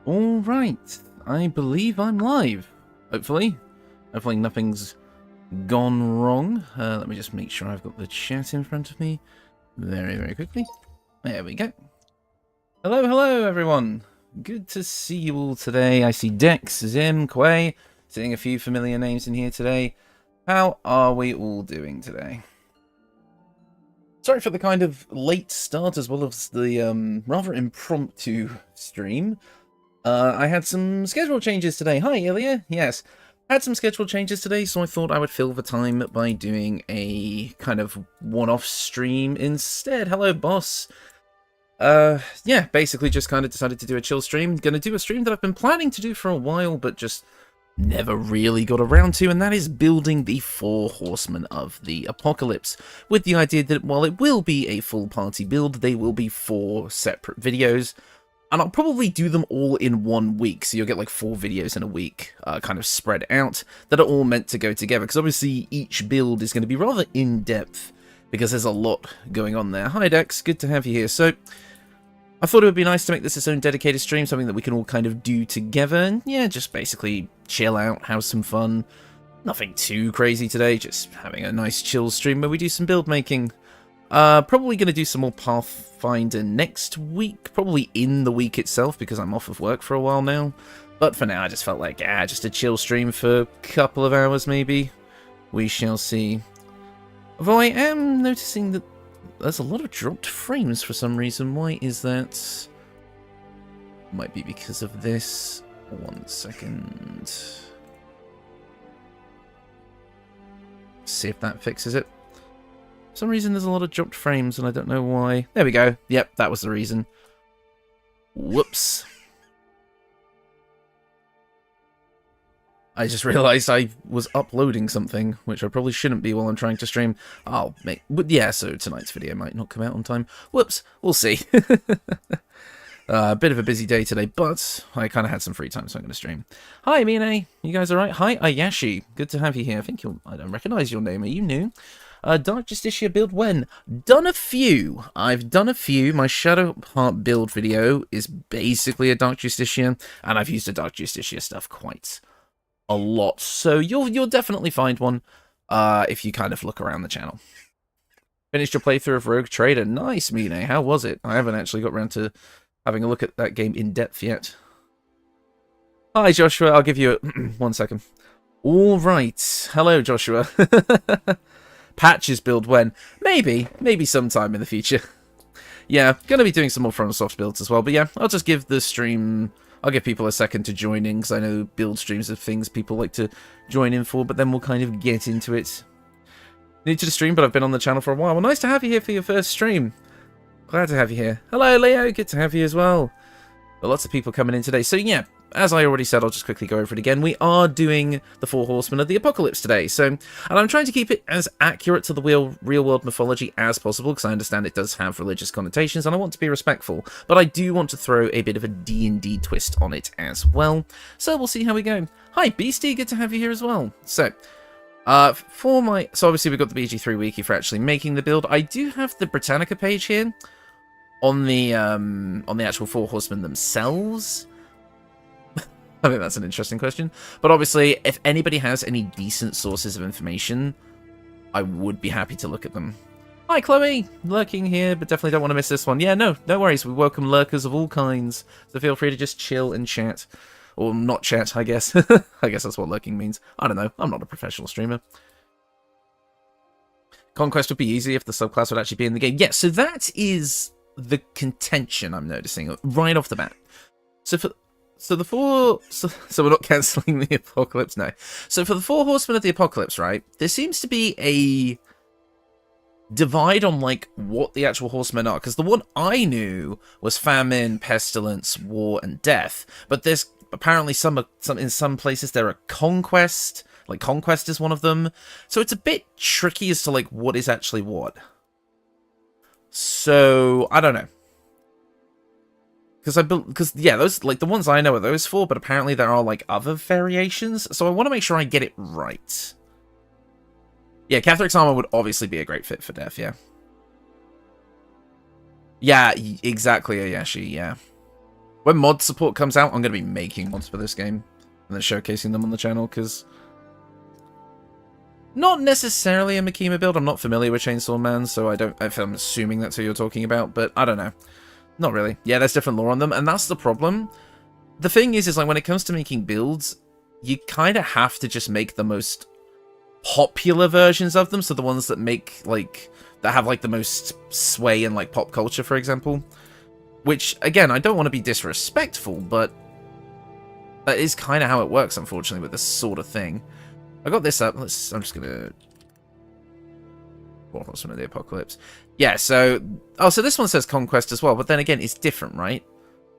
Alright, I believe I'm live. Hopefully. Hopefully nothing's gone wrong. Let me just make sure I've got the chat in front of me very, very quickly. There we go. Hello, hello everyone. Good to see you all today. I see Dex, Zim, Quay, seeing a few familiar names in here today. How are we all doing today? Sorry for the kind of late start as well as the rather impromptu stream. I had some schedule changes today. Hi, Ilya. Yes, had some schedule changes today, so I thought I would fill the time by doing a kind of one-off stream instead. Hello, boss. Yeah, basically just kind of decided to do a chill stream. Gonna do a stream that I've been planning to do for a while, but just never really got around to, and that is building the Four Horsemen of the Apocalypse, with the idea that while it will be a full party build, they will be 4 separate videos, and I'll probably do them all in 1 week, so you'll get like 4 videos in a week, kind of spread out, that are all meant to go together, because obviously each build is going to be rather in-depth, because there's a lot going on there. Hi Dex, good to have you here. So I thought it would be nice to make this its own dedicated stream, something that we can all kind of do together, and yeah, just basically chill out, have some fun. Nothing too crazy today, just having a nice chill stream where we do some build making. Probably going to do some more Pathfinder next week, probably in the week itself, because I'm off of work for a while now. But for now, I just felt like, just a chill stream for a couple of hours maybe. We shall see. Although I am noticing that there's a lot of dropped frames for some reason. Why is that? Might be because of this. 1 second. See if that fixes it. For some reason there's a lot of dropped frames and I don't know why. There we go. Yep, that was the reason. Whoops. I just realised I was uploading something, which I probably shouldn't be while I'm trying to stream. Oh, mate. Yeah, so tonight's video might not come out on time. Whoops. We'll see. A bit of a busy day today, but I kind of had some free time, so I'm going to stream. Hi, Mine. You guys alright? Hi, Ayashi. Good to have you here. I don't recognise your name. Are you new? Dark Justicia build when? Done a few. I've done a few. My Shadowheart build video is basically a Dark Justicia, and I've used a Dark Justicia stuff quite a lot, so you'll definitely find one if you kind of look around the channel. Finished your playthrough of Rogue Trader. Nice, Mine. How was it? I haven't actually got around to having a look at that game in depth yet. Hi, Joshua. I'll give you 1 second. All right. Hello, Joshua. Patches build when? Maybe sometime in the future. Yeah, gonna be doing some more FromSoft builds as well, but yeah, I'll just give the stream. I'll give people a second to join in, because I know build streams are things people like to join in for, but then we'll kind of get into it. New to the stream, but I've been on the channel for a while. Well, nice to have you here for your first stream. Glad to have you here. Hello, Leo. Good to have you as well. But lots of people coming in today. So, yeah, as I already said, I'll just quickly go over it again. We are doing the Four Horsemen of the Apocalypse today. So, and I'm trying to keep it as accurate to the real-world mythology as possible, because I understand it does have religious connotations, and I want to be respectful. But I do want to throw a bit of a D&D twist on it as well. So, we'll see how we go. Hi, Beastie. Good to have you here as well. So, so obviously we've got the BG3 Wiki for actually making the build. I do have the Britannica page here on the actual Four Horsemen themselves. I think that's an interesting question. But obviously, if anybody has any decent sources of information, I would be happy to look at them. Hi, Chloe! Lurking here, but definitely don't want to miss this one. Yeah, no worries. We welcome lurkers of all kinds. So feel free to just chill and chat. Or not chat, I guess. I guess that's what lurking means. I don't know. I'm not a professional streamer. Conquest would be easy if the subclass would actually be in the game. Yeah, so that is the contention I'm noticing right off the bat. So we're not cancelling the Apocalypse now. So for the Four Horsemen of the Apocalypse, right, there seems to be a divide on like what the actual horsemen are, because the one I knew was Famine, Pestilence, War, and Death. But there's apparently some in some places there are Conquest. Like Conquest is one of them. So it's a bit tricky as to like what is actually what. So I don't know. Because yeah, those like the ones I know are those 4, but apparently there are like other variations. So I want to make sure I get it right. Yeah, Catheric's armor would obviously be a great fit for Death. Yeah. Yeah, exactly, Ayashi. Yeah. When mod support comes out, I'm going to be making mods for this game and then showcasing them on the channel, because not necessarily a Makima build. I'm not familiar with Chainsaw Man, so I don't. If I'm assuming that's who you're talking about, but I don't know. Not really. Yeah, there's different lore on them, and that's the problem. The thing is like when it comes to making builds, you kind of have to just make the most popular versions of them, so the ones that make like that have like the most sway in like pop culture, for example. Which again, I don't want to be disrespectful, but that is kind of how it works, unfortunately, with this sort of thing. I got this up. I'm just gonna Four Horsemen of the Apocalypse. Yeah. So, so this one says Conquest as well, but then again, it's different, right?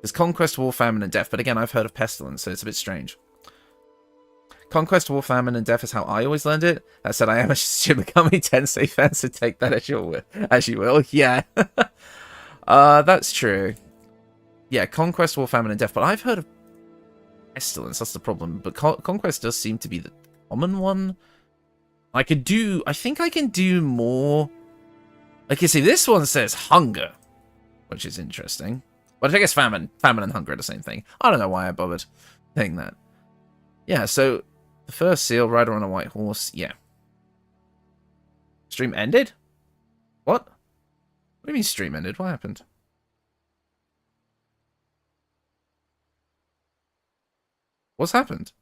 There's Conquest, War, Famine, and Death. But again, I've heard of Pestilence, so it's a bit strange. Conquest, War, Famine, and Death is how I always learned it. That said, I am a Shin Megami Tensei fan, so take that as you will. Yeah. That's true. Yeah, Conquest, War, Famine, and Death. But I've heard of Pestilence. That's the problem. But Conquest does seem to be the common one. I think I can do more. Like you see, this one says Hunger, which is interesting. But I guess Famine and Hunger are the same thing. I don't know why I bothered saying that. Yeah, so the first seal, rider on a white horse. Yeah. Stream ended? What? What do you mean stream ended? What happened? What's happened?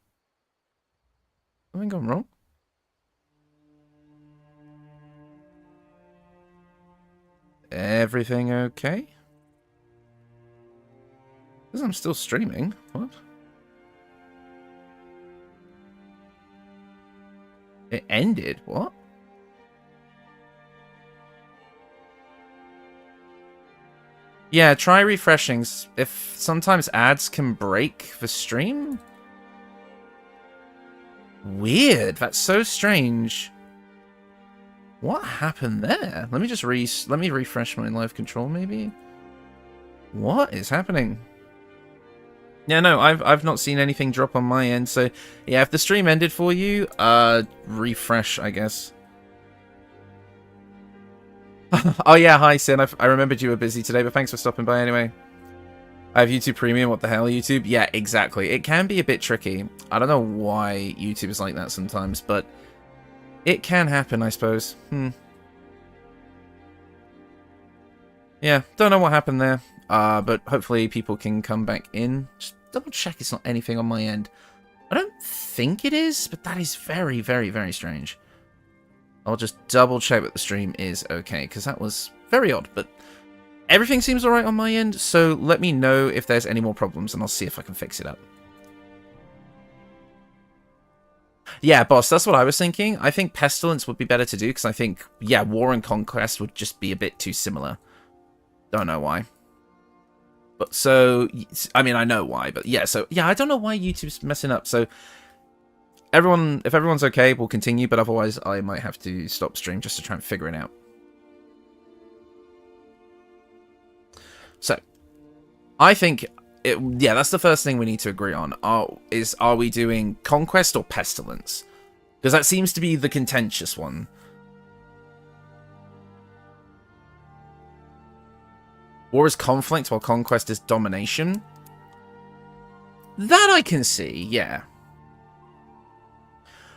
Something gone wrong? Everything okay? Because I'm still streaming. What? It ended? What? Yeah, try refreshing. If sometimes ads can break the stream? Weird. That's so strange. What happened there? Let me just let me refresh my live control, maybe. What is happening? Yeah, no, I've not seen anything drop on my end. So yeah, if the stream ended for you, refresh, I guess. Oh yeah, hi Sin. I remembered you were busy today, but thanks for stopping by anyway. I have YouTube Premium. What the hell, YouTube? Yeah, exactly. It can be a bit tricky. I don't know why YouTube is like that sometimes, but it can happen, I suppose. Yeah, don't know what happened there. But hopefully people can come back in. Just double check it's not anything on my end. I don't think it is, but that is very, very, very strange. I'll just double check that the stream is okay, because that was very odd, but everything seems alright on my end, so let me know if there's any more problems, and I'll see if I can fix it up. Yeah, boss, that's what I was thinking. I think Pestilence would be better to do, because I think, yeah, War and Conquest would just be a bit too similar. Don't know why. But so, I mean, I know why, but yeah, so, yeah, I don't know why YouTube's messing up, so if everyone's okay, we'll continue, but otherwise I might have to stop stream just to try and figure it out. So, I think, yeah, that's the first thing we need to agree on. Are we doing Conquest or Pestilence? Because that seems to be the contentious one. War is conflict, while Conquest is domination. That I can see, yeah.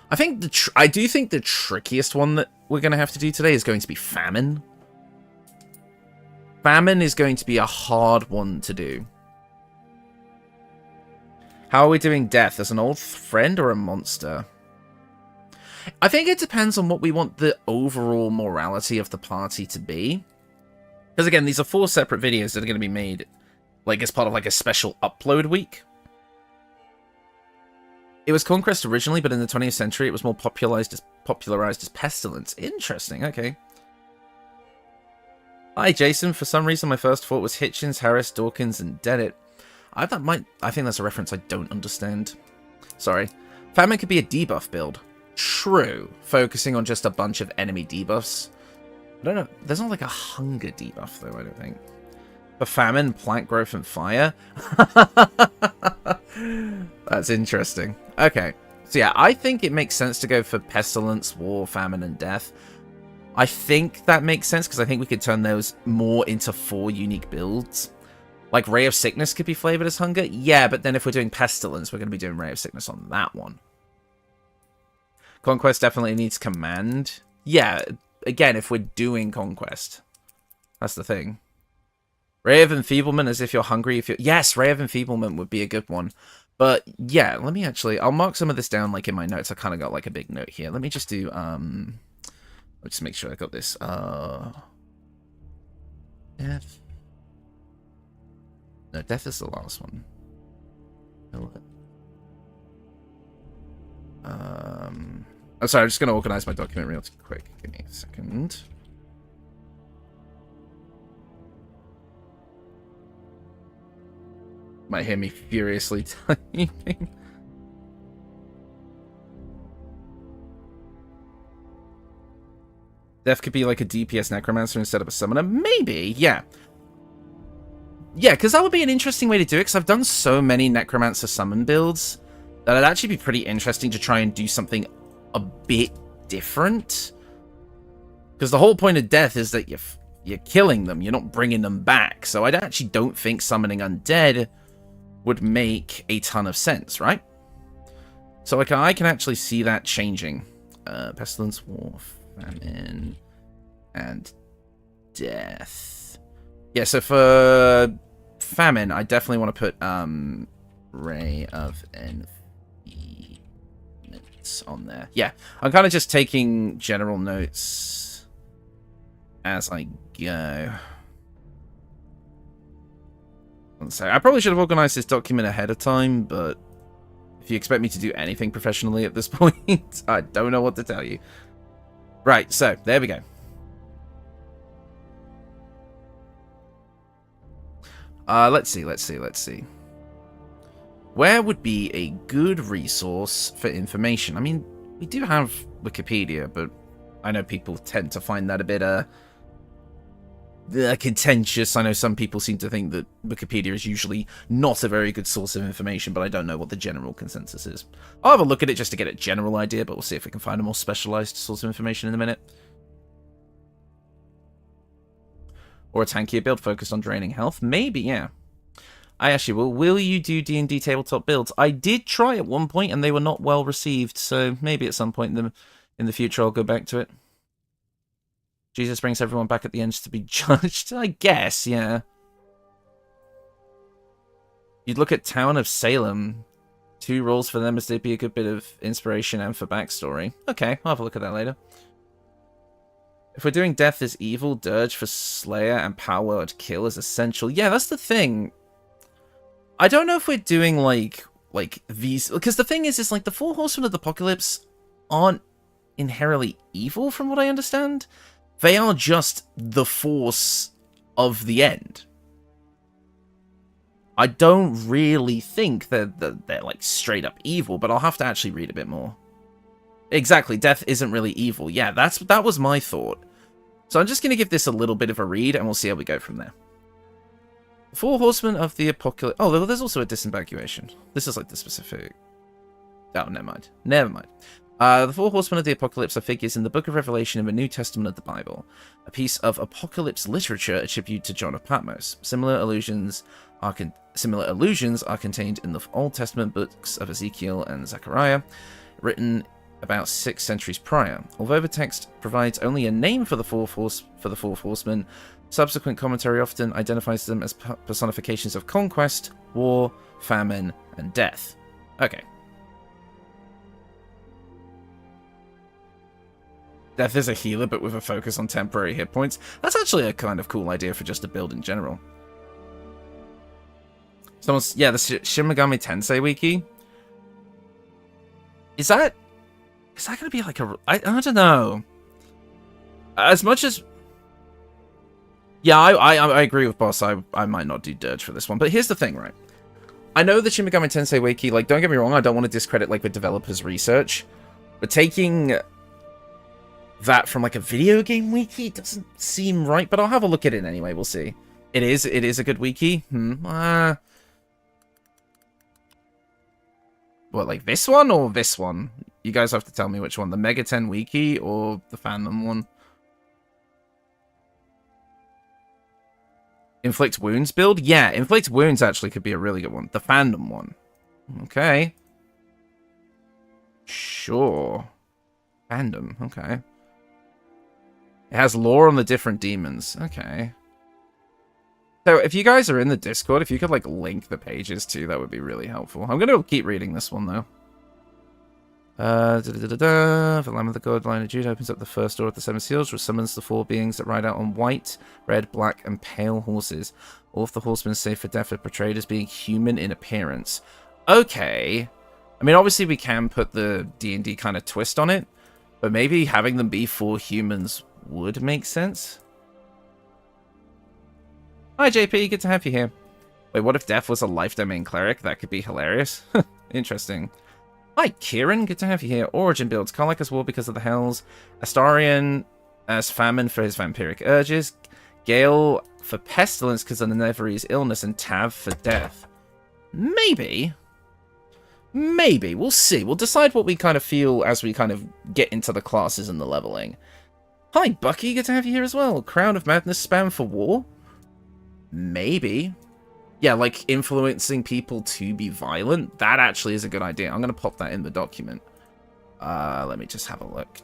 I think I do think the trickiest one that we're going to have to do today is going to be Famine. Famine is going to be a hard one to do. How are we doing Death? As an old friend or a monster? I think it depends on what we want the overall morality of the party to be. Because again, these are 4 separate videos that are going to be made like as part of like a special upload week. It was Conquest originally, but in the 20th century it was more popularized as Pestilence. Interesting, okay. Hi Jason, for some reason my first thought was Hitchens, Harris, Dawkins, and Dennett. I think that's a reference I don't understand. Sorry. Famine could be a debuff build. True. Focusing on just a bunch of enemy debuffs. I don't know. There's not like a hunger debuff though, I don't think. For Famine, plant growth, and fire. That's interesting. Okay. So yeah, I think it makes sense to go for Pestilence, War, Famine, and Death. I think that makes sense because I think we could turn those more into 4 unique builds. Like, Ray of Sickness could be flavored as hunger? Yeah, but then if we're doing Pestilence, we're going to be doing Ray of Sickness on that one. Conquest definitely needs command. Yeah, again, if we're doing Conquest. That's the thing. Ray of Enfeeblement as if you're hungry. If you're... Yes, Ray of Enfeeblement would be a good one. But, yeah, let me actually... I'll mark some of this down, like, in my notes. I kind of got, like, a big note here. Let me just do, Let's just make sure I got this. Death. No, Death is the last one. I'm sorry, I'm just going to organize my document real quick. Give me a second. Might hear me furiously typing. Death could be like a DPS Necromancer instead of a Summoner? Maybe, yeah. Yeah, because that would be an interesting way to do it, because I've done so many Necromancer Summon builds that it'd actually be pretty interesting to try and do something a bit different. Because the whole point of Death is that you're killing them, you're not bringing them back. So I actually don't think summoning undead would make a ton of sense, right? So I can actually see that changing. Pestilence, War, Famine, and Death. Yeah, so for Famine, I definitely want to put Ray of Enfeeblement on there. Yeah, I'm kind of just taking general notes as I go. So I probably should have organized this document ahead of time, but if you expect me to do anything professionally at this point, I don't know what to tell you. Right, so there we go. Let's see. Where would be a good resource for information? I mean, we do have Wikipedia, but I know people tend to find that a bit, contentious. I know some people seem to think that Wikipedia is usually not a very good source of information, but I don't know what the general consensus is. I'll have a look at it just to get a general idea, but we'll see if we can find a more specialized source of information in a minute. Or a tankier build focused on draining health? Maybe, yeah. I actually will. Will you do D&D tabletop builds? I did try at one point, and they were not well received, so maybe at some point in the future I'll go back to it. Jesus brings everyone back at the end to be judged? I guess, yeah. You'd look at Town of Salem. 2 roles for them as they'd be a good bit of inspiration and for backstory. Okay, I'll have a look at that later. If we're doing Death is Evil, Dirge for Slayer, and Power Word Kill is essential. Yeah, that's the thing. I don't know if we're doing, like these... Because the thing is like, the Four Horsemen of the Apocalypse aren't inherently evil, from what I understand. They are just the force of the end. I don't really think they're like, straight up evil, but I'll have to actually read a bit more. Exactly, Death isn't really evil. Yeah, that was my thought. So I'm just going to give this a little bit of a read, and we'll see how we go from there. Four Horsemen of the Apocalypse... Oh, there's also a disembarkation. This is like the specific... Oh, never mind. Never mind. The Four Horsemen of the Apocalypse are figures in the Book of Revelation in the New Testament of the Bible, a piece of apocalypse literature attributed to John of Patmos. Similar allusions are contained in the Old Testament books of Ezekiel and Zechariah, written about 6 centuries prior. Although the text provides only a name for the Four Horsemen, subsequent commentary often identifies them as personifications of conquest, war, famine, and death. Okay. Death is a healer, but with a focus on temporary hit points. That's actually a kind of cool idea for just a build in general. Yeah, the Shin Megami Tensei wiki. Is that going to be like a... I don't know. As much as... Yeah, I agree with Boss. I might not do Dirge for this one. But here's the thing, right? I know the Shin Megami Tensei wiki, like, don't get me wrong, I don't want to discredit, like, the developers' research. But taking that from, like, a video game wiki doesn't seem right. But I'll have a look at it anyway, we'll see. It is a good wiki. What, like this one or this one? You guys have to tell me which one. The Mega 10 wiki or the fandom one? Inflict Wounds build? Yeah, Inflict Wounds actually could be a really good one. The fandom one. Okay. Sure. Fandom, okay. It has lore on the different demons. Okay. So if you guys are in the Discord, if you could like link the pages too, that would be really helpful. I'm going to keep reading this one though. The Lamb of the God, Lion of Judah opens up the first door of the Seven Seals, which summons the four beings that ride out on white, red, black, and pale horses. All of the horsemen save for death are portrayed as being human in appearance. Okay. I mean, obviously we can put the D&D kind of twist on it, but maybe having them be four humans would make sense. Hi, JP. Good to have you here. Wait, what if Death was a life domain cleric? That could be hilarious. Interesting. Hi, Kieran. Good to have you here. Origin builds. Karlach as War because of the Hells. Astarion as Famine for his vampiric urges. Gale for Pestilence because of the Nevere's illness. And Tav for Death. Maybe. Maybe. We'll see. We'll decide what we kind of feel as we kind of get into the classes and the leveling. Hi, Bucky. Good to have you here as well. Crown of Madness spam for War? Maybe. Yeah, like influencing people to be violent. That actually is a good idea. I'm going to pop that in the document. Let me just have a look.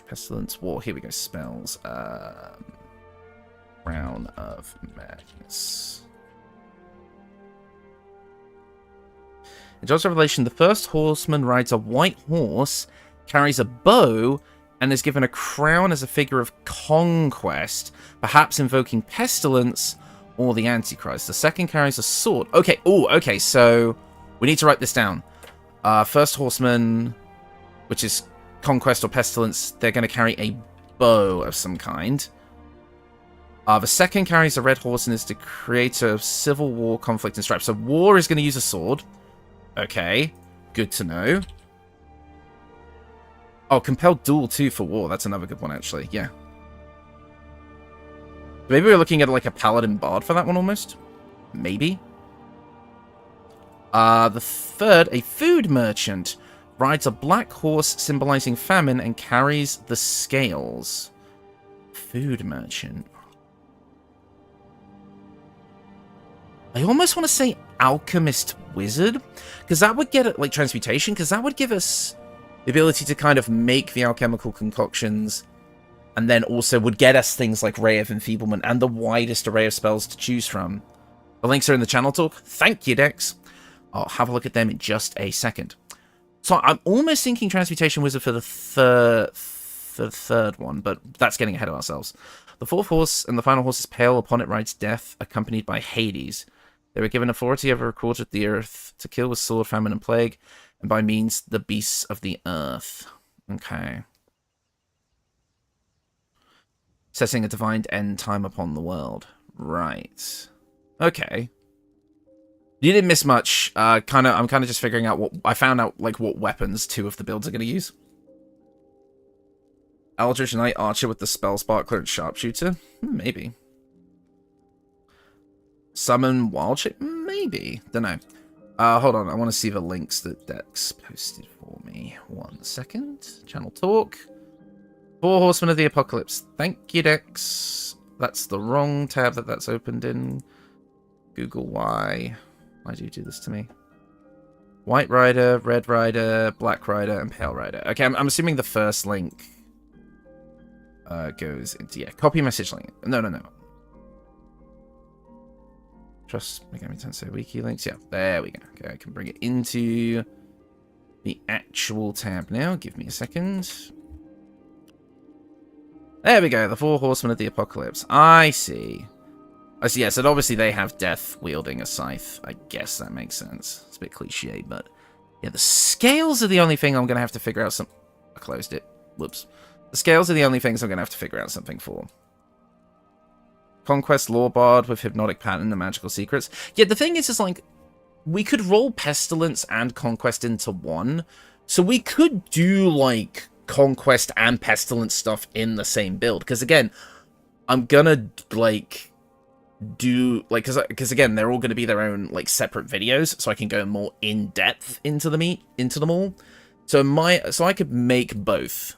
Pestilence, War. Here we go. Spells. Crown of Madness. In John's Revelation, the first horseman rides a white horse, carries a bow, and is given a crown as a figure of conquest, perhaps invoking Pestilence or the Antichrist. The second carries a sword. Okay, okay, so we need to write this down. First horseman, which is conquest or pestilence, they're going to carry a bow of some kind. The second carries a red horse and is the creator of civil war, conflict, and strife. So war is going to use a sword. Okay, good to know. Oh, compelled duel too for war. That's another good one, actually. Yeah. Maybe we're looking at like a paladin bard for that one almost. Maybe. The third, a food merchant, rides a black horse symbolizing famine and carries the scales. Food merchant. I almost want to say alchemist wizard, because that would get it like transmutation, because that would give us the ability to kind of make the alchemical concoctions. And then also would get us things like Ray of Enfeeblement and the widest array of spells to choose from. The links are in the channel talk. Thank you, Dex. I'll have a look at them in just a second. So I'm almost thinking Transmutation Wizard for the third one, but that's getting ahead of ourselves. The fourth horse and the final horse is pale. Upon it rides Death, accompanied by Hades. They were given authority over a quarter of the earth to kill with sword, famine, and plague, and by means the beasts of the earth. Okay. Setting a divine end time upon the world. Right. Okay. You didn't miss much. I'm kind of just figuring out what... I found out, like, what weapons two of the builds are going to use. Eldritch Knight Archer with the Spell Sparkler and Sharpshooter? Maybe. Summon Wild Shape? Maybe. Don't know. Hold on. I want to see the links that Dex posted for me. 1 second. Channel talk. Four Horsemen of the Apocalypse. Thank you, Dex. That's the wrong tab that's opened in. Google why. Why do you do this to me? White Rider, Red Rider, Black Rider, and Pale Rider. Okay, I'm assuming the first link goes into... Yeah, copy message link. No. Trust Megami Tensei Wiki links. Yeah, there we go. Okay, I can bring it into the actual tab now. Give me a second. There we go, the Four Horsemen of the Apocalypse. I see. Yes, and obviously they have Death wielding a scythe. I guess that makes sense. It's a bit cliche, but... Yeah, the scales are the only thing I'm going to have to figure out some... I closed it. Whoops. The scales are the only things I'm going to have to figure out something for. Conquest Lore Bard with Hypnotic Pattern and Magical Secrets. Yeah, the thing is like... We could roll Pestilence and Conquest into one. So we could do, like... Conquest and Pestilence stuff in the same build, because again I'm gonna like do like because again they're all gonna be their own like separate videos, so I can go more in depth into them all. So I could make both.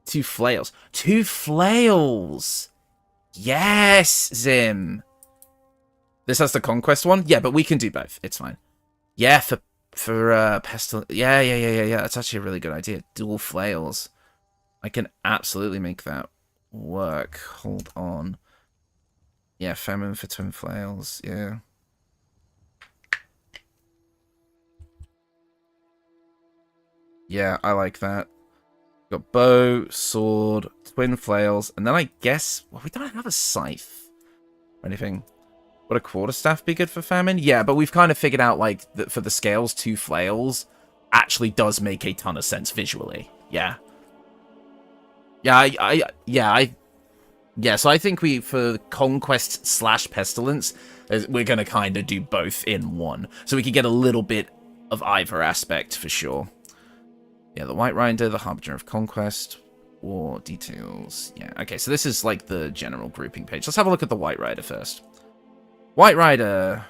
Two flails. Yes, Zim. This has the conquest one? Yeah, but we can do both. It's fine. Yeah, for Pestilence. Yeah. That's actually a really good idea. Dual flails. I can absolutely make that work. Hold on. Yeah, Famine for twin flails. Yeah. Yeah, I like that. Got bow, sword, twin flails, and then I guess... Well, we don't have a scythe or anything. Would a quarterstaff be good for Famine? Yeah, but we've kind of figured out, like, that for the scales, 2 flails actually does make a ton of sense visually. Yeah. Yeah, so I think for Conquest / Pestilence, we're going to kind of do both in one. So we can get a little bit of either aspect for sure. Yeah, the White Rider, the Harbinger of Conquest, War details. Yeah, okay, so this is like the general grouping page. Let's have a look at the White Rider first. White Rider.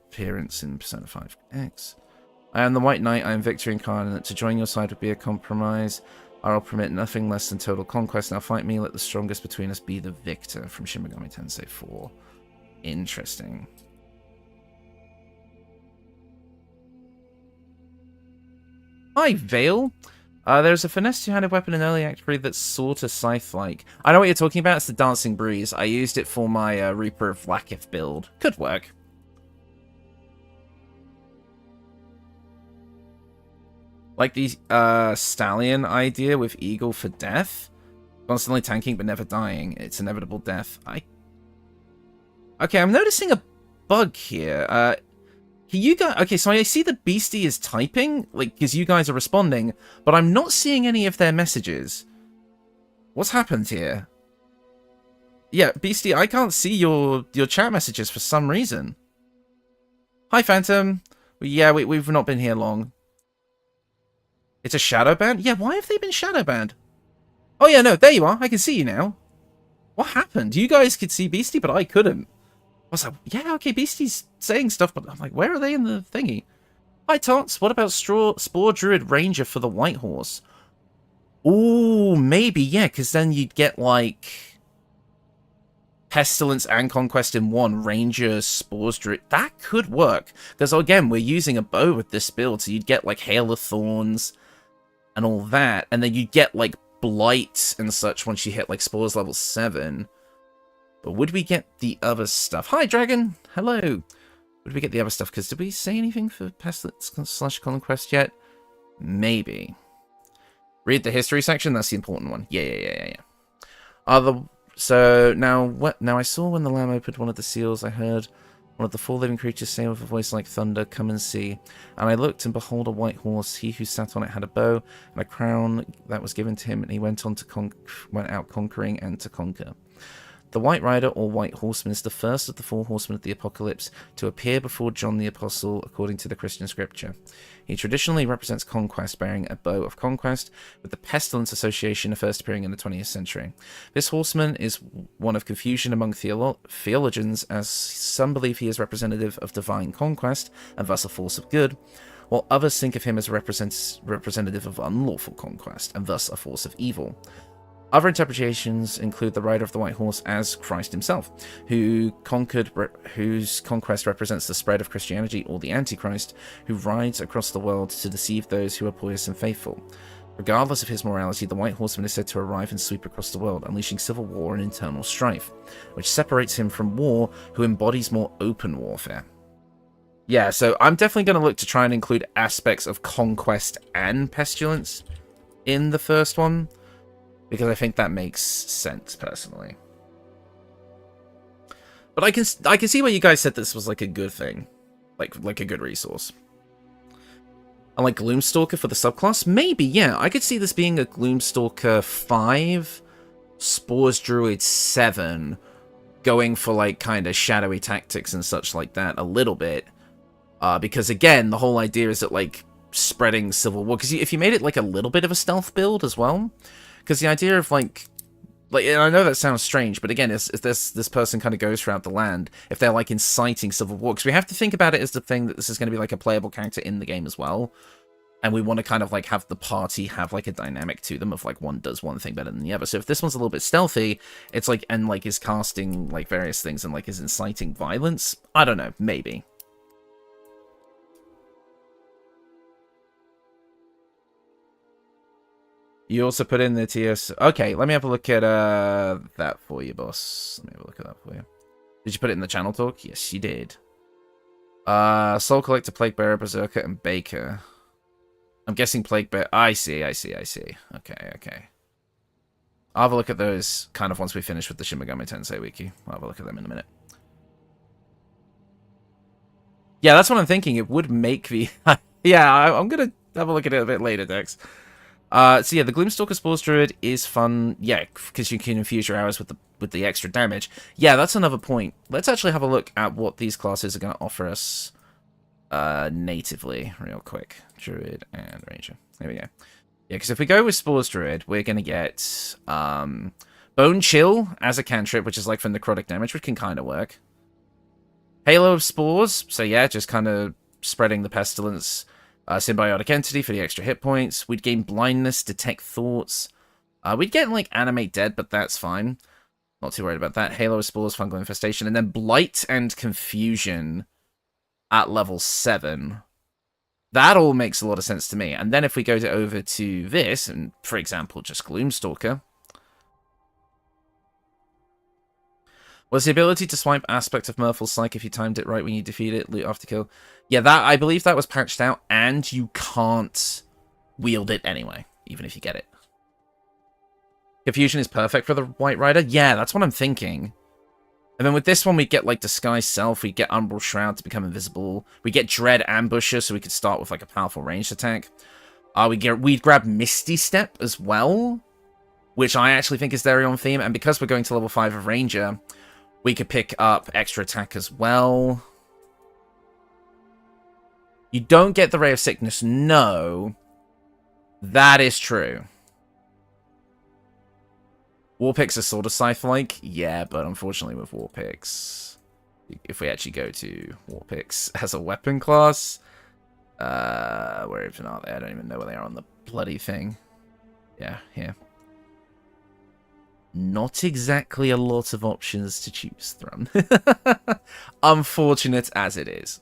Appearance in Persona 5X. I am the White Knight, I am Victory Incarnate. To join your side would be a compromise. I'll permit nothing less than total conquest. Now fight me, let the strongest between us be the victor. From Shin Megami Tensei 4. Interesting. Hi, Vale. There's a finesse two-handed weapon in early Act 3 that's sort of scythe-like. I know what you're talking about. It's the Dancing Breeze. I used it for my Reaper of Vlaakith build. Could work. Like the Stallion idea with Eagle for death. Constantly tanking but never dying. It's inevitable death. Okay, I'm noticing a bug here. You guys... Okay, so I see the Beastie is typing, like, because you guys are responding, but I'm not seeing any of their messages. What's happened here? Yeah, Beastie, I can't see your chat messages for some reason. Hi, Phantom. Yeah, we've not been here long. It's a shadow banned? Yeah, why have they been shadow banned? Oh, yeah, no, there you are. I can see you now. What happened? You guys could see Beastie, but I couldn't. I was like, yeah, okay, Beastie's saying stuff, but I'm like, where are they in the thingy? Hi, Tots. What about Spore Druid Ranger for the White Horse? Ooh, maybe, yeah, because then you'd get, like, Pestilence and Conquest in one. Ranger, Spores Druid. That could work. Because, again, we're using a bow with this build, so you'd get, like, Hail of Thorns and all that. And then you'd get, like, Blight and such once you hit, like, Spores level 7. But would we get the other stuff? Hi, Dragon! Hello! Would we get the other stuff? Because did we say anything for Pestilence / Conquest yet? Maybe. Read the history section, that's the important one. Yeah. So, now I saw when the lamb opened one of the seals, I heard one of the 4 living creatures say with a voice like thunder, come and see. And I looked, and behold, a white horse. He who sat on it had a bow, and a crown that was given to him, and he went on went out conquering and to conquer. The White Rider, or White Horseman, is the first of the 4 Horsemen of the Apocalypse to appear before John the Apostle, according to the Christian scripture. He traditionally represents conquest, bearing a bow of conquest, with the Pestilence association first appearing in the 20th century. This horseman is one of confusion among theologians, as some believe he is representative of divine conquest, and thus a force of good, while others think of him as representative of unlawful conquest, and thus a force of evil. Other interpretations include the rider of the white horse as Christ himself, whose conquest represents the spread of Christianity, or the Antichrist, who rides across the world to deceive those who are pious and faithful. Regardless of his morality, the White Horseman is said to arrive and sweep across the world, unleashing civil war and internal strife, which separates him from War, who embodies more open warfare. Yeah, so I'm definitely going to look to try and include aspects of Conquest and Pestilence in the first one, because I think that makes sense, personally. But I can see why you guys said this was like a good thing. Like a good resource. And like Gloomstalker for the subclass? Maybe, yeah. I could see this being a Gloomstalker 5, Spores Druid 7, going for like kind of shadowy tactics and such like that a little bit. Because again, the whole idea is that like spreading civil war. Because if you made it like a little bit of a stealth build as well. Because the idea of, like, and I know that sounds strange, but again, if this person kind of goes throughout the land, if they're, like, inciting civil war, because we have to think about it as the thing that this is going to be, like, a playable character in the game as well. and we want to kind of like have the party have like a dynamic to them of like one does one thing better than the other. So if this one's a little bit stealthy, it's like, and like is casting like various things and like is inciting violence, I don't know, maybe. You also put in the TS. Okay, let me have a look at that for you, boss. Let me have a look at that for you. Did you put it in the channel talk? Yes, you did. Soul Collector, Plague Bearer, Berserker, and Baker. I'm guessing Plague Bearer. I see. Okay. I'll have a look at those kind of once we finish with the Shin Megami Tensei Wiki. I'll have a look at them in a minute. Yeah, that's what I'm thinking. It would make the... yeah, I'm going to have a look at it a bit later, Dex. So yeah, the Gloomstalker Spores Druid is fun. Yeah, because you can infuse your arrows with the extra damage. Yeah, that's another point. Let's actually have a look at what these classes are going to offer us natively, real quick. Druid and Ranger. There we go. Yeah, because if we go with Spores Druid, we're going to get Bone Chill as a cantrip, which is like for necrotic damage, which can kind of work. Halo of Spores, so yeah, just kind of spreading the Pestilence. Symbiotic Entity for the extra hit points. We'd gain Blindness, Detect Thoughts. We'd get, like, Animate Dead, but that's fine. Not too worried about that. Halo of Spores, Fungal Infestation. And then Blight and Confusion at level 7. That all makes a lot of sense to me. And then if we go over to this, and for example, just Gloomstalker. Was the ability to swipe aspect of Merfolk's Psyche if you timed it right when you defeat it, loot after kill. Yeah, that I believe that was patched out, and you can't wield it anyway, even if you get it. Confusion is perfect for the White Rider? Yeah, that's what I'm thinking. And then with this one, we get, like, Disguise Self, we get Umbral Shroud to become invisible, we get Dread Ambusher, so we could start with, like, a powerful ranged attack. We'd grab Misty Step as well, which I actually think is very on theme, and because we're going to level 5 of Ranger... we could pick up extra attack as well. You don't get the Ray of Sickness. No. That is true. Warpix are sort of Scythe-like. Yeah, but unfortunately with Warpix, if we actually go to Warpix as a weapon class, where even are they? I don't even know where they are on the bloody thing. Yeah, here. Not exactly a lot of options to choose from. Unfortunate as it is.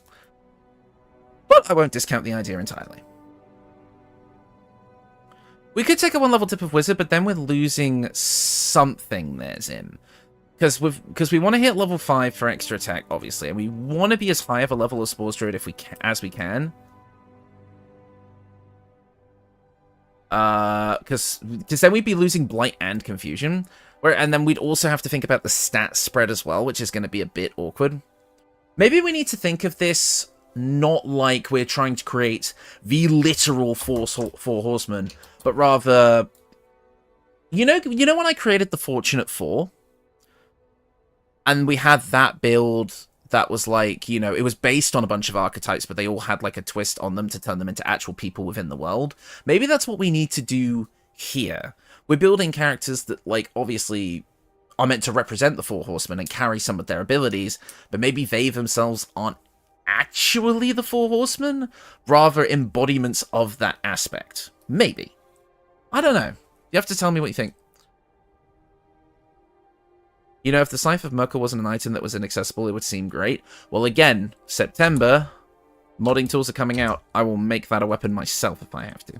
But I won't discount the idea entirely. We could take a 1-level tip of Wizard, but then we're losing something there's in. Because we want to hit level 5 for extra attack, obviously, and we want to be as high of a level as Spores Druid as we can. Because then we'd be losing Blight and Confusion, and then we'd also have to think about the stat spread as well, which is going to be a bit awkward. Maybe we need to think of this not like we're trying to create the literal Four Horsemen, but rather, you know when I created the Fortunate Four, and we had that build that was like, you know, it was based on a bunch of archetypes, but they all had like a twist on them to turn them into actual people within the world. Maybe that's what we need to do here. We're building characters that, like, obviously are meant to represent the Four Horsemen and carry some of their abilities, but maybe they themselves aren't actually the Four Horsemen, rather embodiments of that aspect. Maybe. I don't know. You have to tell me what you think. You know, if the Scythe of Merkel wasn't an item that was inaccessible, it would seem great. Well, again, September, modding tools are coming out. I will make that a weapon myself if I have to.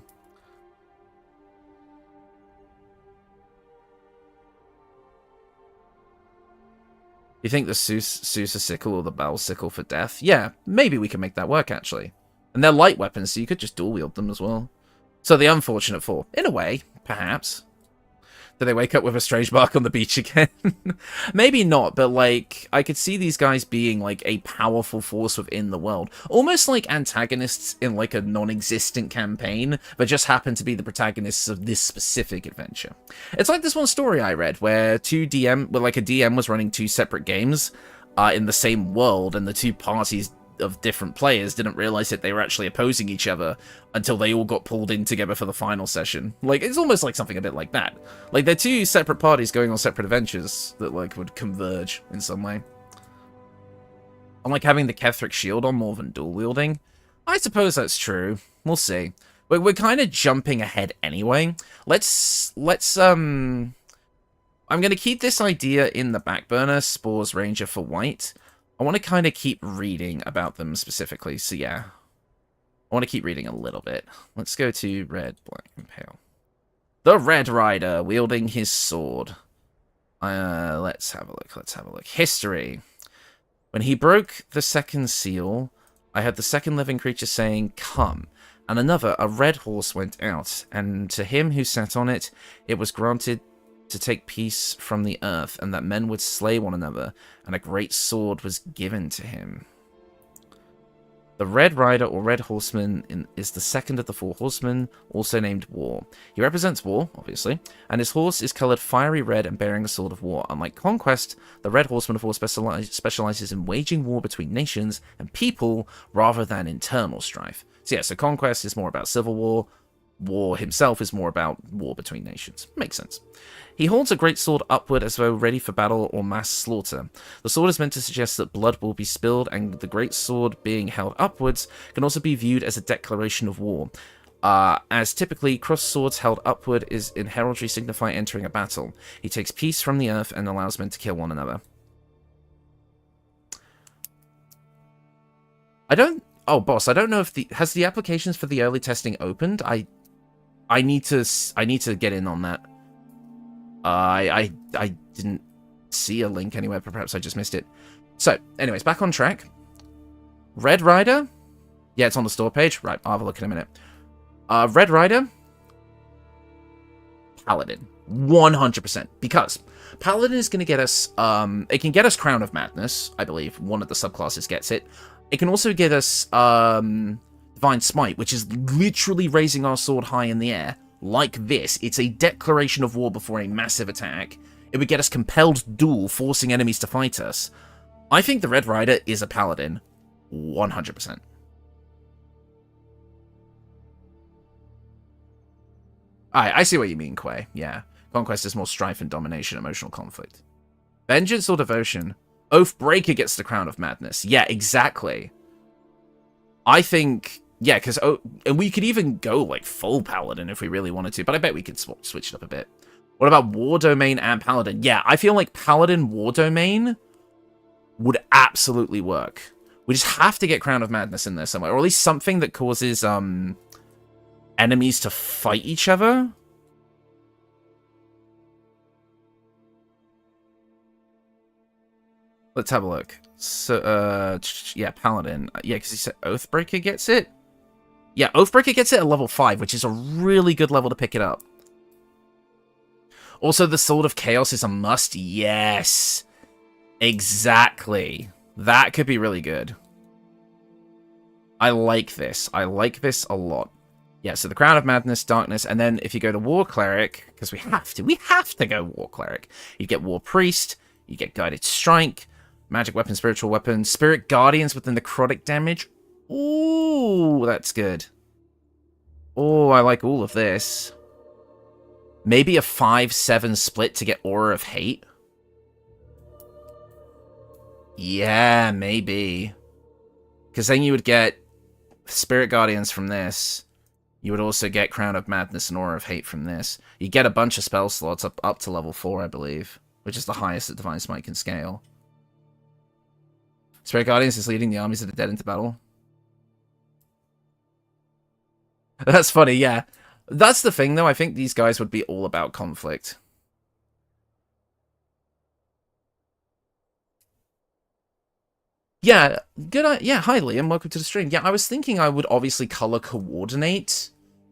You think the Sousa Sickle or the Bell Sickle for death? Yeah, maybe we can make that work, actually. And they're light weapons, so you could just dual wield them as well. So the Unfortunate Four. In a way, perhaps. Do they wake up with a strange mark on the beach again? Maybe not, but, like, I could see these guys being, like, a powerful force within the world. Almost like antagonists in, like, a non-existent campaign, but just happen to be the protagonists of this specific adventure. It's like this one story I read, where a DM was running 2 separate games in the same world, and the 2 parties of different players didn't realize that they were actually opposing each other until they all got pulled in together for the final session. Like, it's almost like something a bit like that. Like, they're 2 separate parties going on separate adventures that, like, would converge in some way. I'm like having the Ketheric shield on more than dual wielding. I suppose that's true. We'll see. We're kind of jumping ahead anyway. I'm going to keep this idea in the back burner, Spores Ranger for white. I want to kind of keep reading about them specifically, so yeah. I want to keep reading a little bit. Let's go to red, black, and pale. The Red Rider, wielding his sword. Let's have a look. History. When he broke the second seal, I heard the second living creature saying, "Come." And another, a red horse, went out, and to him who sat on it, it was granted to take peace from the earth, and that men would slay one another, and a great sword was given to him. The Red Rider, or Red Horseman, is the second of the Four Horsemen, also named War. He represents war, obviously, and his horse is coloured fiery red and bearing a sword of war. Unlike Conquest, the Red Horseman of War specialises in waging war between nations and people, rather than internal strife. So yeah, so Conquest is more about civil war. War himself is more about war between nations. Makes sense. He holds a great sword upward as though ready for battle or mass slaughter. The sword is meant to suggest that blood will be spilled, and the great sword being held upwards can also be viewed as a declaration of war. As typically, crossed swords held upward is in heraldry signify entering a battle. He takes peace from the earth and allows men to kill one another. Oh, boss, I don't know if has the applications for the early testing opened? I need to get in on that. I didn't see a link anywhere, but perhaps I just missed it. So, anyways, back on track. Red Rider? Yeah, it's on the store page. Right, I'll have a look in a minute. Red Rider? Paladin. 100%. Because Paladin is going to get us, it can get us Crown of Madness, I believe. One of the subclasses gets it. It can also get us, Divine Smite, which is literally raising our sword high in the air. Like this, it's a declaration of war before a massive attack. It would get us Compelled Duel, forcing enemies to fight us. I think the Red Rider is a Paladin. 100%. I see what you mean, Quay. Yeah. Conquest is more strife and domination, emotional conflict. Vengeance or Devotion? Oathbreaker gets the Crown of Madness. Yeah, exactly. I think... Yeah, because and we could even go, like, full Paladin if we really wanted to, but I bet we could switch it up a bit. What about War Domain and Paladin? Yeah, I feel like Paladin War Domain would absolutely work. We just have to get Crown of Madness in there somewhere, or at least something that causes enemies to fight each other. Let's have a look. So, yeah, Paladin. Yeah, because he said Oathbreaker gets it. Yeah, Oathbreaker gets it at level 5, which is a really good level to pick it up. Also, the Sword of Chaos is a must. Yes. Exactly. That could be really good. I like this. I like this a lot. Yeah, so the Crown of Madness, Darkness, and then if you go to War Cleric, because we have to go War Cleric. You get War Priest, you get Guided Strike, Magic Weapon, Spiritual Weapon, Spirit Guardians with the necrotic damage. Ooh, that's good. Oh, I like all of this. Maybe a 5-7 split to get Aura of Hate. Yeah, maybe. Because then you would get Spirit Guardians from this. You would also get Crown of Madness and Aura of Hate from this. You get a bunch of spell slots up to level 4, I believe. Which is the highest that Divine Smite can scale. Spirit Guardians is leading the armies of the dead into battle. That's funny, yeah. That's the thing, though. I think these guys would be all about conflict. Yeah, good. Yeah, hi, Liam. Welcome to the stream. Yeah, I was thinking I would obviously color coordinate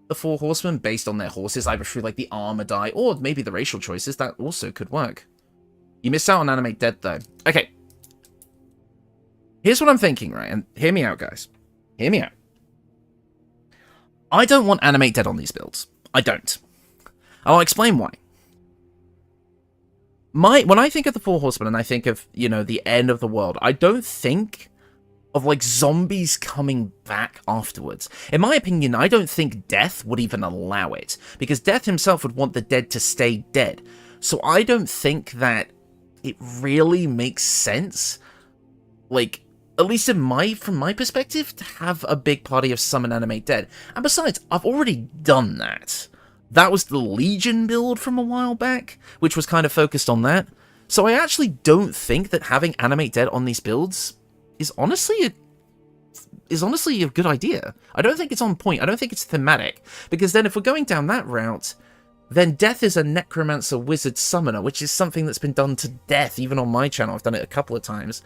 the Four Horsemen based on their horses, either through, like, the armor die, or maybe the racial choices. That also could work. You missed out on Animate Dead, though. Okay. Here's what I'm thinking, right? And hear me out, guys. Hear me out. I don't want Animate Dead on these builds. I don't. I'll explain why. When I think of the Four Horsemen and I think of, you know, the end of the world, I don't think of, like, zombies coming back afterwards. In my opinion, I don't think Death would even allow it, because Death himself would want the dead to stay dead. So I don't think that it really makes sense. Like, at least from my perspective, to have a big party of summon animate dead. And besides, I've already done that. That was the Legion build from a while back, which was kind of focused on that. So I actually don't think that having animate dead on these builds is honestly a good idea. I don't think it's on point. I don't think it's thematic. Because then if we're going down that route, then Death is a Necromancer Wizard Summoner, which is something that's been done to death, even on my channel. I've done it a couple of times.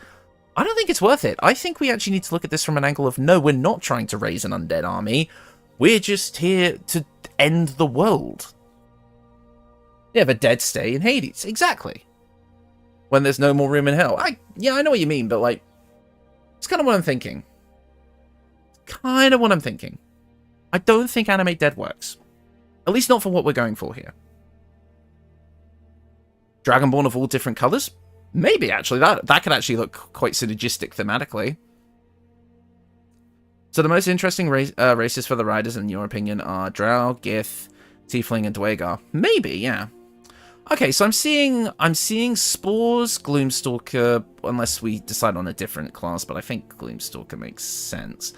I don't think it's worth it. I think we actually need to look at this from an angle of, no, we're not trying to raise an undead army. We're just here to end the world. Yeah, the dead stay in Hades. Exactly. When there's no more room in hell. Yeah, I know what you mean, but, like, it's kind of what I'm thinking. Kind of what I'm thinking. I don't think animate dead works. At least not for what we're going for here. Dragonborn of all different colors? Maybe, actually. That could actually look quite synergistic thematically. So the most interesting races for the riders, in your opinion, are Drow, Gith, Tiefling, and Dwagar. Maybe, yeah. Okay, so I'm seeing Spores, Gloomstalker, unless we decide on a different class, but I think Gloomstalker makes sense.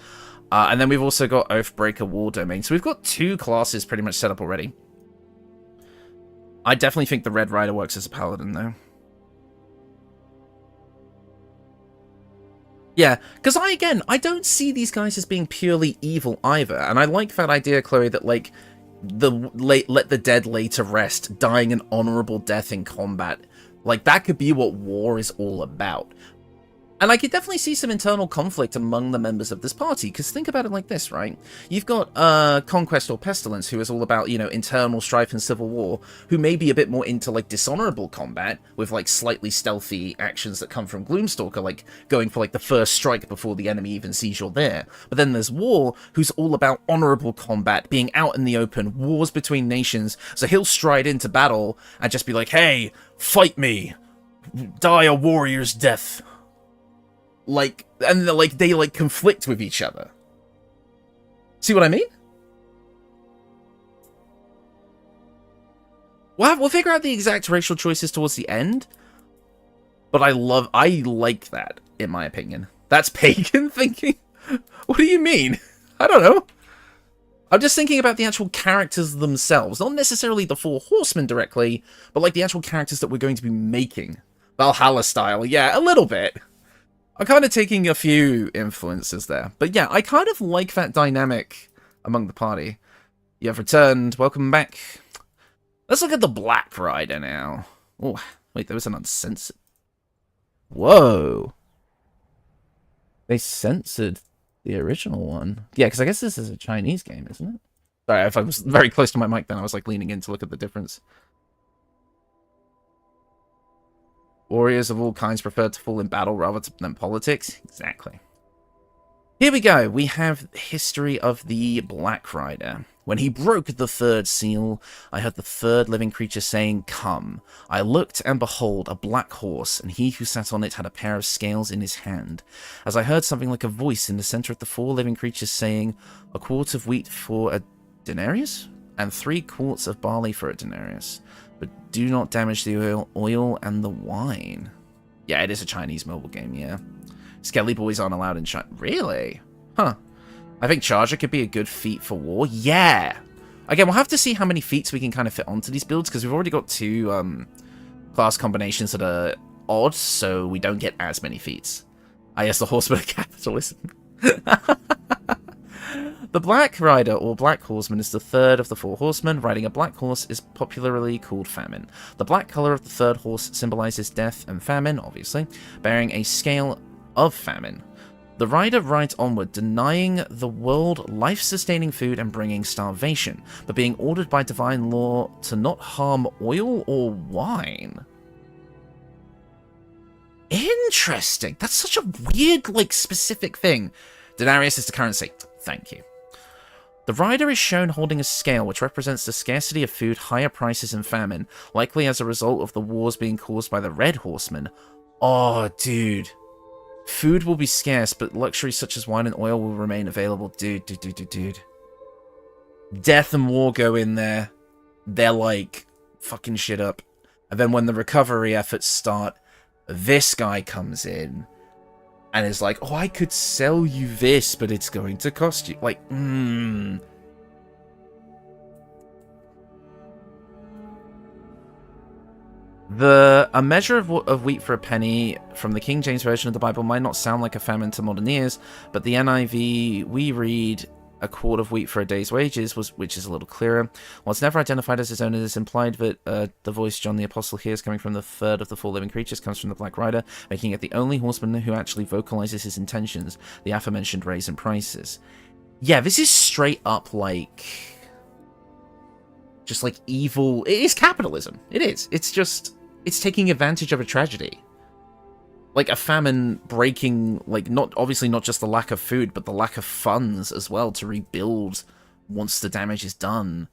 And then we've also got Oathbreaker, War Domain. So we've got 2 classes pretty much set up already. I definitely think the Red Rider works as a Paladin, though. Yeah, because I don't see these guys as being purely evil either. And I like that idea, Chloe, that, like, let the dead lay to rest, dying an honorable death in combat. Like, that could be what war is all about. And I could definitely see some internal conflict among the members of this party, because think about it like this, right? You've got Conquest or Pestilence, who is all about, you know, internal strife and civil war, who may be a bit more into, like, dishonorable combat, with, like, slightly stealthy actions that come from Gloomstalker, like, going for, like, the first strike before the enemy even sees you're there. But then there's War, who's all about honorable combat, being out in the open, wars between nations, so he'll stride into battle and just be like, hey, fight me, die a warrior's death. Like, and they like conflict with each other. See what I mean? We'll figure out the exact racial choices towards the end. But I like that, in my opinion. That's pagan thinking? What do you mean? I don't know. I'm just thinking about the actual characters themselves. Not necessarily the Four Horsemen directly, but like the actual characters that we're going to be making. Valhalla style, yeah, a little bit. I'm kind of taking a few influences there. But yeah, I kind of like that dynamic among the party. You have returned. Welcome back. Let's look at the Black Rider now. Oh, wait, there was an uncensored. Whoa. They censored the original one. Yeah, because I guess this is a Chinese game, isn't it? Sorry, if I was very close to my mic then, I was like leaning in to look at the difference. Warriors of all kinds prefer to fall in battle rather than politics. Exactly. Here we go. We have the history of the Black Rider. When he broke the 3rd seal, I heard the 3rd living creature saying, "Come." I looked, and behold, a black horse, and he who sat on it had a pair of scales in his hand. As I heard something like a voice in the center of the 4 living creatures saying, "A quart of wheat for a denarius, and 3 quarts of barley for a denarius. But do not damage the oil and the wine." Yeah, it is a Chinese mobile game, yeah. Skelly boys aren't allowed in China. Really? Huh. I think Charger could be a good feat for war. Yeah! Again, we'll have to see how many feats we can kind of fit onto these builds, because we've already got 2 class combinations that are odd, so we don't get as many feats. Yes, the Horseman of Capitalism. The Black Rider, or Black Horseman, is the 3rd of the 4 horsemen. Riding a black horse is popularly called Famine. The black color of the 3rd horse symbolizes death and famine, obviously, bearing a scale of famine. The rider rides onward, denying the world life-sustaining food and bringing starvation, but being ordered by divine law to not harm oil or wine. Interesting. That's such a weird, like, specific thing. Denarius is the currency. Thank you. The rider is shown holding a scale which represents the scarcity of food, higher prices, and famine, likely as a result of the wars being caused by the Red Horsemen. Oh, dude. Food will be scarce, but luxuries such as wine and oil will remain available. Dude. Death and war go in there. They're like, fucking shit up. And then when the recovery efforts start, this guy comes in and is like, oh, I could sell you this, but it's going to cost you. Like, A measure of wheat for a penny from the King James Version of the Bible might not sound like a famine to modern ears, but the NIV we read a quart of wheat for a day's wages, which is a little clearer. While it's never identified as his own, it is implied that the voice John the Apostle hears coming from the third of the four living creatures comes from the Black Rider, making it the only horseman who actually vocalizes his intentions, the aforementioned raise in prices. Yeah, this is straight up like... just like evil... It is capitalism. It is. It's just... it's taking advantage of a tragedy. Like a famine breaking, like, obviously not just the lack of food, but the lack of funds as well to rebuild once the damage is done.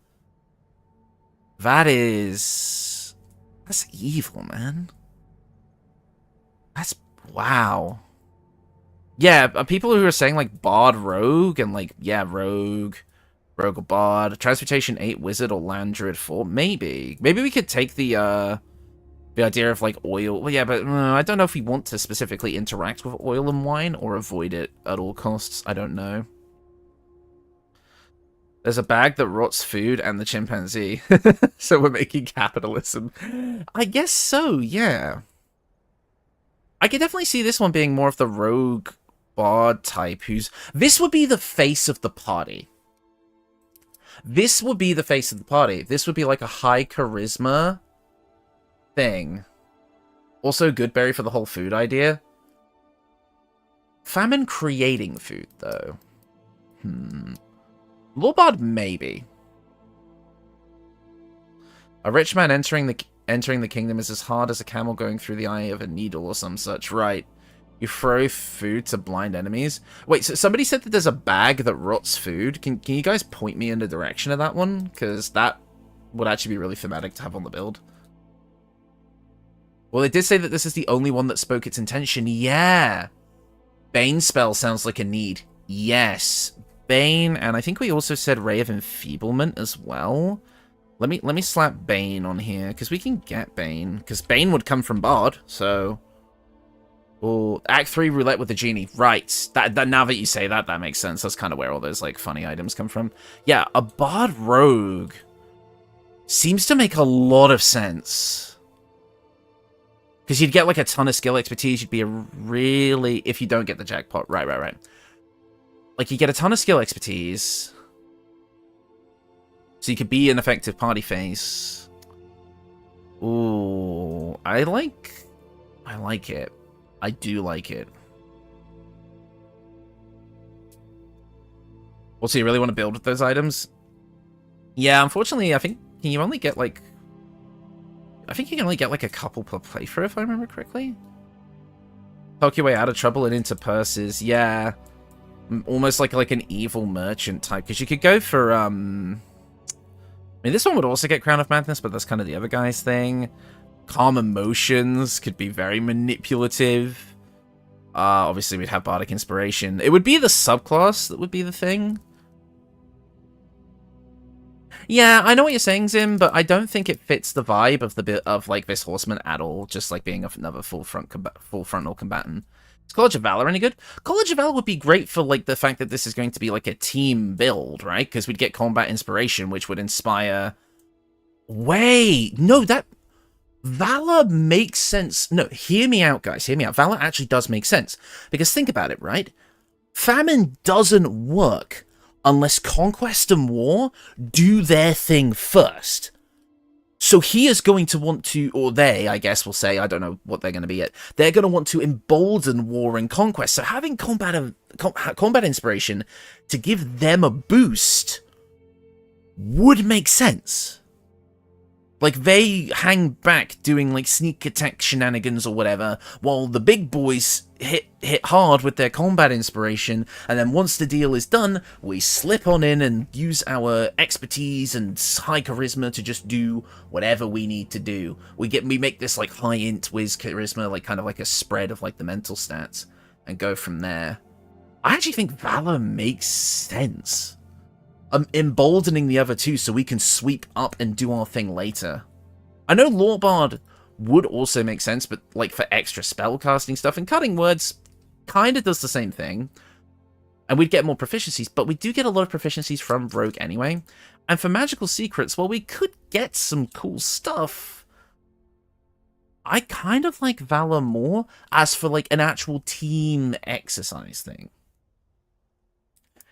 That's evil, man. Wow. Yeah, people who are saying, like, Bard Rogue, and, like, yeah, Rogue or Bard, Transportation 8 Wizard or Land Druid 4, maybe. Maybe we could take the idea of, like, oil... Well, yeah, but I don't know if we want to specifically interact with oil and wine or avoid it at all costs. I don't know. There's a bag that rots food and the chimpanzee. So we're making capitalism. I guess so, yeah. I could definitely see this one being more of the rogue bard type who's... This would be the face of the party. This would be the face of the party. This would be like a high charisma... thing. Also, Goodberry for the whole food idea. Famine creating food, though. Lawbard, maybe. A rich man entering the kingdom is as hard as a camel going through the eye of a needle or some such. Right. You throw food to blind enemies. Wait, so somebody said that there's a bag that rots food. Can you guys point me in the direction of that one? Because that would actually be really thematic to have on the build. Well, it did say that this is the only one that spoke its intention. Yeah. Bane spell sounds like a need. Yes. Bane, and I think we also said Ray of Enfeeblement as well. Let me slap Bane on here, because we can get Bane. Because Bane would come from Bard, so... Oh, Act 3 Roulette with the Genie. Right. That now that you say that, that makes sense. That's kind of where all those, like, funny items come from. Yeah, a Bard Rogue seems to make a lot of sense. Because you'd get, like, a ton of skill expertise. You'd be a really... If you don't get the jackpot. Right. Like, you get a ton of skill expertise. So you could be an effective party face. Ooh. I like it. I do like it. Well, so you really want to build with those items? Yeah, unfortunately, I think you only get, like... I think you can only get, like, a couple per playthrough, if I remember correctly. Talk your way out of trouble and into purses. Yeah. Almost like an evil merchant type. Because you could go for, I mean, this one would also get Crown of Madness, but that's kind of the other guy's thing. Calm Emotions could be very manipulative. Obviously, we'd have Bardic Inspiration. It would be the subclass that would be the thing. Yeah, I know what you're saying, Zim, but I don't think it fits the vibe of the bit of like this Horseman at all. Just like being another full frontal combatant. Is College of Valor any good? College of Valor would be great for like the fact that this is going to be like a team build, right? Because we'd get combat inspiration, which would inspire. Wait, no, that Valor makes sense. No, hear me out, guys. Hear me out. Valor actually does make sense because think about it, right? Famine doesn't work unless Conquest and War do their thing first. So he is going to want to, or they, I guess, will say, I don't know what they're going to be yet, they're going to want to embolden War and Conquest. So having combat inspiration to give them a boost would make sense. Like, they hang back doing, like, sneak attack shenanigans or whatever, while the big boys hit hard with their combat inspiration, and then once the deal is done, we slip on in and use our expertise and high charisma to just do whatever we need to do. We make this, like, high int whiz charisma, like, kind of like a spread of, like, the mental stats, and go from there. I actually think Valor makes sense. Emboldening the other two so we can sweep up and do our thing later. I know Lawbard would also make sense, but like for extra spellcasting stuff and cutting words, kind of does the same thing. And we'd get more proficiencies, but we do get a lot of proficiencies from Rogue anyway. And for magical secrets, well, we could get some cool stuff. I kind of like Valor more as for like an actual team exercise thing.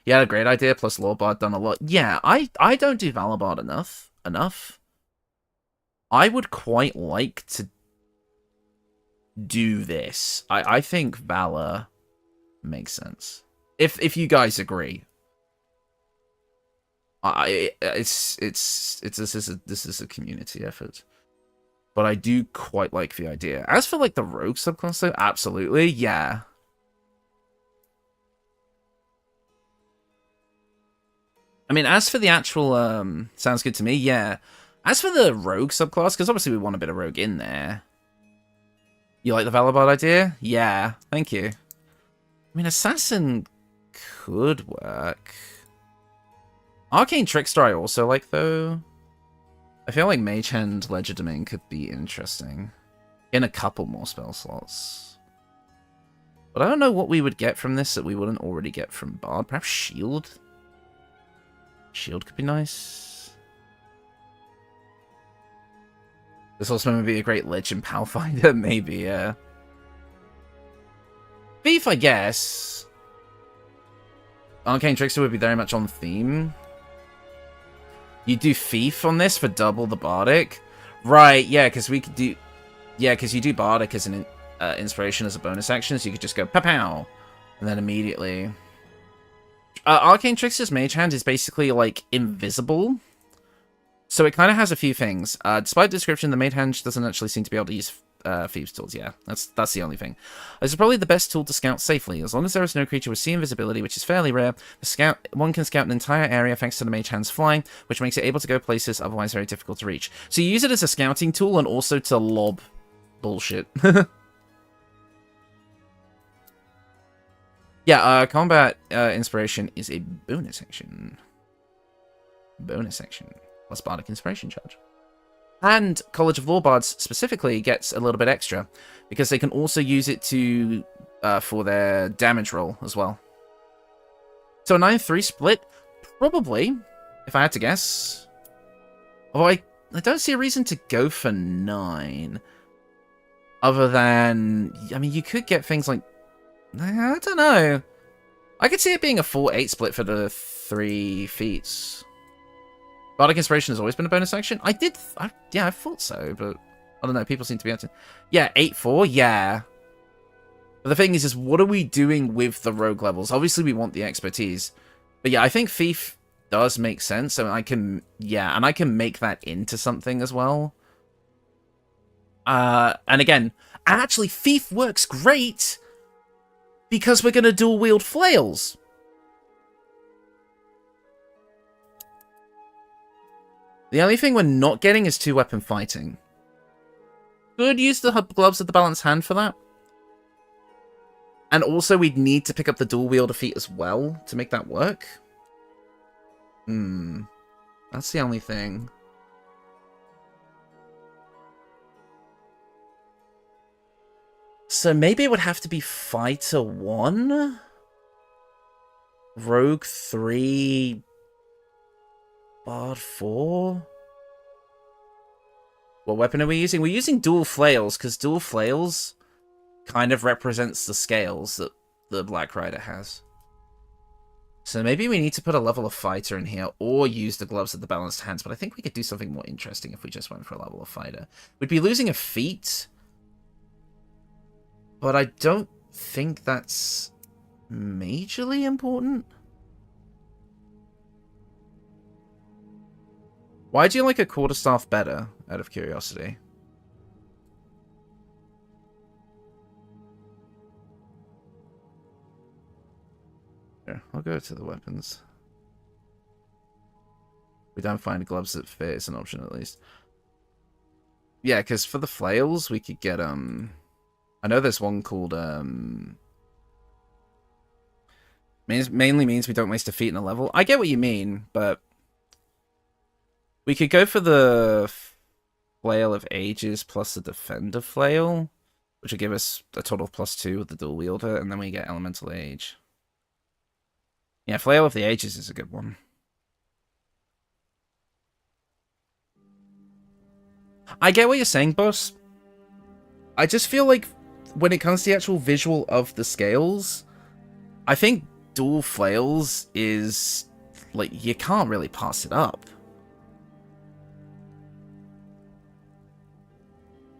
Yeah, great idea, plus Lorebard done a lot. Yeah, I don't do Valor enough. I would quite like to do this. I think Valor makes sense. If you guys agree. This is a community effort. But I do quite like the idea. As for like the rogue subclass though, absolutely, yeah. I mean, as for the actual, sounds good to me, yeah. As for the rogue subclass, because obviously we want a bit of rogue in there. You like the Valabard idea? Yeah, thank you. I mean, Assassin could work. Arcane Trickster I also like, though. I feel like Mage Hand Legerdemain could be interesting. In a couple more spell slots. But I don't know what we would get from this that we wouldn't already get from Bard. Perhaps Shield? Shield could be nice. This also would be a great Lich and Pal finder, maybe, yeah. Thief, I guess. Arcane Trickster would be very much on theme. You do Thief on this for double the Bardic? Right, yeah, because we could do... Yeah, because you do Bardic as an inspiration as a bonus action, so you could just go pow-pow, and then immediately... Arcane Trickster's Mage Hand is basically, like, invisible. So it kind of has a few things. Despite the description, the Mage Hand doesn't actually seem to be able to use Thieves' tools, yeah. That's the only thing. This is probably the best tool to scout safely. As long as there is no creature with C invisibility, which is fairly rare, one can scout an entire area thanks to the Mage Hand's flying, which makes it able to go places otherwise very difficult to reach. So you use it as a scouting tool and also to lob bullshit. Yeah, combat inspiration is a bonus action. Bonus action. Plus Bardic Inspiration charge. And College of Lawbards specifically gets a little bit extra, because they can also use it to for their damage roll as well. So a 9-3 split, probably, if I had to guess. Although I don't see a reason to go for 9. Other than, I mean, you could get things like, I don't know. I could see it being a 4-8 split for the 3 feats. Bardic Inspiration has always been a bonus action? Yeah, I thought so, but I don't know, people seem to be able to... Yeah, 8-4, yeah. But the thing is what are we doing with the rogue levels? Obviously, we want the expertise. But yeah, I think Thief does make sense, and I can... Yeah, and I can make that into something as well. And again, actually, Thief works great because we're going to dual-wield flails. The only thing we're not getting is 2-weapon fighting. Could use the gloves of the balanced hand for that. And also we'd need to pick up the dual wielder feat as well to make that work. That's the only thing. So maybe it would have to be Fighter 1? Rogue 3... Bard 4? What weapon are we using? We're using dual flails, because dual flails kind of represents the scales that the Black Rider has. So maybe we need to put a level of fighter in here, or use the gloves of the balanced hands, but I think we could do something more interesting if we just went for a level of fighter. We'd be losing a feat, but I don't think that's majorly important. Why do you like a quarterstaff better, out of curiosity? Here, I'll go to the weapons. We don't find gloves that fit, it's an option at least. Yeah, because for the flails, we could get, I know there's one called, mainly means we don't waste a feat in a level. I get what you mean, but... We could go for the Flail of Ages plus the Defender Flail. which will give us a total of +2 with the dual wielder, and then we get Elemental Age. Yeah, Flail of the Ages is a good one. I get what you're saying, boss. I just feel like when it comes to the actual visual of the scales, I think dual flails is, like, you can't really pass it up.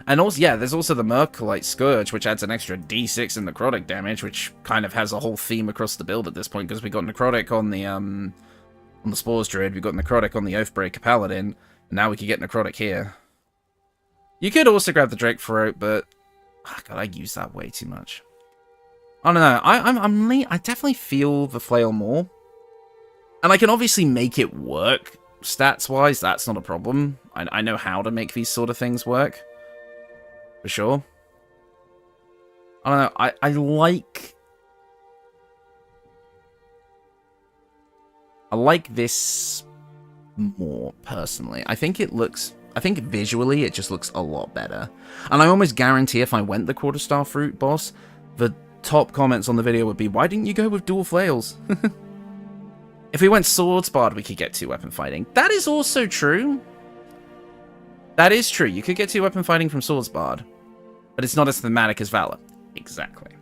And also, yeah, there's also the Mercolite Scourge, which adds an extra d6 in necrotic damage, which kind of has a whole theme across the build at this point, because we got necrotic on the Spores Druid, we got necrotic on the Oathbreaker Paladin, and now we can get necrotic here. You could also grab the Drake Throat, but God, I use that way too much. I don't know. I definitely feel the flail more, and I can obviously make it work stats wise. That's not a problem. I know how to make these sort of things work for sure. I don't know. I like this more personally. I think visually it just looks a lot better. And I almost guarantee if I went the quarterstaff route, boss, the top comments on the video would be, why didn't you go with dual flails? If we went Swordsbard, we could get 2-weapon fighting. That is also true. That is true. You could get 2-weapon fighting from Swordsbard, but it's not as thematic as Valor. Exactly.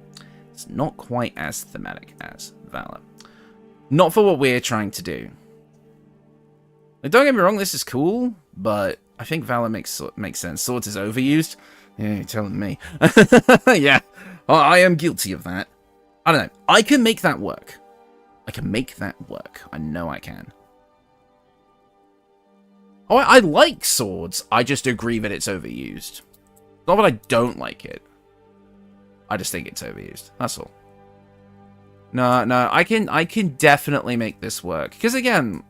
It's not quite as thematic as Valor. Not for what we're trying to do. Like, don't get me wrong, this is cool, but I think Valor makes sense. Swords is overused. Yeah, you're telling me. Yeah, I am guilty of that. I don't know. I can make that work. I can make that work. I know I can. Oh, I like swords. I just agree that it's overused. Not that I don't like it. I just think it's overused. That's all. No, I can definitely make this work. Because again,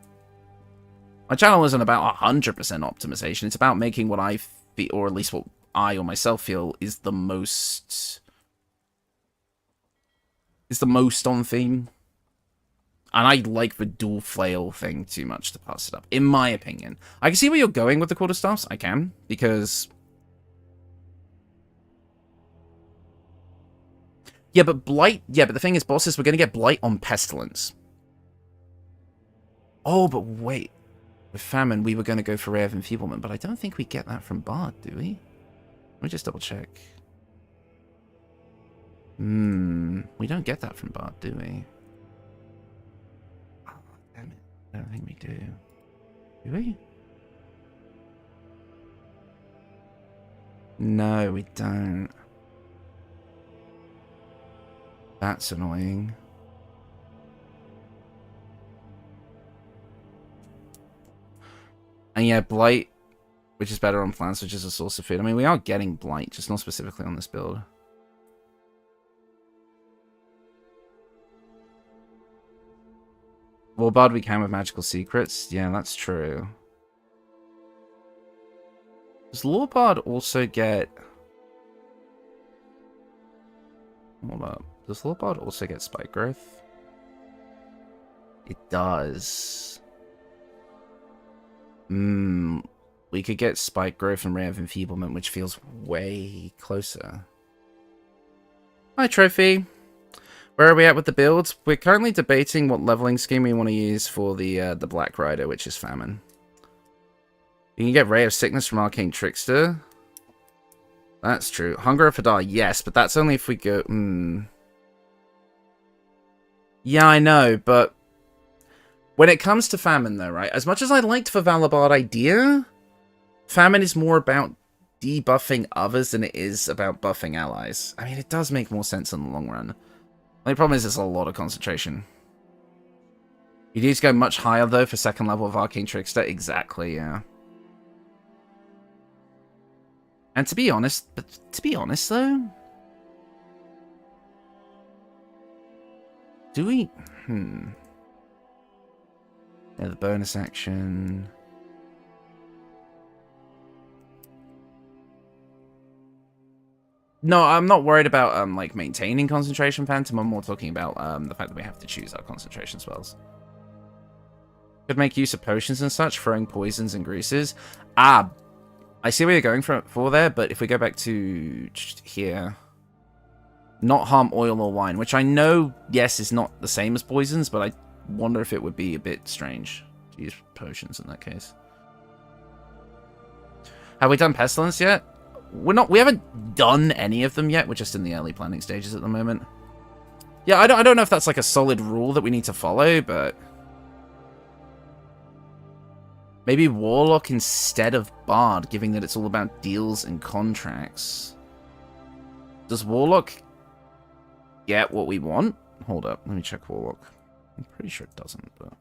my channel isn't about 100% optimization. It's about making what I feel, or at least what I or myself feel, is the most on theme. And I like the dual flail thing too much to pass it up, in my opinion. I can see where you're going with the quarterstaffs. I can, because... Yeah, but Blight... Yeah, but the thing is, bosses, we're going to get Blight on Pestilence. Oh, but wait. With Famine, we were going to go for Ray of Enfeeblement, but I don't think we get that from Bard, do we? Let me just double check. We don't get that from Bard, do we? Oh, damn it. I don't think we do. Do we? No, we don't. That's annoying. And yeah, Blight, which is better on plants, which is a source of food. I mean, we are getting Blight, just not specifically on this build. Warbard we can with magical secrets. Yeah, that's true. Does Lorebard also get... Hold up. Does Lorebard also get Spike Growth? It does. We could get Spike Growth and Ray of Enfeeblement, which feels way closer. Hi, Trophy. Where are we at with the builds? We're currently debating what leveling scheme we want to use for the Black Rider, which is Famine. You can get Ray of Sickness from Arcane Trickster. That's true. Hunger of Hadar, yes, but that's only if we go... Yeah, I know, but... When it comes to Famine, though, right? As much as I liked the Valabard idea, Famine is more about debuffing others than it is about buffing allies. I mean, it does make more sense in the long run. The problem is, it's a lot of concentration. You need to go much higher, though, for second level of Arcane Trickster. Exactly, yeah. And to be honest, though... Do we... Yeah, the bonus action... No, I'm not worried about, like, maintaining concentration Phantom. I'm more talking about, the fact that we have to choose our concentration spells. Could make use of potions and such, throwing poisons and greases. Ah, I see where you're going for there, but if we go back to here, not harm oil or wine, which I know, yes, is not the same as poisons, but I wonder if it would be a bit strange to use potions in that case. Have we done Pestilence yet? We haven't done any of them yet. We're just in the early planning stages at the moment. Yeah, I don't know if that's like a solid rule that we need to follow, but maybe Warlock instead of Bard, given that it's all about deals and contracts. Does Warlock get what we want? Hold up, let me check Warlock. I'm pretty sure it doesn't, but...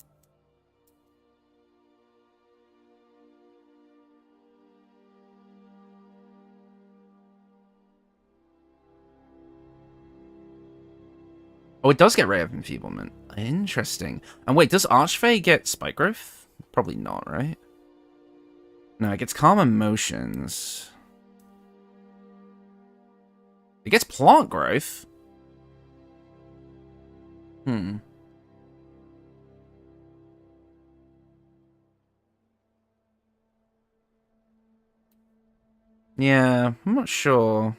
Oh, it does get Ray of Enfeeblement. Interesting. And wait, does Archfey get Spike Growth? Probably not, right? No, it gets Calm Emotions. It gets Plant Growth. Yeah, I'm not sure.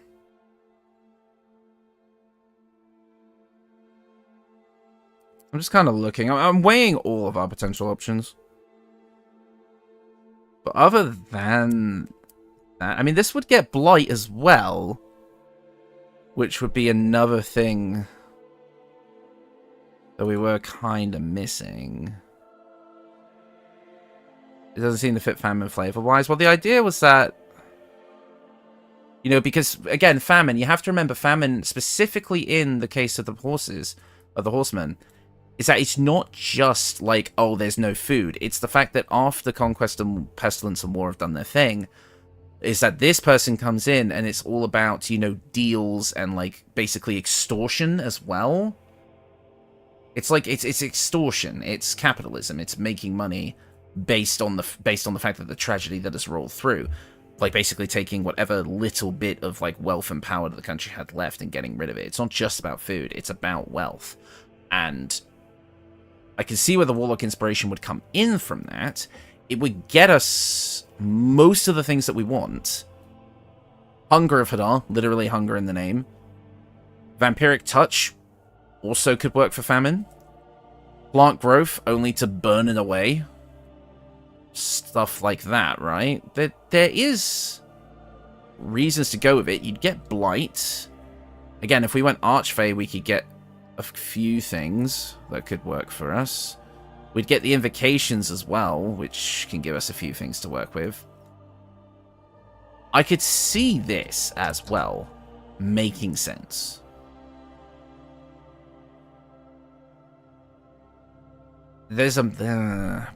I'm just kind of looking. I'm weighing all of our potential options. But other than that, I mean, this would get Blight as well, which would be another thing that we were kind of missing. It doesn't seem to fit Famine flavor-wise. Well, the idea was that, you know, because, again, Famine, you have to remember Famine, specifically in the case of the horses, of the Horsemen, is that it's not just like, oh, there's no food. It's the fact that after Conquest and Pestilence and War have done their thing, is that this person comes in and it's all about, you know, deals and, like, basically extortion as well. It's like, it's extortion. It's capitalism. It's making money based on the fact that the tragedy that has rolled through. Like, basically taking whatever little bit of, like, wealth and power that the country had left and getting rid of it. It's not just about food. It's about wealth. And I can see where the Warlock inspiration would come in from that. It would get us most of the things that we want. Hunger of Hadar, literally hunger in the name. Vampiric Touch also could work for Famine. Plant Growth, only to burn it away. Stuff like that, right? There is reasons to go with it. You'd get Blight. Again, if we went Archfey, we could get a few things that could work for us. We'd get the Invocations as well, which can give us a few things to work with. I could see this as well making sense. There's a... because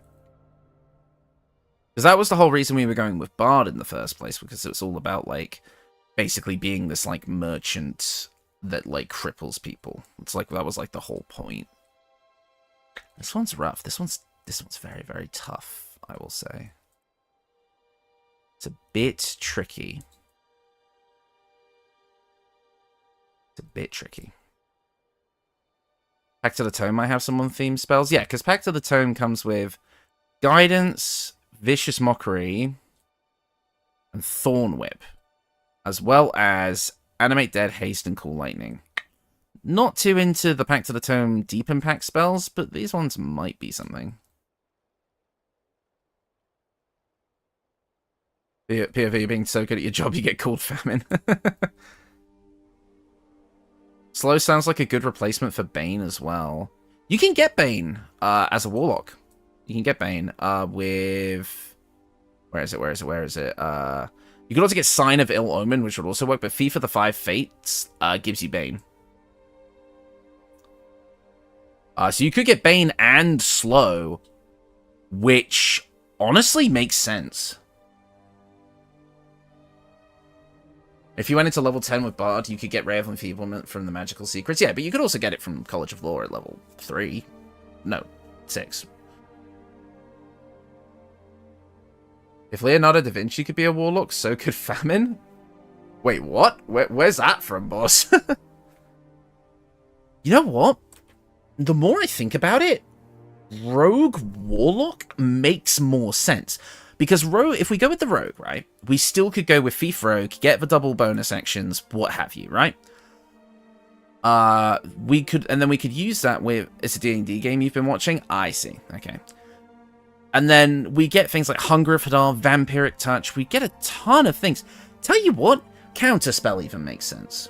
that was the whole reason we were going with Bard in the first place, because it's all about, like, basically being this, like, merchant that, like, cripples people. It's like, that was, like, the whole point. This one's rough. This one's very, very tough, I will say. It's a bit tricky. It's a bit tricky. Pact of the Tome might have some on-theme spells. Yeah, because Pact of the Tome comes with Guidance, Vicious Mockery, and Thorn Whip, as well as Animate Dead, Haste, and Cool Lightning. Not too into the Pact of the Tome Deep Impact spells, but these ones might be something. POV being so good at your job, you get called Famine. Slow sounds like a good replacement for Bane as well. You can get Bane as a Warlock. You can get Bane with... Where is it? You could also get Sign of Ill Omen, which would also work, but Fief of the Five Fates gives you Bane. So you could get Bane and Slow, which honestly makes sense. If you went into level 10 with Bard, you could get Ray of Enfeeblement from the Magical Secrets. Yeah, but you could also get it from College of Lore at level 3. No, 6. If Leonardo da Vinci could be a Warlock, so could Famine? Wait, what? Where's that from, boss? You know what? The more I think about it, Rogue Warlock makes more sense. Because Rogue, if we go with the Rogue, right, we still could go with Thief Rogue, get the double bonus actions, what have you, right? We could use that with, it's a D&D game you've been watching? I see, okay. And then we get things like Hunger of Hadar, Vampiric Touch, we get a ton of things. Tell you what, Counterspell even makes sense.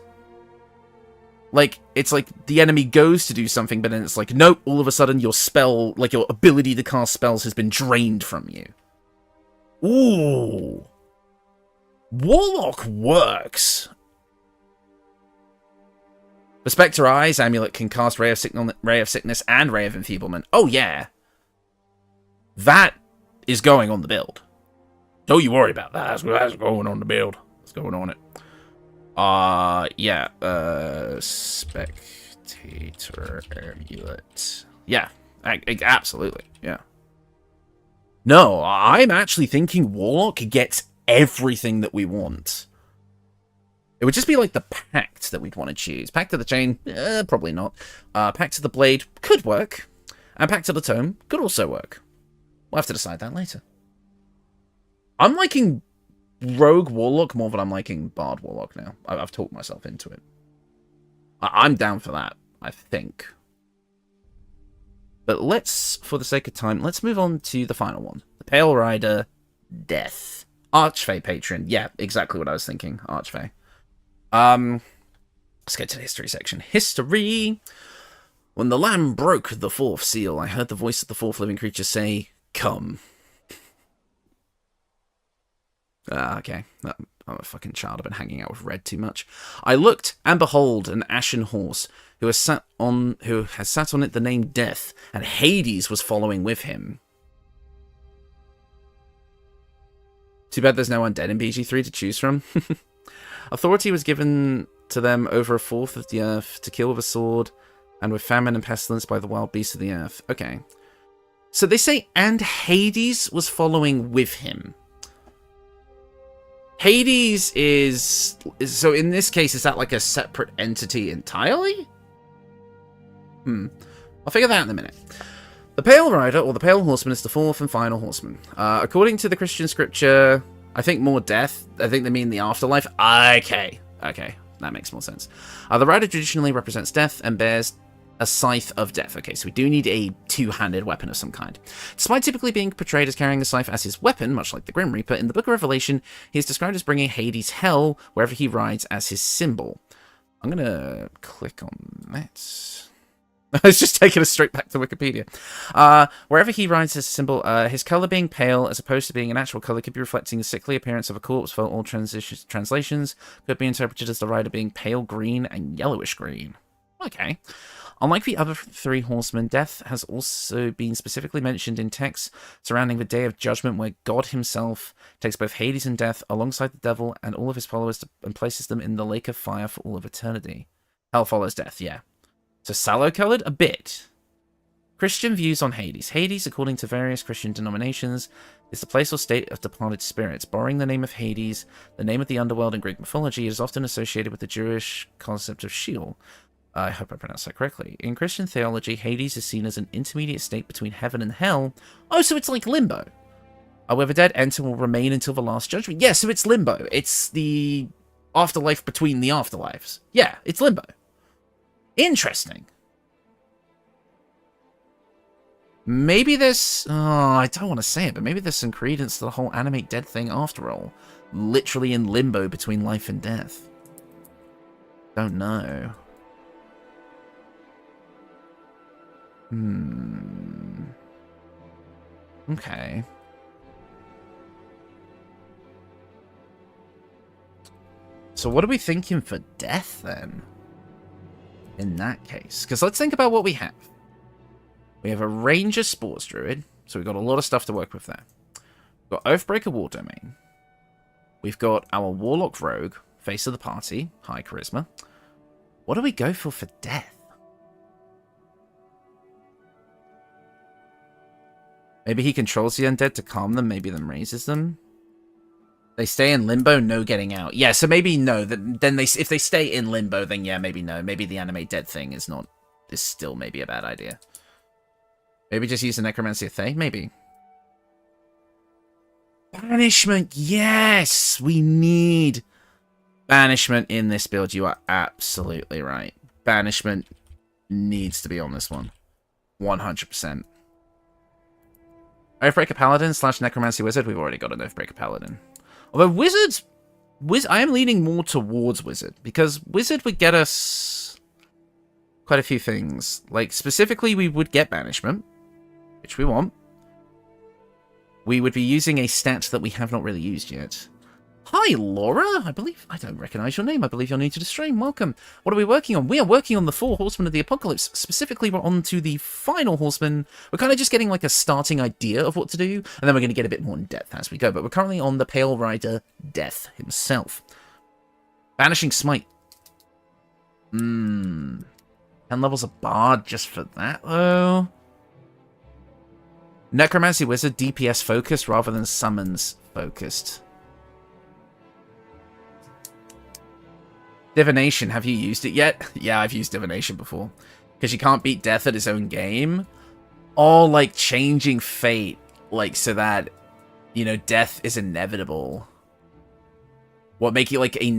Like, it's like the enemy goes to do something, but then it's like, nope, all of a sudden your spell, like your ability to cast spells has been drained from you. Ooh. Warlock works. The Spectre Eyes amulet can cast Ray of Sickness and Ray of Enfeeblement. Oh, yeah. That is going on the build. Don't you worry about that. That's going on the build. What's going on it? Yeah. Spectator amulet. Yeah. Absolutely. Yeah. No, I'm actually thinking Warlock gets everything that we want. It would just be like the Pact that we'd want to choose. Pact of the Chain, probably not. Pact of the Blade could work. And Pact of the Tome could also work. We'll have to decide that later. I'm liking Rogue Warlock more than I'm liking Bard Warlock now. I've talked myself into it. I'm down for that, I think. But let's, for the sake of time, let's move on to the final one. The Pale Rider, Death. Archfey Patron. Yeah, exactly what I was thinking. Archfey. Let's get to the history section. History. When the Lamb broke the fourth seal, I heard the voice of the fourth living creature say, "Come." Okay. I'm a fucking child. I've been hanging out with Red too much. I looked, and behold, an ashen horse, who has sat on it the name Death, and Hades was following with him. Too bad there's no undead in BG3 to choose from. Authority was given to them over a fourth of the earth to kill with a sword, and with famine and pestilence by the wild beasts of the earth. Okay. So they say, and Hades was following with him. Hades is so in this case, is that like a separate entity entirely? I'll figure that out in a minute. The Pale Rider, or the Pale Horseman, is the fourth and final horseman. According to the Christian scripture, I think more death. I think they mean the afterlife. Okay, that makes more sense. The rider traditionally represents death and bears a scythe of death. Okay, so we do need a two-handed weapon of some kind. Despite typically being portrayed as carrying the scythe as his weapon, much like the Grim Reaper, in the Book of Revelation, he is described as bringing Hades' hell wherever he rides as his symbol. I'm going to click on that. I was just taking us straight back to Wikipedia. Wherever he rides his symbol, his colour being pale as opposed to being an actual colour could be reflecting the sickly appearance of a corpse, for all translations could be interpreted as the rider being pale green and yellowish green. Okay. Unlike the other three horsemen, death has also been specifically mentioned in texts surrounding the Day of Judgment, where God himself takes both Hades and Death alongside the devil and all of his followers and places them in the lake of fire for all of eternity. Hell follows death, yeah. So sallow-coloured? A bit. Christian views on Hades. Hades, according to various Christian denominations, is the place or state of departed spirits. Borrowing the name of Hades, the name of the underworld in Greek mythology, it is often associated with the Jewish concept of Sheol. I hope I pronounced that correctly. In Christian theology, Hades is seen as an intermediate state between heaven and hell. Oh, so it's like limbo. Where the dead enter will remain until the last judgment. Yeah, so it's limbo. It's the afterlife between the afterlives. Yeah, it's limbo. Interesting. Maybe there's... Oh, I don't want to say it, but maybe there's some credence to the whole animate dead thing after all. Literally in limbo between life and death. Don't know. Okay. So what are we thinking for death, then? In that case. Because let's think about what we have. We have a Ranger Sports Druid, so we've got a lot of stuff to work with there. We've got Oathbreaker War Domain. We've got our Warlock Rogue, face of the party, high charisma. What do we go for death? Maybe he controls the undead to calm them, maybe then raises them. They stay in limbo, no getting out. Yeah, so maybe no. Then if they stay in limbo, then yeah, maybe no. Maybe the animate dead thing is still maybe a bad idea. Maybe just use the Necromancy of Thay? Maybe. Banishment, yes! We need banishment in this build. You are absolutely right. Banishment needs to be on this one. 100%. Oathbreaker Paladin / Necromancy Wizard. We've already got an Oathbreaker Paladin. Although Wizards... I am leaning more towards Wizard, because Wizard would get us quite a few things. Like, specifically, we would get Banishment, which we want. We would be using a stat that we have not really used yet. Hi, Laura! I don't recognize your name. I believe you're new to the stream. Welcome. What are we working on? We are working on the Four Horsemen of the Apocalypse. Specifically, we're on to the final Horseman. We're kind of just getting like a starting idea of what to do, and then we're going to get a bit more in depth as we go. But we're currently on the Pale Rider Death himself. Banishing Smite. 10 levels of Bard just for that, though. Necromancy Wizard, DPS focused rather than summons focused. Divination, have you used it yet? Yeah, I've used Divination before. Because you can't beat Death at his own game. Or, like, changing fate. Like, so that, you know, Death is inevitable. What, make it like a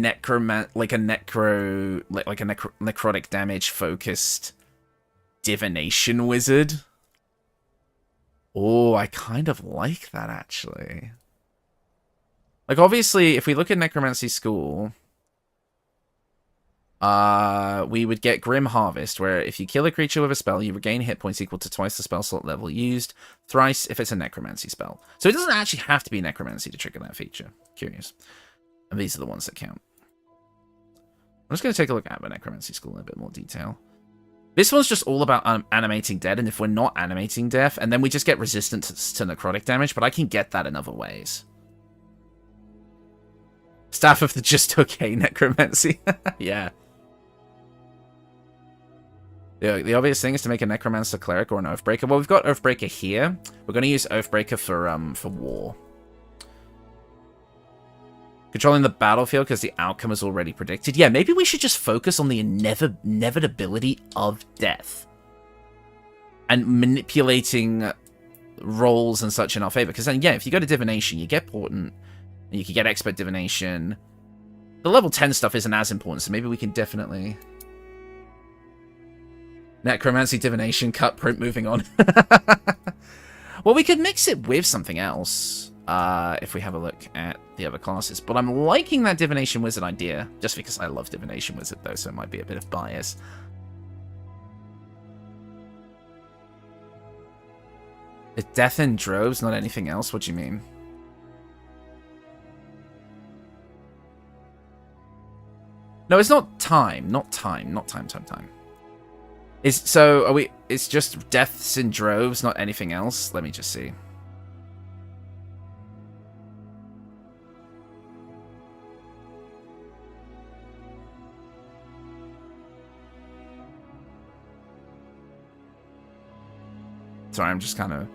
necrotic damage focused Divination Wizard? Oh, I kind of like that, actually. Like, obviously, if we look at Necromancy School... we would get Grim Harvest, where if you kill a creature with a spell, you regain hit points equal to twice the spell slot level used, thrice if it's a Necromancy spell. So it doesn't actually have to be Necromancy to trigger that feature. Curious. And these are the ones that count. I'm just going to take a look at the Necromancy School in a bit more detail. This one's just all about animating dead, and if we're not animating death, and then we just get resistance to necrotic damage, but I can get that in other ways. Staff of the just okay Necromancy. Yeah. The obvious thing is to make a Necromancer Cleric or an Oathbreaker. Well, we've got Oathbreaker here. We're going to use Oathbreaker for war. Controlling the battlefield because the outcome is already predicted. Yeah, maybe we should just focus on the inevitability of death. And manipulating rolls and such in our favor. Because then, yeah, if you go to Divination, you get Portent. And you can get Expert Divination. The level 10 stuff isn't as important, so maybe we can definitely... Necromancy, Divination, cut, print, moving on. Well, we could mix it with something else, if we have a look at the other classes. But I'm liking that Divination Wizard idea, just because I love Divination Wizard, though, so it might be a bit of bias. Is death in droves, not anything else? What do you mean? No, it's not time. Not time. Not time. So, are we... It's just deaths in droves, not anything else? Let me just see. Sorry, I'm just kind of...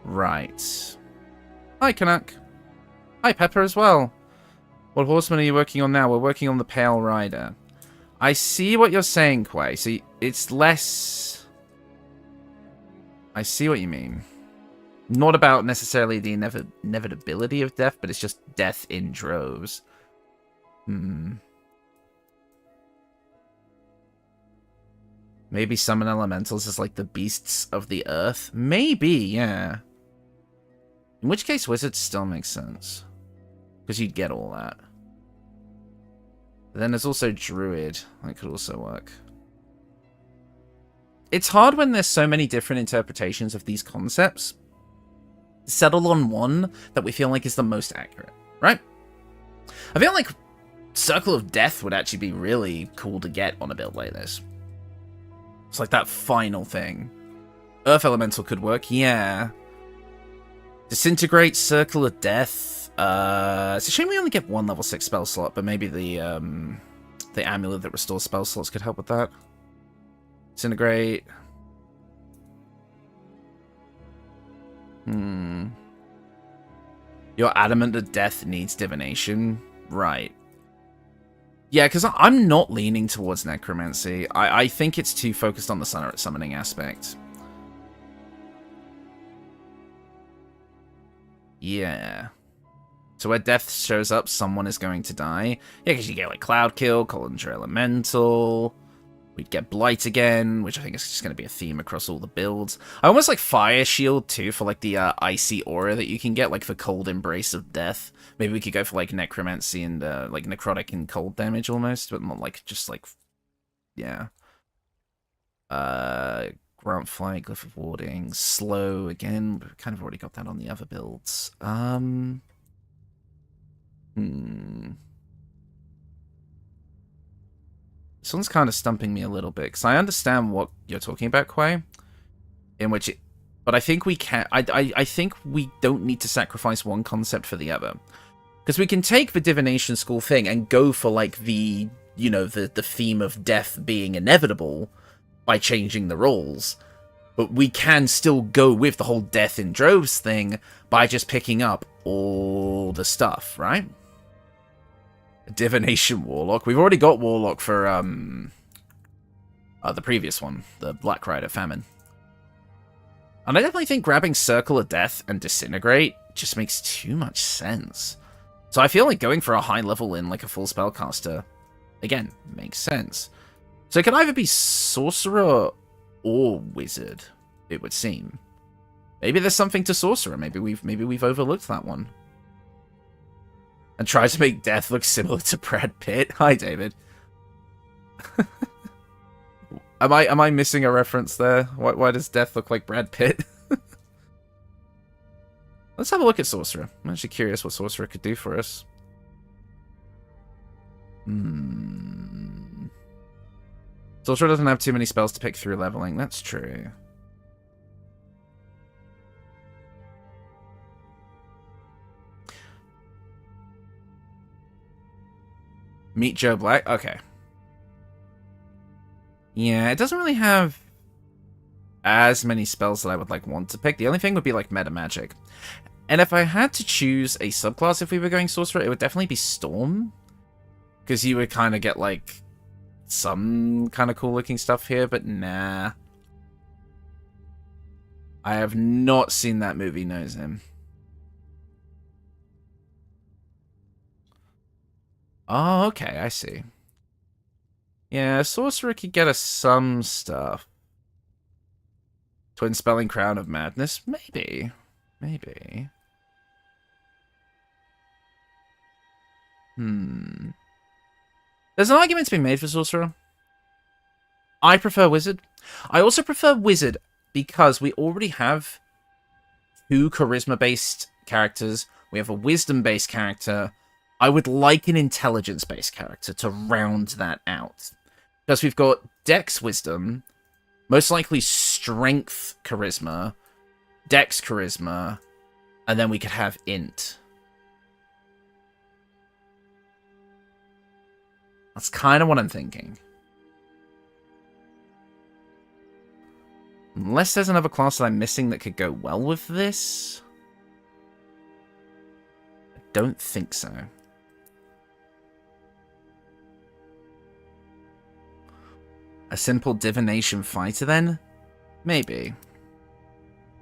Right. Hi, Canuck. Hi, Pepper, as well. What horseman are you working on now? We're working on the Pale Rider. I see what you're saying, Quay. So it's less... I see what you mean. Not about necessarily the inevitability of death, but it's just death in droves. Maybe summon elementals as like the beasts of the earth? Maybe, yeah. In which case, wizards still makes sense. Because you'd get all that. But then there's also druid. That could also work. It's hard when there's so many different interpretations of these concepts. Settle on one that we feel like is the most accurate, right? I feel like Circle of Death would actually be really cool to get on a build like this. It's like that final thing. Earth Elemental could work, yeah. Disintegrate, Circle of Death. It's a shame we only get one level 6 spell slot, but maybe the amulet that restores spell slots could help with that. Disintegrate. You You're adamant that death needs divination? Right. Yeah, because I'm not leaning towards necromancy. I think it's too focused on the summoning aspect. Yeah. So where death shows up, someone is going to die. Yeah, because you get like Cloud Kill, Conjure Elemental. We'd get Blight again, which I think is just going to be a theme across all the builds. I almost like Fire Shield too for like the icy aura that you can get, like the Cold Embrace of Death. Maybe we could go for like Necromancy and like Necrotic and Cold damage almost, but not like just like, yeah. Grant Flight, Glyph of Warding, Slow again. We've kind of already got that on the other builds. This one's kind of stumping me a little bit, because I understand what you're talking about, Quay, in which it... But I think we can... I think we don't need to sacrifice one concept for the other. Because we can take the divination school thing and go for, like, the, you know, the theme of death being inevitable by changing the roles. But we can still go with the whole death in droves thing by just picking up all the stuff, right? Divination Warlock. We've already got Warlock for the previous one, the Black Rider Famine. And I definitely think grabbing Circle of Death and Disintegrate just makes too much sense. So I feel like going for a high level in like a full spellcaster, again, makes sense. So it can either be Sorcerer or Wizard, it would seem. Maybe there's something to Sorcerer. Maybe we've overlooked that one. And try to make Death look similar to Brad Pitt. Hi, David. Am I missing a reference there? Why does Death look like Brad Pitt? Let's have a look at Sorcerer. I'm actually curious what Sorcerer could do for us. Sorcerer doesn't have too many spells to pick through leveling. That's true. Meet Joe Black? Okay. Yeah, it doesn't really have as many spells that I would like want to pick. The only thing would be like meta magic. And if I had to choose a subclass if we were going Sorcerer, it would definitely be Storm. Because you would kind of get like some kind of cool looking stuff here, but nah. I have not seen that movie, knows him. Oh, okay, I see. Yeah, Sorcerer could get us some stuff. Twin Spelling Crown of Madness? Maybe. Maybe. There's an argument to be made for Sorcerer. I prefer Wizard. I also prefer Wizard because we already have 2 charisma-based characters. We have a wisdom-based character. I would like an intelligence-based character to round that out. Because we've got Dex Wisdom, most likely Strength Charisma, Dex Charisma, and then we could have Int. That's kind of what I'm thinking. Unless there's another class that I'm missing that could go well with this. I don't think so. A simple divination fighter, then? Maybe.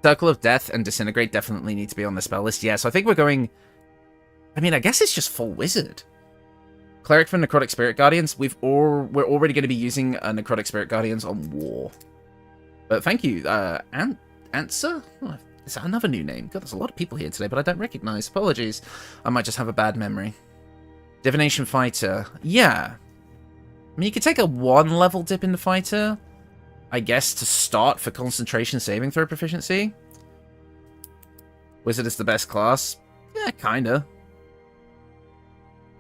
Circle of Death and Disintegrate definitely need to be on the spell list. Yeah, so I think we're going... I mean, I guess it's just full Wizard. Cleric for Necrotic Spirit Guardians. We're already going to be using Necrotic Spirit Guardians on War. But thank you, Answer? Oh, is that another new name? God, there's a lot of people here today, but I don't recognize. Apologies. I might just have a bad memory. Divination Fighter. Yeah. I mean, you could take a 1-level dip into Fighter, I guess, to start for concentration saving throw proficiency. Wizard is the best class. Yeah, kinda.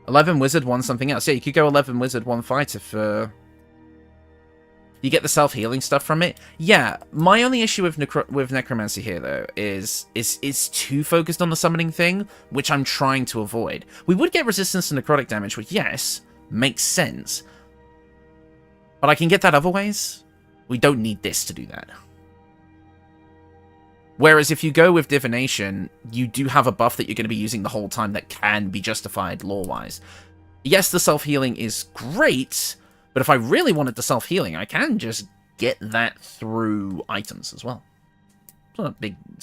11 Wizard, 1 something else. Yeah, you could go 11 Wizard, 1 Fighter for... You get the self-healing stuff from it. Yeah, my only issue with Necromancy here, though, is it's too focused on the summoning thing, which I'm trying to avoid. We would get resistance to necrotic damage, which, yes, makes sense. But I can get that other ways. We don't need this to do that. Whereas if you go with Divination, you do have a buff that you're going to be using the whole time that can be justified lore-wise. Yes, the self-healing is great, but if I really wanted the self-healing, I can just get that through items as well. It's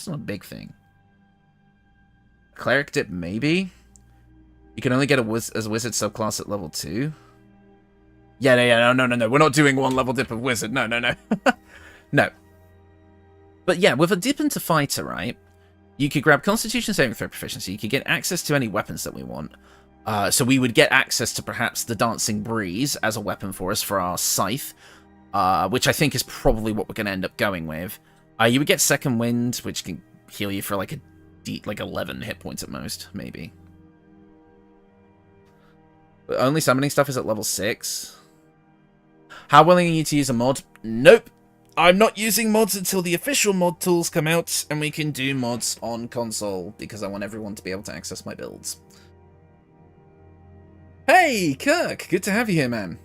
not a big thing. Cleric dip, maybe? You can only get as a wizard subclass at level 2. Yeah, no. We're not doing one level dip of wizard. No. No. But yeah, with a dip into fighter, right, you could grab Constitution saving throw proficiency. You could get access to any weapons that we want. So we would get access to perhaps the Dancing Breeze as a weapon for us for our scythe, which I think is probably what we're going to end up going with. You would get Second Wind, which can heal you for like 11 hit points at most, maybe. But only summoning stuff is at level 6. How willing are you to use a mod? Nope. I'm not using mods until the official mod tools come out and we can do mods on console because I want everyone to be able to access my builds. Hey, Kirk! Good to have you here, man.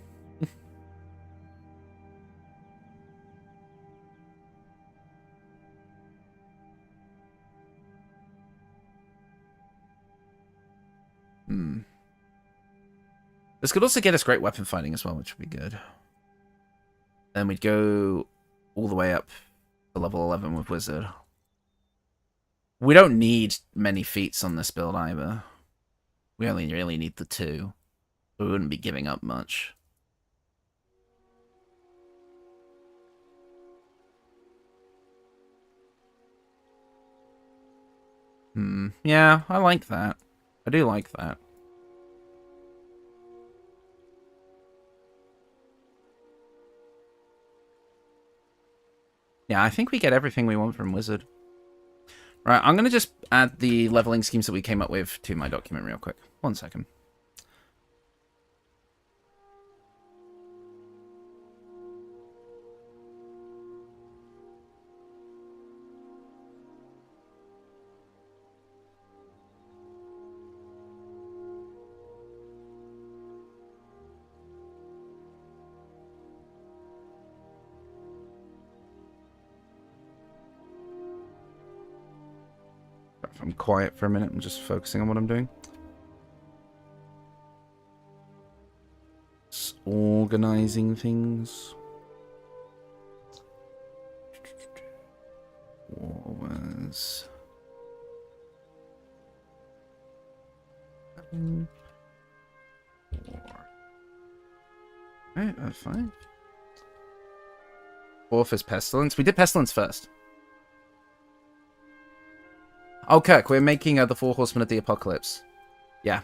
This could also get us great weapon fighting as well, which would be good. Then we'd go all the way up to level 11 with Wizard. We don't need many feats on this build either. We only really need the 2. We wouldn't be giving up much. Yeah, I like that. I do like that. Yeah, I think we get everything we want from Wizard. Right, I'm going to just add the leveling schemes that we came up with to my document real quick. 1 second. If I'm quiet for a minute, I'm just focusing on what I'm doing. Just organizing things. What was... Alright, that's fine. 4th is Pestilence. We did Pestilence first. Oh, Kirk, we're making the Four Horsemen of the Apocalypse. Yeah.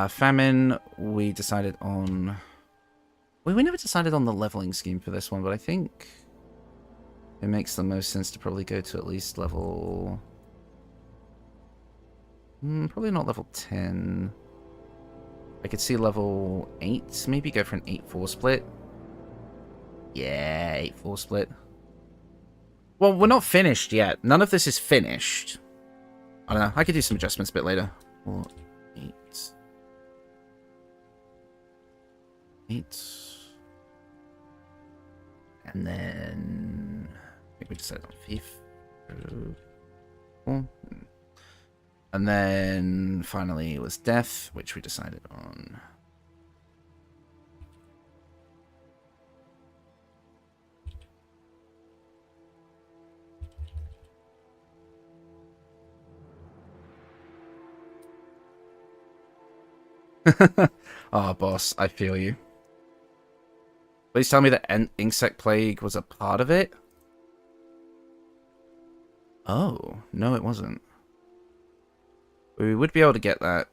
Famine, we decided on... Well, we never decided on the leveling scheme for this one, but I think it makes the most sense to probably go to at least level... probably not level 10. I could see level 8, maybe go for an 8-4 split. Yeah, 8-4 split. Well, we're not finished yet. None of this is finished. I don't know. I could do some adjustments a bit later. 4, 8. 8. And then... I think we decided on 5. 4. And then finally it was Death, which we decided on. Oh, boss, I feel you. Please tell me that Insect Plague was a part of it? Oh, no it wasn't. We would be able to get that,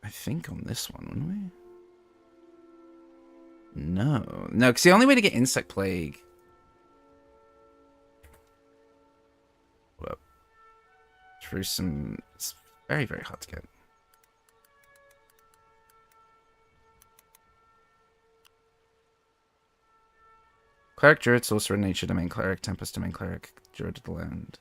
I think, on this one, wouldn't we? No. No, because the only way to get Insect Plague... Well, through some... It's very, very hard to get. Cleric, Druid, Sorcerer, Nature Domain Cleric, Tempest Domain Cleric, Druid of the Land.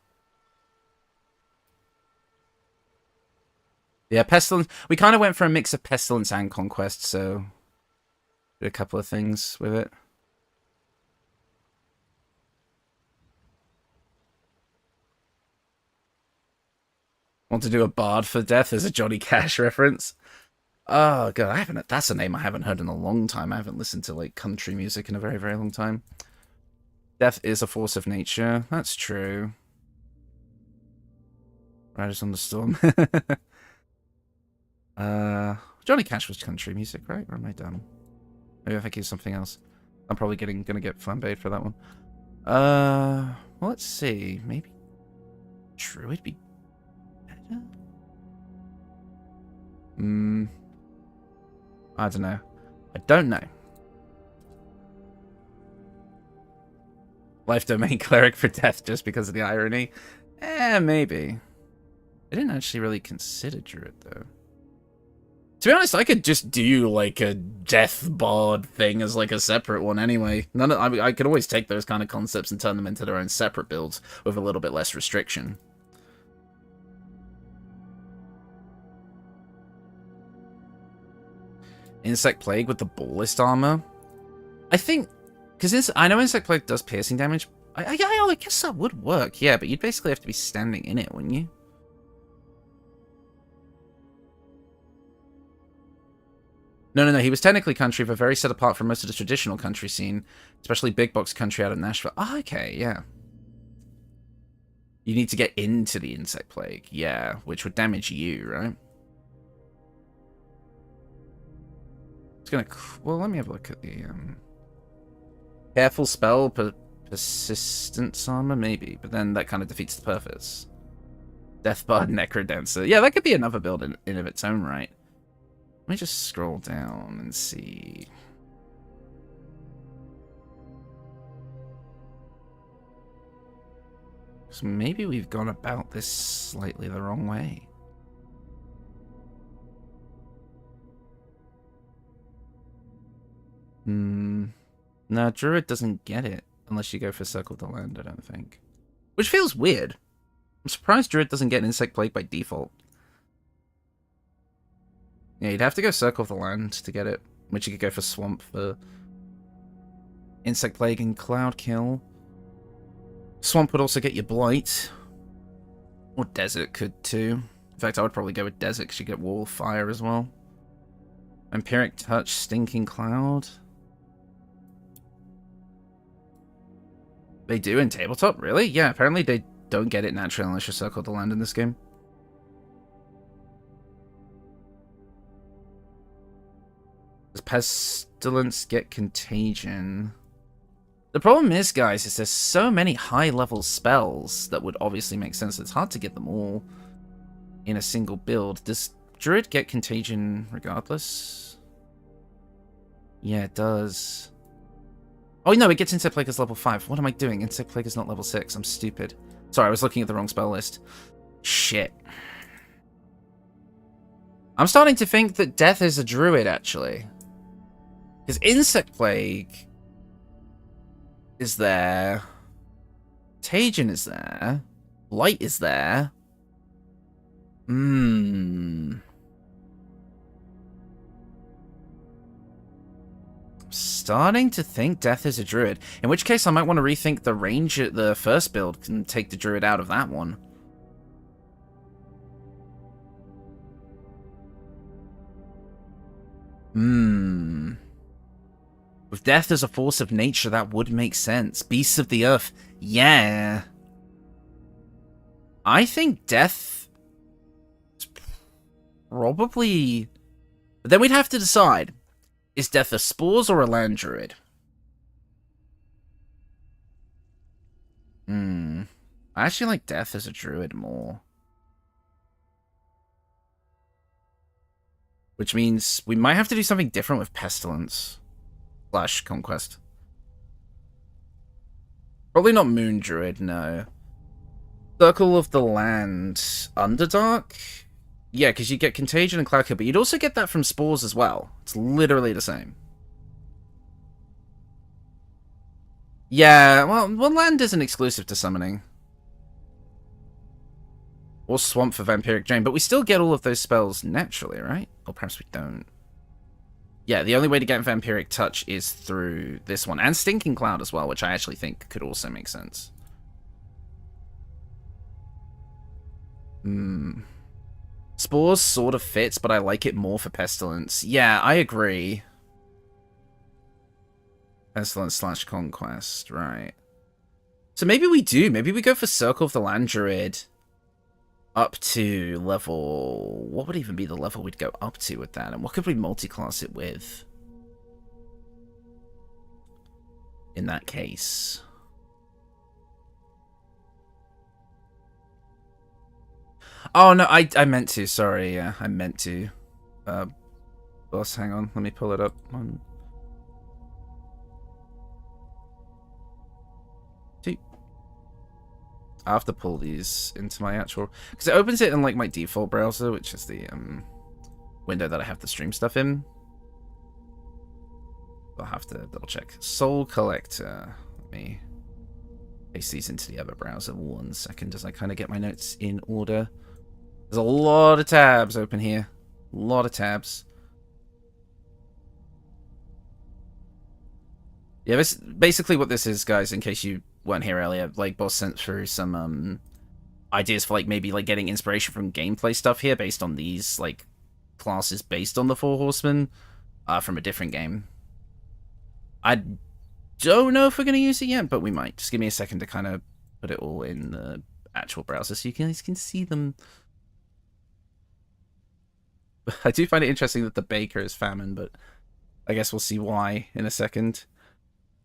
Yeah, Pestilence. We kind of went for a mix of Pestilence and Conquest, so did a couple of things with it. Want to do a bard for death as a Johnny Cash reference? Oh god, that's a name I haven't heard in a long time. I haven't listened to like country music in a very, very long time. Death is a force of nature. That's true. Riders on the Storm. Johnny Cash was country music, right? Or am I dumb? Maybe I think he's something else. I'm probably gonna get flambéed for that one. Well, let's see. Maybe Druid be better? I don't know. I don't know. Life Domain Cleric for death just because of the irony? Maybe. I didn't actually really consider Druid, though. To be honest, I could just do, like, a Death Bard thing as, like, a separate one anyway. I could always take those kind of concepts and turn them into their own separate builds with a little bit less restriction. Insect Plague with the Ballist Armor? I think... Because I know Insect Plague does piercing damage. I guess that would work, yeah, but you'd basically have to be standing in it, wouldn't you? No, he was technically country, but very set apart from most of the traditional country scene, especially big box country out of Nashville. Oh, okay, yeah. You need to get into the Insect Plague, yeah, which would damage you, right? It's gonna... Well, let me have a look at the... Careful spell, persistence armor, maybe, but then that kind of defeats the purpose. Deathbard Necrodancer. Yeah, that could be another build in of its own right. Let me just scroll down and see. So maybe we've gone about this slightly the wrong way. No, Druid doesn't get it unless you go for Circle of the Land, I don't think. Which feels weird. I'm surprised Druid doesn't get Insect Plague by default. Yeah, you'd have to go Circle of the Land to get it, which you could go for Swamp for Insect Plague and Cloud Kill. Swamp would also get you Blight. Or Desert could too. In fact, I would probably go with Desert because you get Wall of Fire as well. Vampiric Touch, Stinking Cloud. They do in Tabletop? Really? Yeah, apparently they don't get it naturally unless you Circle the Land in this game. Does Pestilence get Contagion? The problem is, guys, is there's so many high-level spells that would obviously make sense. It's hard to get them all in a single build. Does Druid get Contagion regardless? Yeah, it does. Oh, no, it gets Insect Plague as level 5. What am I doing? Insect Plague is not level 6. I'm stupid. Sorry, I was looking at the wrong spell list. Shit. I'm starting to think that Death is a Druid, actually. Because Insect Plague is there. Contagion is there. Light is there. Starting to think Death is a Druid. In which case, I might want to rethink the range at the first build and take the Druid out of that one. With Death as a force of nature, that would make sense. Beasts of the Earth, yeah. I think Death is probably... But then we'd have to decide. Is Death a Spores or a Land Druid? I actually like Death as a Druid more. Which means we might have to do something different with Pestilence. / Conquest. Probably not Moon Druid, no. Circle of the Land. Underdark? Yeah, because you get Contagion and Cloud Kill, but you'd also get that from Spores as well. It's literally the same. Yeah, well, Land isn't exclusive to summoning. Or Swamp for Vampiric Drain, but we still get all of those spells naturally, right? Or perhaps we don't. Yeah, the only way to get Vampiric Touch is through this one. And Stinking Cloud as well, which I actually think could also make sense. Spores sort of fits, but I like it more for Pestilence. Yeah, I agree. Pestilence / Conquest, right. So maybe we do. Maybe we go for Circle of the Land Druid up to level... What would even be the level we'd go up to with that? And what could we multi-class it with? In that case... Oh, no, I meant to. Sorry, yeah, I meant to. Boss, hang on. Let me pull it up. I have to pull these into my actual... Because it opens it in, like, my default browser, which is the window that I have to stream stuff in. I'll have to double check. Soul Collector. Let me paste these into the other browser 1 second as I kind of get my notes in order. There's a lot of tabs open here. A lot of tabs. Yeah, this basically what this is, guys, in case you weren't here earlier. Like, Boss sent through some ideas for, like, maybe, like, getting inspiration from gameplay stuff here based on these, like, classes based on the Four Horsemen from a different game. I don't know if we're going to use it yet, but we might. Just give me a second to kind of put it all in the actual browser so you guys can see them. I do find it interesting that the baker is Famine, but I guess we'll see why in a second.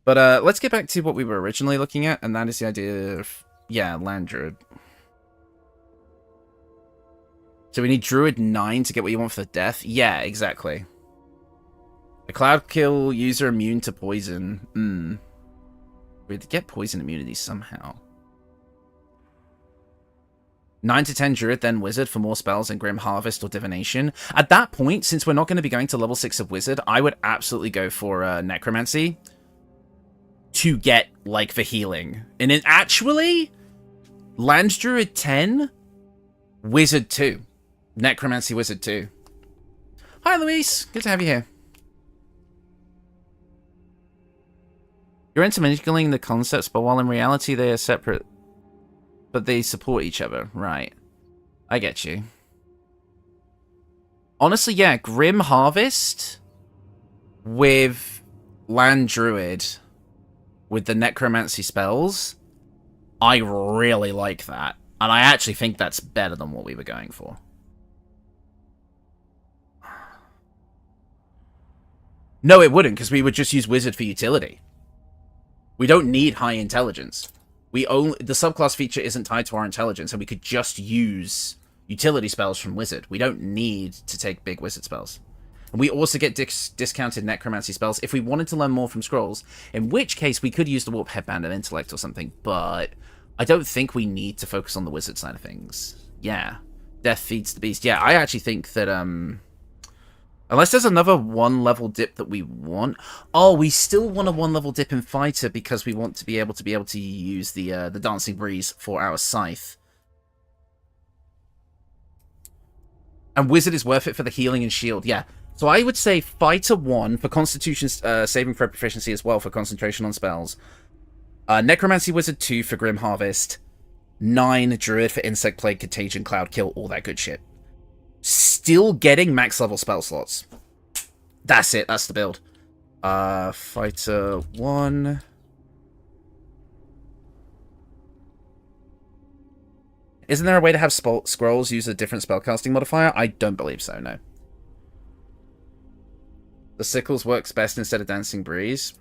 But let's get back to what we were originally looking at, and that is the idea of, yeah, Land Druid. So we need Druid 9 to get what you want for the death? Yeah, exactly. A cloud kill user immune to poison. We'd get poison immunity somehow. 9 to 10 Druid, then Wizard for more spells and Grim Harvest or Divination. At that point, since we're not going to be going to level 6 of Wizard, I would absolutely go for Necromancy to get, like, the healing. And then, actually, Land Druid 10, Wizard 2. Necromancy Wizard 2. Hi, Luis. Good to have you here. You're intermingling the concepts, but while in reality they are separate, but they support each other. Right. I get you. Honestly, yeah, Grim Harvest with Land Druid with the Necromancy spells, I really like that. And I actually think that's better than what we were going for. No, it wouldn't, because we would just use Wizard for utility. We don't need high intelligence. The subclass feature isn't tied to our intelligence, and we could just use utility spells from Wizard. We don't need to take big Wizard spells. And we also get discounted Necromancy spells if we wanted to learn more from Scrolls, in which case we could use the Warp Headband and Intellect or something, but I don't think we need to focus on the Wizard side of things. Yeah. Death feeds the beast. Yeah, I actually think that, unless there's another 1-level dip that we want. Oh, we still want a 1-level dip in Fighter because we want to be able to use the Dancing Breeze for our Scythe. And Wizard is worth it for the healing and shield. Yeah. So I would say Fighter 1 for Constitution saving throw proficiency as well for concentration on spells. Necromancy Wizard 2 for Grim Harvest. 9 Druid for Insect Plague, Contagion, Cloud Kill, all that good shit. Still getting max level spell slots. That's it. That's the build. Fighter 1. Isn't there a way to have scrolls use a different spellcasting modifier? I don't believe so, no. The Sickles works best instead of Dancing Breeze.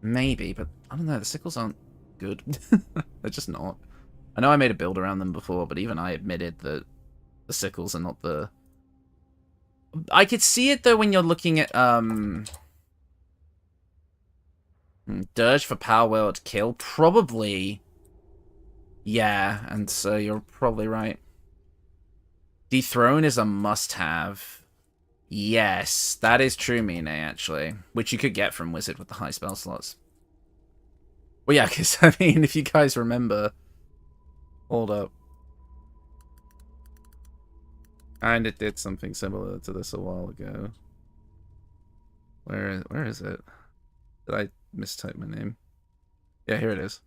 Maybe, but I don't know. The Sickles aren't good. They're just not. I know I made a build around them before, but even I admitted that the Sickles are not the... I could see it, though, when you're looking at, Dirge for Power Word Kill. Probably... Yeah, and so you're probably right. Dethrone is a must-have. Yes, that is true, Mine, actually. Which you could get from Wizard with the high spell slots. Well, yeah, because, I mean, if you guys remember... Hold up. Kinda did something similar to this a while ago. Where is it? Did I mistype my name? Yeah, here it is.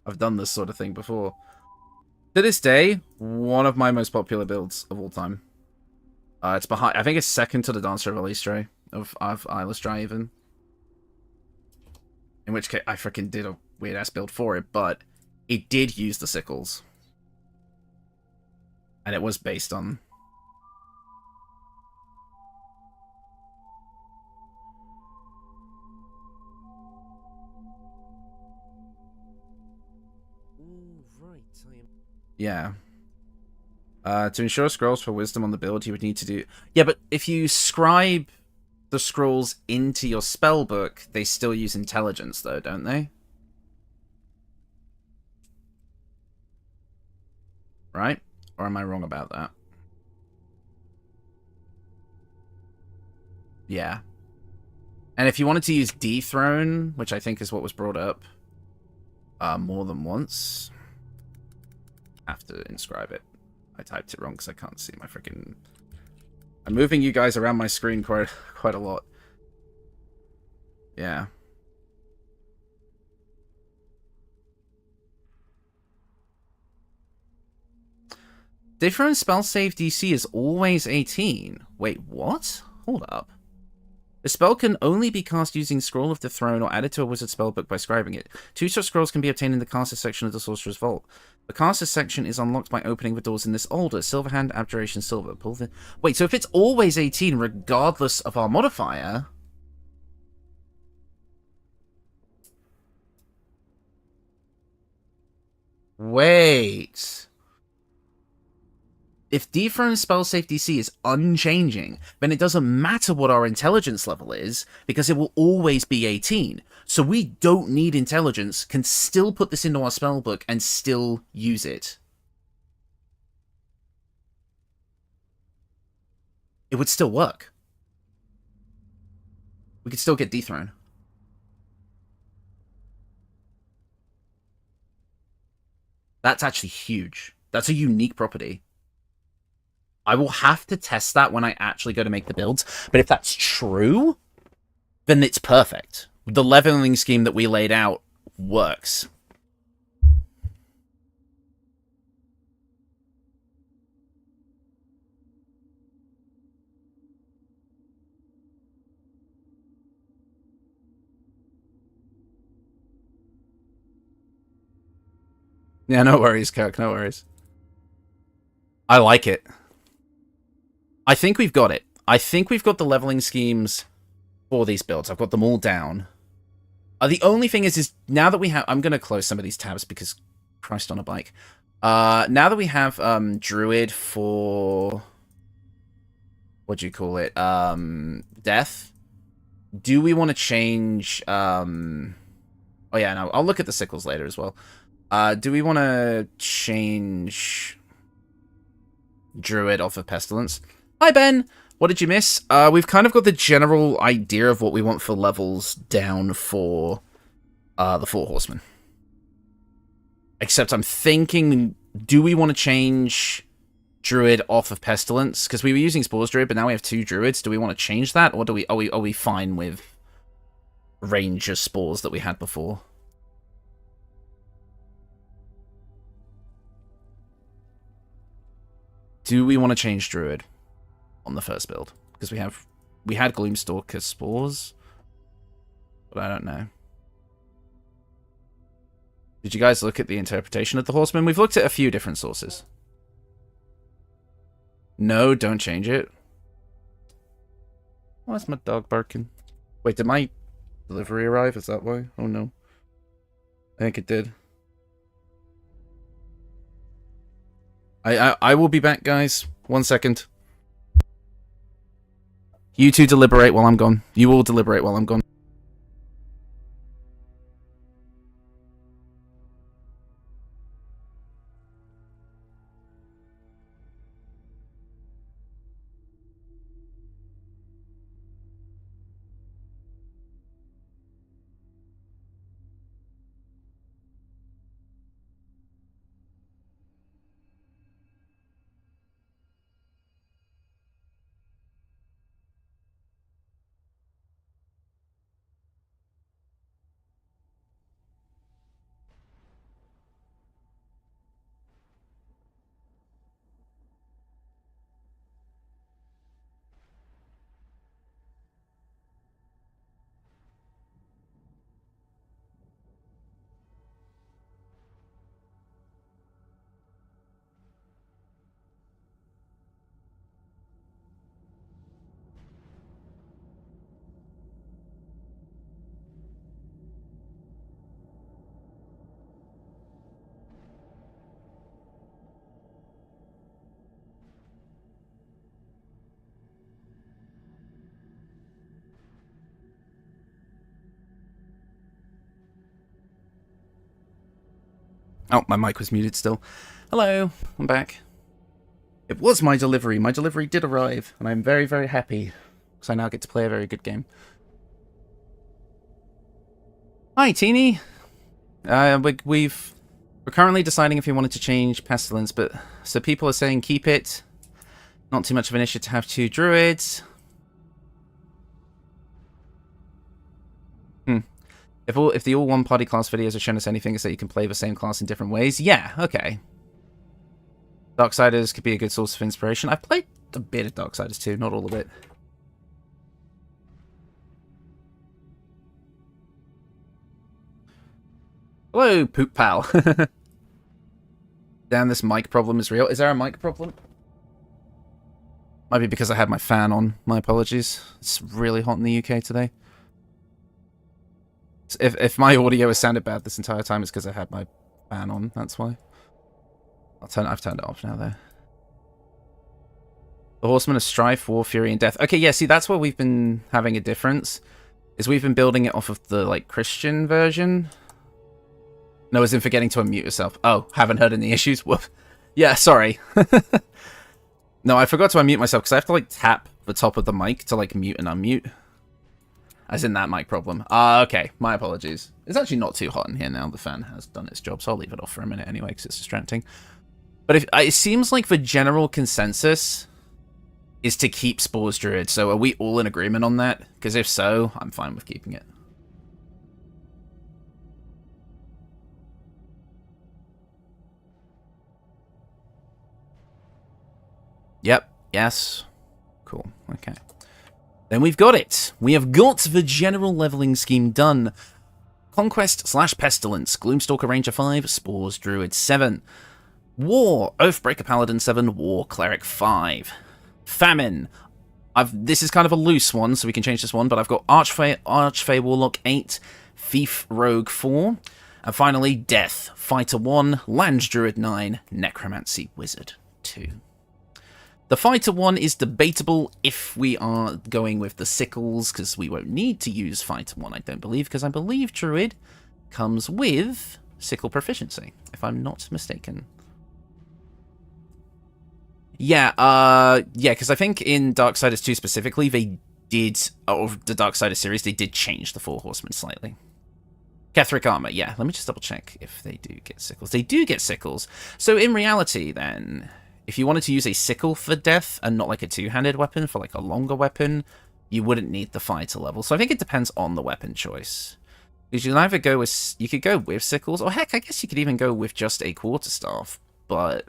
I've done this sort of thing before. To this day, one of my most popular builds of all time. It's behind. I think it's second to the Dancer of Elistre of Elistre even. In which case, I freaking did a weird ass build for it, but it did use the sickles, and it was based on. Ooh, right. Yeah. To ensure scrolls for wisdom on the build, you would need to do... Yeah, but if you scribe the scrolls into your spellbook, they still use intelligence, though, don't they? Right? Or am I wrong about that? Yeah. And if you wanted to use Dethrone, which I think is what was brought up more than once, I have to inscribe it. I typed it wrong because I can't see my freaking... I'm moving you guys around my screen quite a lot. Yeah. Different spell save DC is always 18. Wait, what? Hold up. The spell can only be cast using Scroll of the Throne or added to a wizard spellbook by scribing it. 2 such scrolls can be obtained in the Caster's section of the Sorcerer's Vault. The Caster's section is unlocked by opening the doors in this order. Silverhand, Abjuration, Silver. Pull the... Wait, so if it's always 18 regardless of our modifier... Wait... If Dethrone spell save DC is unchanging, then it doesn't matter what our intelligence level is, because it will always be 18. So we don't need intelligence, can still put this into our spellbook, and still use it. It would still work. We could still get Dethrone. That's actually huge. That's a unique property. I will have to test that when I actually go to make the builds. But if that's true, then it's perfect. The leveling scheme that we laid out works. Yeah, no worries, Kirk, no worries. I like it. I think we've got it. I think we've got the leveling schemes for these builds. I've got them all down. The only thing is now that we have... I'm going to close some of these tabs because Christ on a bike. Now that we have Druid for... What do you call it? Death. Do we want to change... Oh yeah, no, I'll look at the sickles later as well. Do we want to change Druid off of Pestilence? Hi, Ben! What did you miss? We've kind of got the general idea of what we want for levels down for the Four Horsemen. Except I'm thinking, do we want to change Druid off of Pestilence? Because we were using Spores Druid, but now we have 2 Druids. Do we want to change that? Or are we fine with range of Spores that we had before? Do we want to change Druid on the first build? Because we had Gloomstalker Spores, but I don't know. Did you guys look at the interpretation of the Horseman? We've looked at a few different sources. No, don't change it. Why is my dog barking? Wait, did my delivery arrive? Is that why? Oh no. I think it did. I will be back, guys. 1 second. You two deliberate while I'm gone. You all deliberate while I'm gone. Oh, my mic was muted still. Hello, I'm back. It was my delivery. My delivery did arrive, and I'm very, very happy, because I now get to play a very good game. Hi, Teeny. We're currently deciding if we wanted to change Pestilence, but so people are saying keep it. Not too much of an issue to have 2 druids. If the all one-party class videos are showing us anything, is that you can play the same class in different ways. Yeah, okay. Darksiders could be a good source of inspiration. I've played a bit of Darksiders too, not all of it. Hello, Poop Pal. Damn, this mic problem is real. Is there a mic problem? Might be because I had my fan on. My apologies. It's really hot in the UK today. If my audio has sounded bad this entire time, it's because I had my fan on. That's why. I've turned it off now, though. The Horsemen of Strife, War, Fury, and Death. Okay, yeah, see, that's where we've been having a difference. Is we've been building it off of the, like, Christian version. No, as in forgetting to unmute yourself. Oh, haven't heard any issues? Whoop. Yeah, sorry. No, I forgot to unmute myself, because I have to, like, tap the top of the mic to, like, mute and unmute. As in that mic problem. Okay. My apologies. It's actually not too hot in here now. The fan has done its job, so I'll leave it off for a minute anyway, because it's distracting. But it seems like the general consensus is to keep Spores Druid. So are we all in agreement on that? Because if so, I'm fine with keeping it. Yep. Yes. Cool. Okay. Then we've got it. We have got the general leveling scheme done. Conquest / Pestilence, Gloomstalker Ranger 5, Spores Druid 7. War, Oathbreaker Paladin 7, War Cleric 5. Famine. This is kind of a loose one, so we can change this one, but I've got Archfey Warlock 8, Thief Rogue 4. And finally, Death, Fighter 1, Land Druid 9, Necromancy Wizard 2. The Fighter one is debatable if we are going with the Sickles, because we won't need to use Fighter 1, I don't believe, because I believe Druid comes with Sickle Proficiency, if I'm not mistaken. Yeah, because I think in Darksiders 2 specifically, they did, or the Darksiders series, they did change the Four Horsemen slightly. Ketheric Armor, yeah, let me just double check if they do get Sickles. They do get Sickles. So in reality, then, if you wanted to use a sickle for death and not like a two-handed weapon for like a longer weapon, you wouldn't need the fighter level. So I think it depends on the weapon choice. Because you can either go with, you could go with sickles, or heck, I guess you could even go with just a quarterstaff, but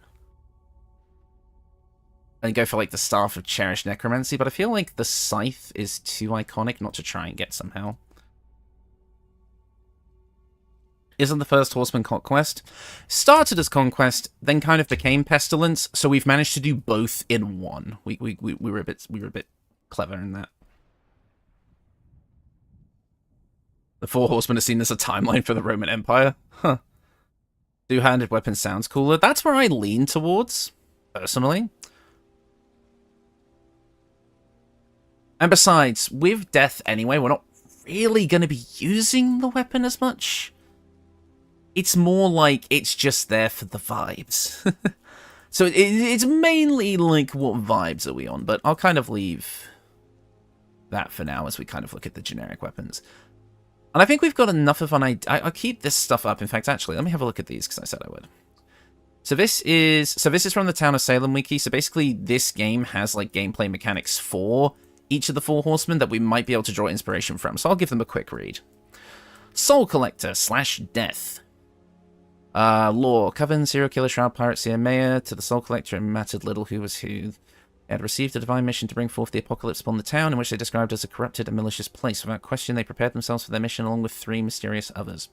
and go for like the Staff of Cherished Necromancy, but I feel like the Scythe is too iconic not to try and get somehow. Isn't the first Horseman Conquest? Started as Conquest, then kind of became Pestilence, so we've managed to do both in one. We were a bit clever in that. The Four Horsemen are seen as a timeline for the Roman Empire. Huh. Two-handed weapon sounds cooler. That's where I lean towards, personally. And besides, with Death anyway, we're not really going to be using the weapon as much. It's more like it's just there for the vibes. So it's mainly like, what vibes are we on? But I'll kind of leave that for now as we kind of look at the generic weapons. And I think we've got enough of an idea. I'll keep this stuff up. In fact, actually, let me have a look at these because I said I would. So this is from the Town of Salem wiki. So basically, this game has like gameplay mechanics for each of the Four Horsemen that we might be able to draw inspiration from. So I'll give them a quick read. Soul Collector / Death. Lore. Coven, serial killer, shroud pirate, seer mayor, to the Soul Collector, it mattered little who was who. They had received a divine mission to bring forth the apocalypse upon the town, in which they described as a corrupted and malicious place. Without question, they prepared themselves for their mission along with 3 mysterious others.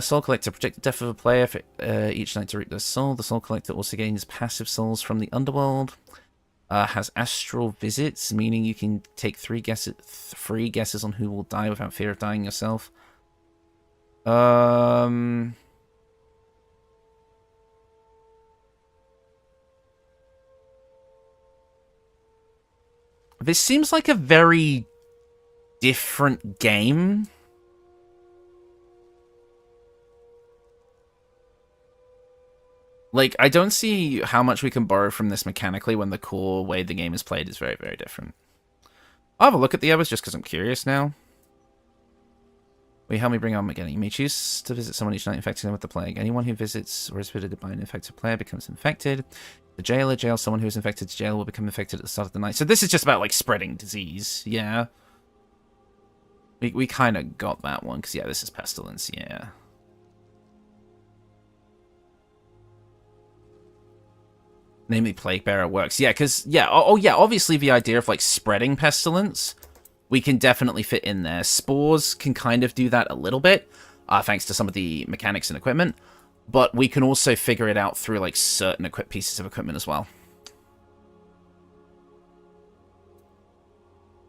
Soul Collector. Project the death of a player for each night to reap their soul. The Soul Collector also gains passive souls from the underworld. Has astral visits, meaning you can take 3 guesses on who will die without fear of dying yourself. This seems like a very different game. Like, I don't see how much we can borrow from this mechanically when the core way the game is played is very, very different. I'll have a look at the others just because I'm curious now. Will you help me bring on again? You may choose to visit someone each night infecting them with the plague. Anyone who visits or is visited by an infected player becomes infected. The jailer jails someone who is infected to jail will become infected at the start of the night. So this is just about, like, spreading disease. Yeah. We kind of got that one, because, yeah, this is Pestilence, yeah. Namely, Plague Bearer works. Yeah, because, yeah, oh, yeah, obviously the idea of, like, spreading Pestilence, we can definitely fit in there. Spores can kind of do that a little bit, thanks to some of the mechanics and equipment, but we can also figure it out through, like, certain pieces of equipment as well.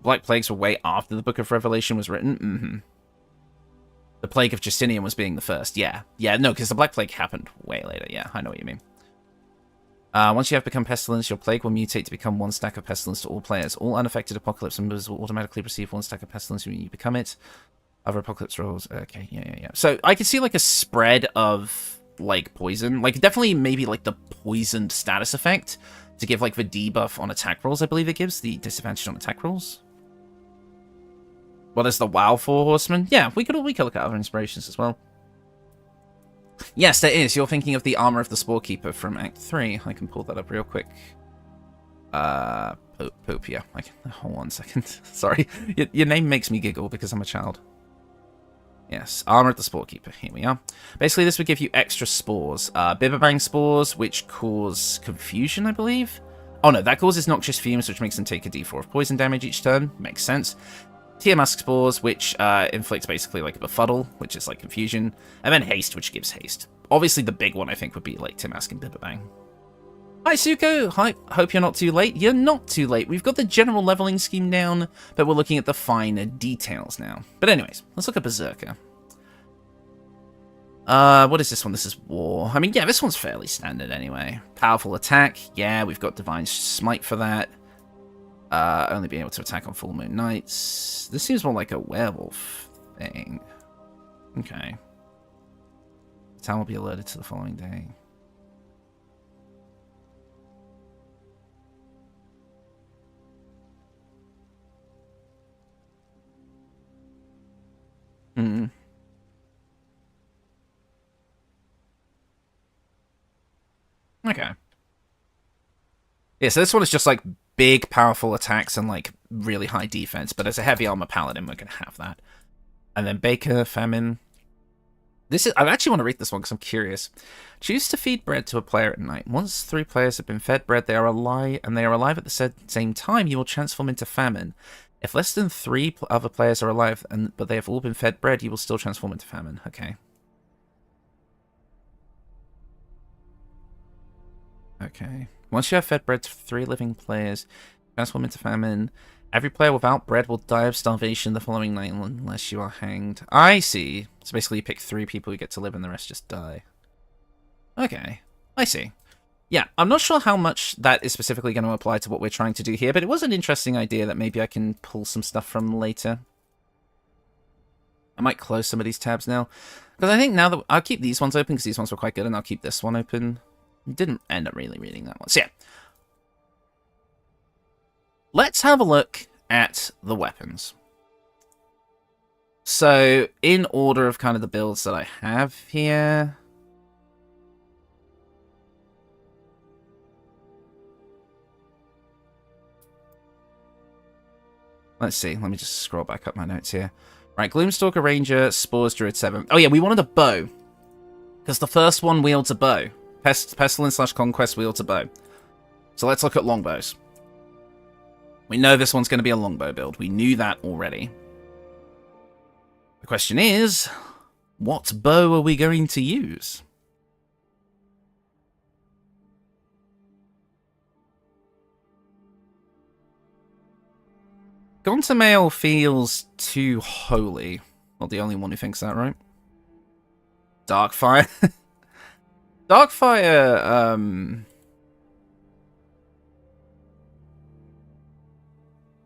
Black Plagues were way after the Book of Revelation was written? Mm-hmm. The Plague of Justinian was being the first, yeah. Yeah, no, because the Black Plague happened way later, yeah, I know what you mean. Once you have become Pestilence, your Plague will mutate to become one stack of Pestilence to all players. All unaffected Apocalypse members will automatically receive one stack of Pestilence when you become it. Other Apocalypse rolls, okay, yeah. So I can see, like, a spread of, like, poison. Like, definitely maybe, like, the poisoned status effect to give, like, the debuff on attack rolls, I believe it gives. The disadvantage on attack rolls. What is the WoW Four Horsemen? Yeah, we could look at other inspirations as well. Yes, there is. You're thinking of the Armor of the Sporekeeper from Act 3. I can pull that up real quick. Pope, yeah. Hold on a second. Sorry. Your name makes me giggle because I'm a child. Yes, Armor of the Sporekeeper. Here we are. Basically, this would give you extra spores. Bibberbang spores, which cause confusion, I believe. Oh, no, that causes noxious fumes, which makes them take a d4 of poison damage each turn. Makes sense. Tiamat spores, which inflicts basically like a befuddle, which is like confusion, and then haste, which gives haste. Obviously, the big one I think would be like Tiamat and Bibberbang. Hi Suko, hi. Hope you're not too late. You're not too late. We've got the general leveling scheme down, but we're looking at the finer details now. But anyways, let's look at Berserker. What is this one? This is War. I mean, yeah, this one's fairly standard anyway. Powerful attack. Yeah, we've got Divine Smite for that. Only being able to attack on full moon nights. This seems more like a werewolf thing. Okay. The town will be alerted to the following day. Hmm. Okay. Yeah, so this one is just like big, powerful attacks and like really high defense, but as a heavy armor paladin, we're going to have that. And then Baker, Famine. I actually want to read this one because I'm curious. Choose to feed bread to a player at night. Once 3 players have been fed bread, they are alive, and they are alive at the same time, you will transform into Famine. If less than 3 other players are alive, but they have all been fed bread, you will still transform into Famine. Okay. Okay. Once you have fed bread to 3 living players, transform into Famine. Every player without bread will die of starvation the following night unless you are hanged. I see. So basically you pick 3 people who get to live and the rest just die. Okay. I see. Yeah, I'm not sure how much that is specifically going to apply to what we're trying to do here, but it was an interesting idea that maybe I can pull some stuff from later. I might close some of these tabs now. Because I think now that I'll keep these ones open because these ones were quite good, and I'll keep this one open. Didn't end up really reading that one. So yeah. Let's have a look at the weapons. So, in order of kind of the builds that I have here. Let's see. Let me just scroll back up my notes here. Right, Gloomstalker Ranger, Spores Druid 7. Oh yeah, we wanted a bow. Because the first one wields a bow. Pestilence/Conquest wields a bow. So let's look at longbows. We know this one's going to be a longbow build. We knew that already. The question is, what bow are we going to use? Gontamale feels too holy. Not the only one who thinks that, right? Darkfire. Darkfire,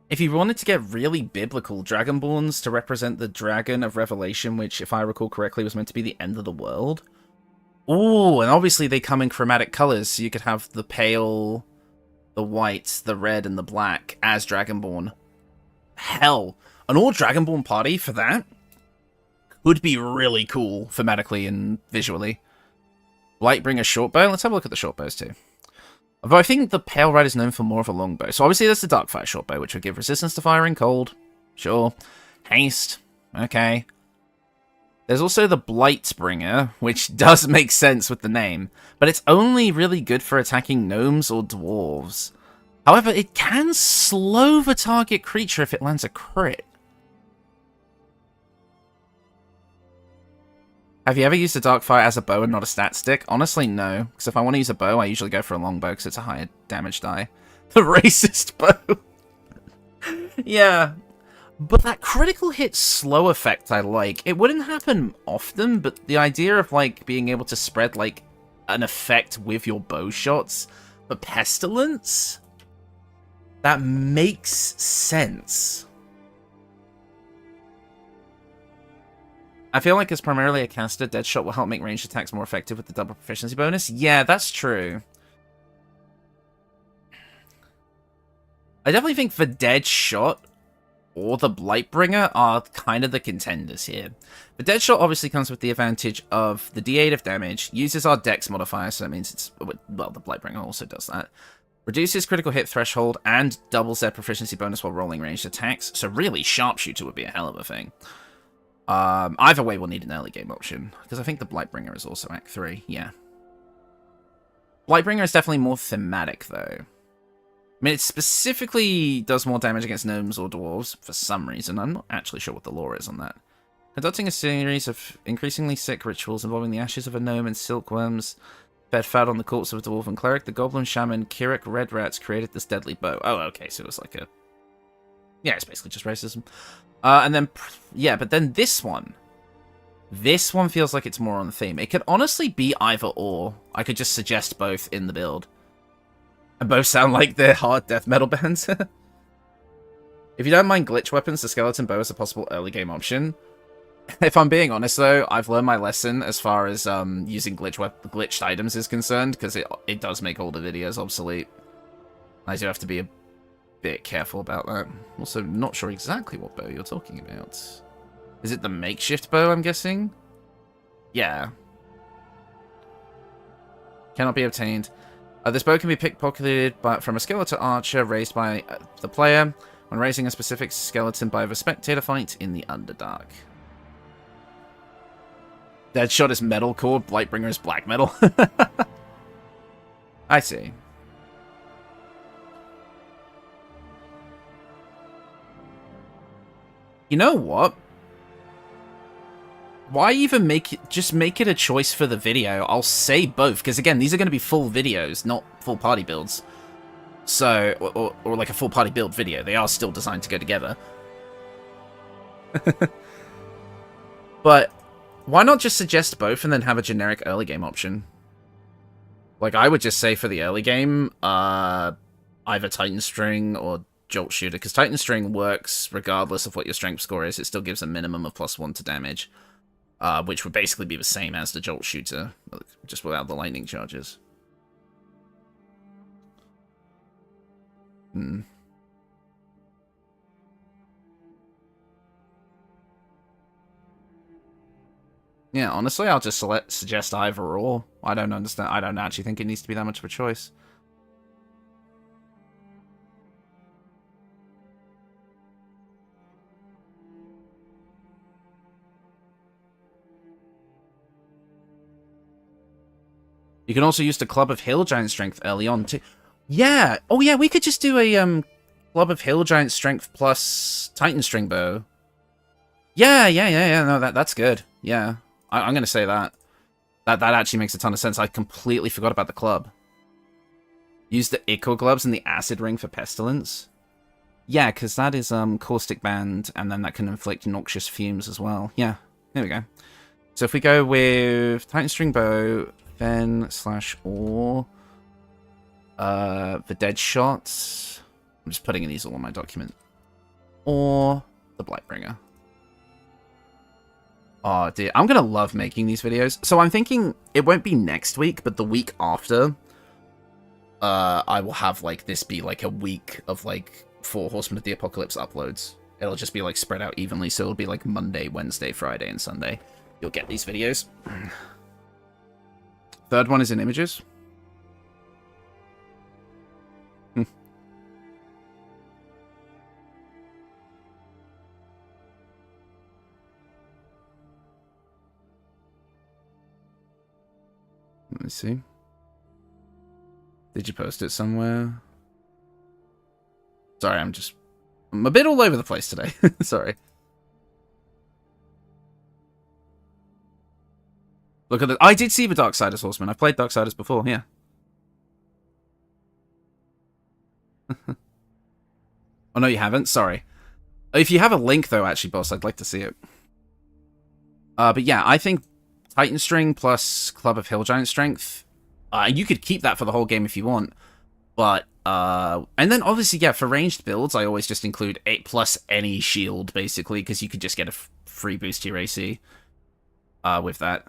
if you wanted to get really biblical, Dragonborns to represent the Dragon of Revelation, which, if I recall correctly, was meant to be the end of the world, Ooh, and obviously they come in chromatic colors, so you could have the pale, the white, the red, and the black as Dragonborn. Hell, an all Dragonborn party for that would be really cool thematically and visually. Lightbringer shortbow. Let's have a look at the shortbows too. Although I think the Pale Red is known for more of a longbow. So obviously there's the Darkfire shortbow, which would give resistance to fire and cold. Sure. Haste. Okay. There's also the Blightbringer, which does make sense with the name, but it's only really good for attacking gnomes or dwarves. However, it can slow the target creature if it lands a crit. Have you ever used a Darkfire as a bow and not a stat stick? Honestly, no. Because if I want to use a bow, I usually go for a longbow because it's a higher damage die. The racist bow. Yeah. But that critical hit slow effect I like. It wouldn't happen often, but the idea of, like, being able to spread, like, an effect with your bow shots for Pestilence? That makes sense. I feel like as primarily a caster, Deadshot will help make ranged attacks more effective with the double proficiency bonus. Yeah, that's true. I definitely think the Deadshot or the Blightbringer are kind of the contenders here. The Deadshot obviously comes with the advantage of the D8 of damage, uses our Dex modifier, so that means it's... Well, the Blightbringer also does that. Reduces critical hit threshold and doubles their proficiency bonus while rolling ranged attacks, so really Sharpshooter would be a hell of a thing. Either way, we'll need an early game option, because I think the Blightbringer is also Act 3, yeah. Blightbringer is definitely more thematic, though. I mean, it specifically does more damage against gnomes or dwarves, for some reason. I'm not actually sure what the lore is on that. Conducting a series of increasingly sick rituals involving the ashes of a gnome and silkworms fed fat on the corpse of a dwarven cleric, the goblin shaman Kirik Red Rats created this deadly bow. Oh, okay, so it was like a... Yeah, it's basically just racism. And then, yeah, but then this one feels like it's more on theme. It could honestly be either or. I could just suggest both in the build. And both sound like they're hard death metal bands. If you don't mind glitch weapons, the skeleton bow is a possible early game option. If I'm being honest though, I've learned my lesson as far as using glitched items is concerned, because it does make older videos obsolete. I do have to be a bit careful about that. Also, not sure exactly what bow you're talking about. Is it the makeshift bow, I'm guessing? Yeah. Cannot be obtained. This bow can be pickpocketed from a skeleton archer raised by the player when raising a specific skeleton by the spectator fight in the Underdark. Deadshot is metalcore, Blightbringer is black metal. I see. You know what? Why even make it... Just make it a choice for the video. I'll say both, because again, these are going to be full videos, not full party builds. So, or like a full party build video. They are still designed to go together. But, why not just suggest both and then have a generic early game option? Like, I would just say for the early game, either Titan String or Jolt Shooter, because Titan String works regardless of what your strength score is. It still gives a minimum of +1 to damage, which would basically be the same as the Jolt Shooter, just without the lightning charges. Yeah, honestly, I'll just suggest either or. I don't understand. I don't actually think it needs to be that much of a choice. You can also use the Club of Hill Giant Strength early on, too. Yeah! Oh, yeah, we could just do a, Club of Hill Giant Strength plus Titan String Bow. Yeah, no, that's good. Yeah, I'm gonna say that. That actually makes a ton of sense. I completely forgot about the club. Use the Ichor Gloves and the Acid Ring for Pestilence. Yeah, because that is, Caustic Band, and then that can inflict noxious fumes as well. Yeah, there we go. So if we go with Titan String Bow... Then /or the Deadshot. I'm just putting these all on my document. Or the Blightbringer. Oh, dear. I'm going to love making these videos. So I'm thinking it won't be next week, but the week after, I will have, like, this be, like, a week of, like, Four Horsemen of the Apocalypse uploads. It'll just be, like, spread out evenly, so it'll be, like, Monday, Wednesday, Friday, and Sunday. You'll get these videos. Third one is in images. Let me see. Did you post it somewhere? Sorry, I'm a bit all over the place today. Sorry. Look at the... I did see the Darksiders Horseman. I've played Darksiders before, yeah. Oh, no, you haven't? Sorry. If you have a link, though, actually, boss, I'd like to see it. But yeah, I think Titan String plus Club of Hill Giant Strength, you could keep that for the whole game if you want. But, and then obviously, yeah, for ranged builds, I always just include 8 plus any shield, basically, because you could just get a free boost to your AC with that.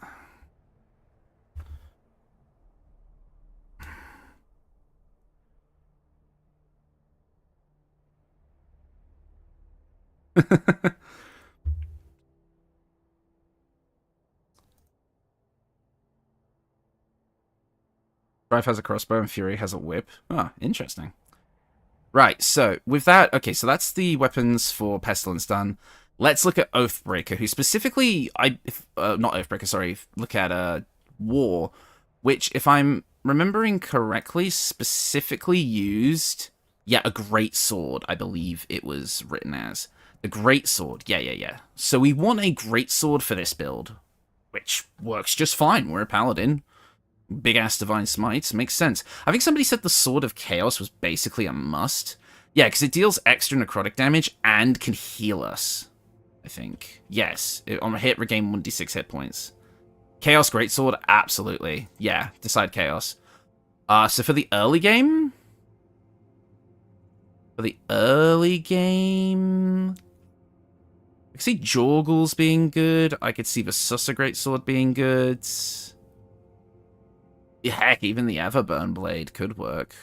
Strife has a crossbow and Fury has a whip. Ah, interesting. Right, so with that, okay, so that's the weapons for Pestilence done. Let's look at Oathbreaker, who specifically, not Oathbreaker, sorry, look at War, which, if I'm remembering correctly, specifically used, yeah, a great sword, I believe it was written as. The great sword, yeah. So we want a great sword for this build, which works just fine. We're a paladin. Big-ass Divine Smites. Makes sense. I think somebody said the Sword of Chaos was basically a must. Yeah, because it deals extra necrotic damage and can heal us, I think. Yes. On a hit, regain 1d6 hit points. Chaos Greatsword? Absolutely. Yeah, decide Chaos. So for the early game... I could see Jorgles being good. I could see the Sussa Greatsword being good. Heck, even the Everburn Blade could work.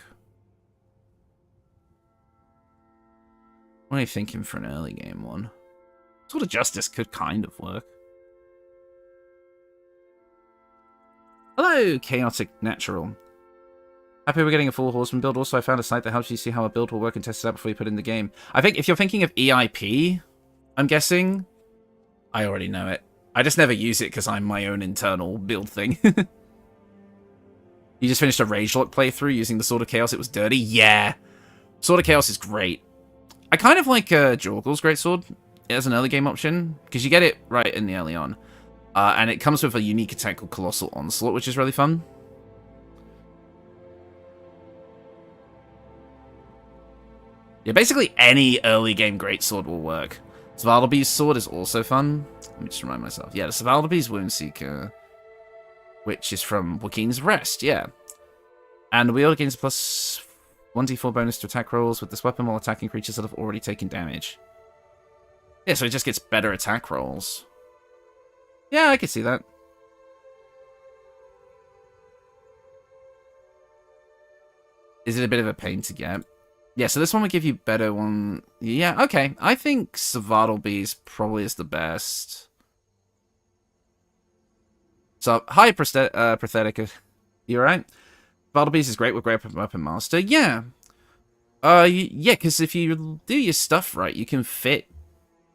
What are you thinking for an early game one? Sword of Justice could kind of work. Hello, Chaotic Natural. Happy we're getting a full Horseman build. Also, I found a site that helps you see how a build will work and test it out before you put it in the game. I think if you're thinking of EIP, I'm guessing, I already know it. I just never use it because I'm my own internal build thing. You just finished a Ragelock playthrough using the Sword of Chaos. It was dirty. Yeah. Sword of Chaos is great. I kind of like Jorgle's Greatsword as an early game option, because you get it right in the early on. And it comes with a unique attack called Colossal Onslaught, which is really fun. Yeah, basically any early game Greatsword will work. Svaldaby's Sword is also fun. Let me just remind myself. Yeah, the Svaldaby's Woundseeker, which is from Joaquin's Rest, yeah. And the wield gains plus 1d4 bonus to attack rolls with this weapon while attacking creatures that have already taken damage. Yeah, so it just gets better attack rolls. Yeah, I could see that. Is it a bit of a pain to get? Yeah, so this one would give you better one. Yeah, okay. I think Svartalby's probably is the best. So, hi, Pathetic. You alright? Svartalby's is great with Great Weapon Master. Yeah. Yeah, because if you do your stuff right, you can fit,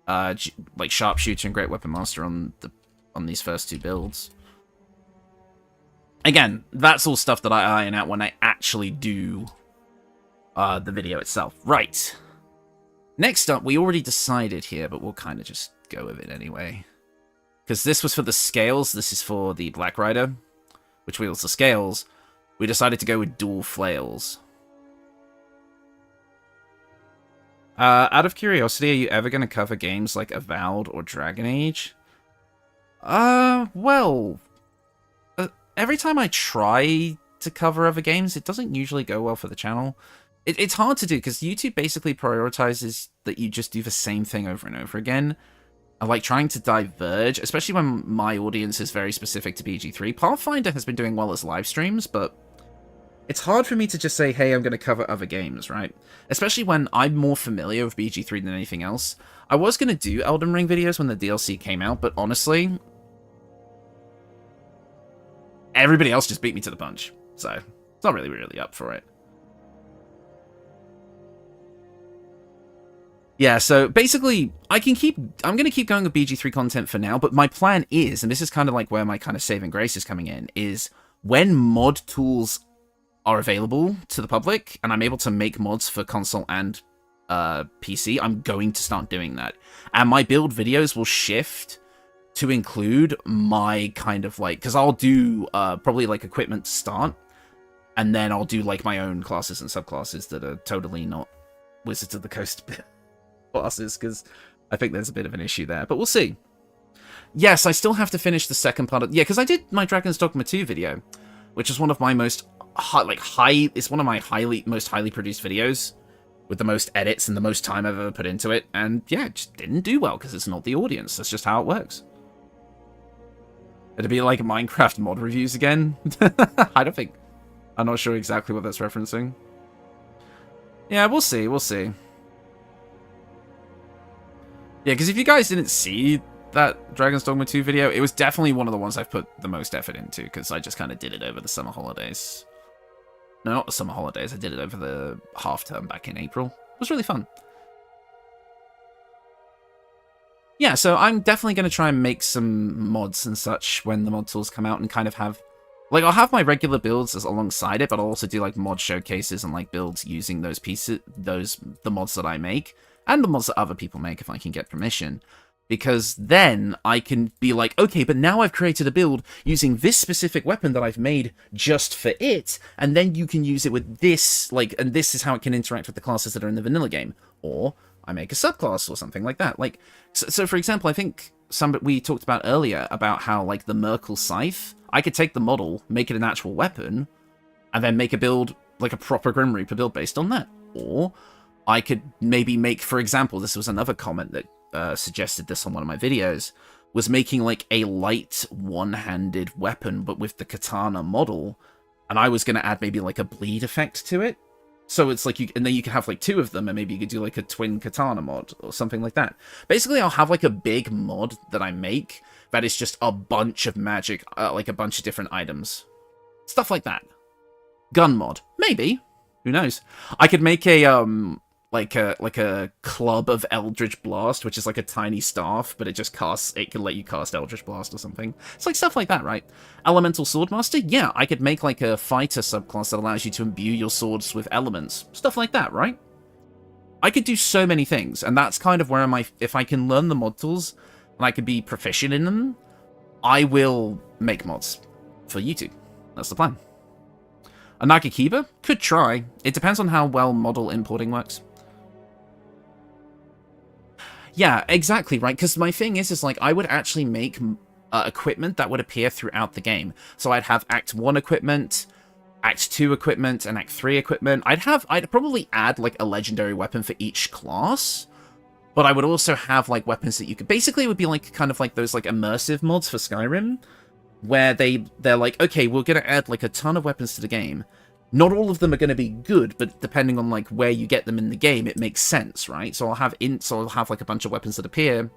like, Sharpshooter and Great Weapon Master on these first two builds. Again, that's all stuff that I iron out when I actually do the video itself. Right. Next up, we already decided here, but we'll kind of just go with it anyway. Because this was for the scales, this is for the Black Rider, which wields the scales. We decided to go with dual flails. Out of curiosity, are you ever going to cover games like Avowed or Dragon Age? Well, every time I try to cover other games, it doesn't usually go well for the channel. It's hard to do, because YouTube basically prioritizes that you just do the same thing over and over again. I like trying to diverge, especially when my audience is very specific to BG3. Pathfinder has been doing well as live streams, but it's hard for me to just say, hey, I'm going to cover other games, right? Especially when I'm more familiar with BG3 than anything else. I was going to do Elden Ring videos when the DLC came out, but honestly, everybody else just beat me to the punch. So, it's not really up for it. Yeah, so basically, I'm going to keep going with BG3 content for now, but my plan is, and this is kind of like where my kind of saving grace is coming in, is when mod tools are available to the public, and I'm able to make mods for console and PC, I'm going to start doing that. And my build videos will shift to include my kind of like, because I'll do probably like equipment to start, and then I'll do like my own classes and subclasses that are totally not Wizards of the Coast classes, because I think there's a bit of an issue there, but we'll see. Yes, I still have to finish the second part of... Yeah, because I did my Dragon's Dogma 2 video, which is one of my most it's one of my most highly produced videos, with the most edits and the most time I've ever put into it, and yeah, it just didn't do well, because it's not the audience. That's just how it works. It'd be like Minecraft mod reviews again. I'm not sure exactly what that's referencing. Yeah, we'll see, we'll see. Yeah, because if you guys didn't see that Dragon's Dogma 2 video, it was definitely one of the ones I've put the most effort into, because I just kind of did it over the summer holidays. No, not the summer holidays, I did it over the half-term back in April. It was really fun. Yeah, so I'm definitely going to try and make some mods and such when the mod tools come out, and kind of have... Like, I'll have my regular builds alongside it, but I'll also do, like, mod showcases and, like, builds using those pieces, the mods that I make, and the mods that other people make if I can get permission. Because then I can be like, okay, but now I've created a build using this specific weapon that I've made just for it, and then you can use it with this, like, and this is how it can interact with the classes that are in the vanilla game. Or I make a subclass or something like that. Like, so for example, I think we talked about earlier about how, like, the Merkel Scythe, I could take the model, make it an actual weapon, and then make a build, like a proper Grim Reaper build based on that. Or I could maybe make, for example, this was another comment that suggested this on one of my videos, was making like a light one-handed weapon, but with the katana model, and I was going to add maybe like a bleed effect to it. So it's like, and then you can have like two of them, and maybe you could do like a twin katana mod or something like that. Basically, I'll have like a big mod that I make that is just a bunch of magic, like a bunch of different items. Stuff like that. Gun mod. Maybe. Who knows? I could make a, like a club of Eldritch Blast, which is like a tiny staff, but it just casts, it can let you cast Eldritch Blast or something. It's like stuff like that, right? Elemental Swordmaster? Yeah, I could make like a fighter subclass that allows you to imbue your swords with elements. Stuff like that, right? I could do so many things, and that's kind of where if I can learn the mod tools, and I could be proficient in them, I will make mods for YouTube. That's the plan. A Nagakiba? Could try. It depends on how well model importing works. Yeah, exactly, right? Because my thing is like, I would actually make equipment that would appear throughout the game. So I'd have Act 1 equipment, Act 2 equipment, and Act 3 equipment. I'd probably add, like, a legendary weapon for each class, but I would also have, like, weapons that you could... Basically, it would be, like, kind of like those, like, immersive mods for Skyrim, where they're like, okay, we're going to add, like, a ton of weapons to the game. Not all of them are going to be good, but depending on like where you get them in the game, it makes sense, right? So I'll have like a bunch of weapons that appear,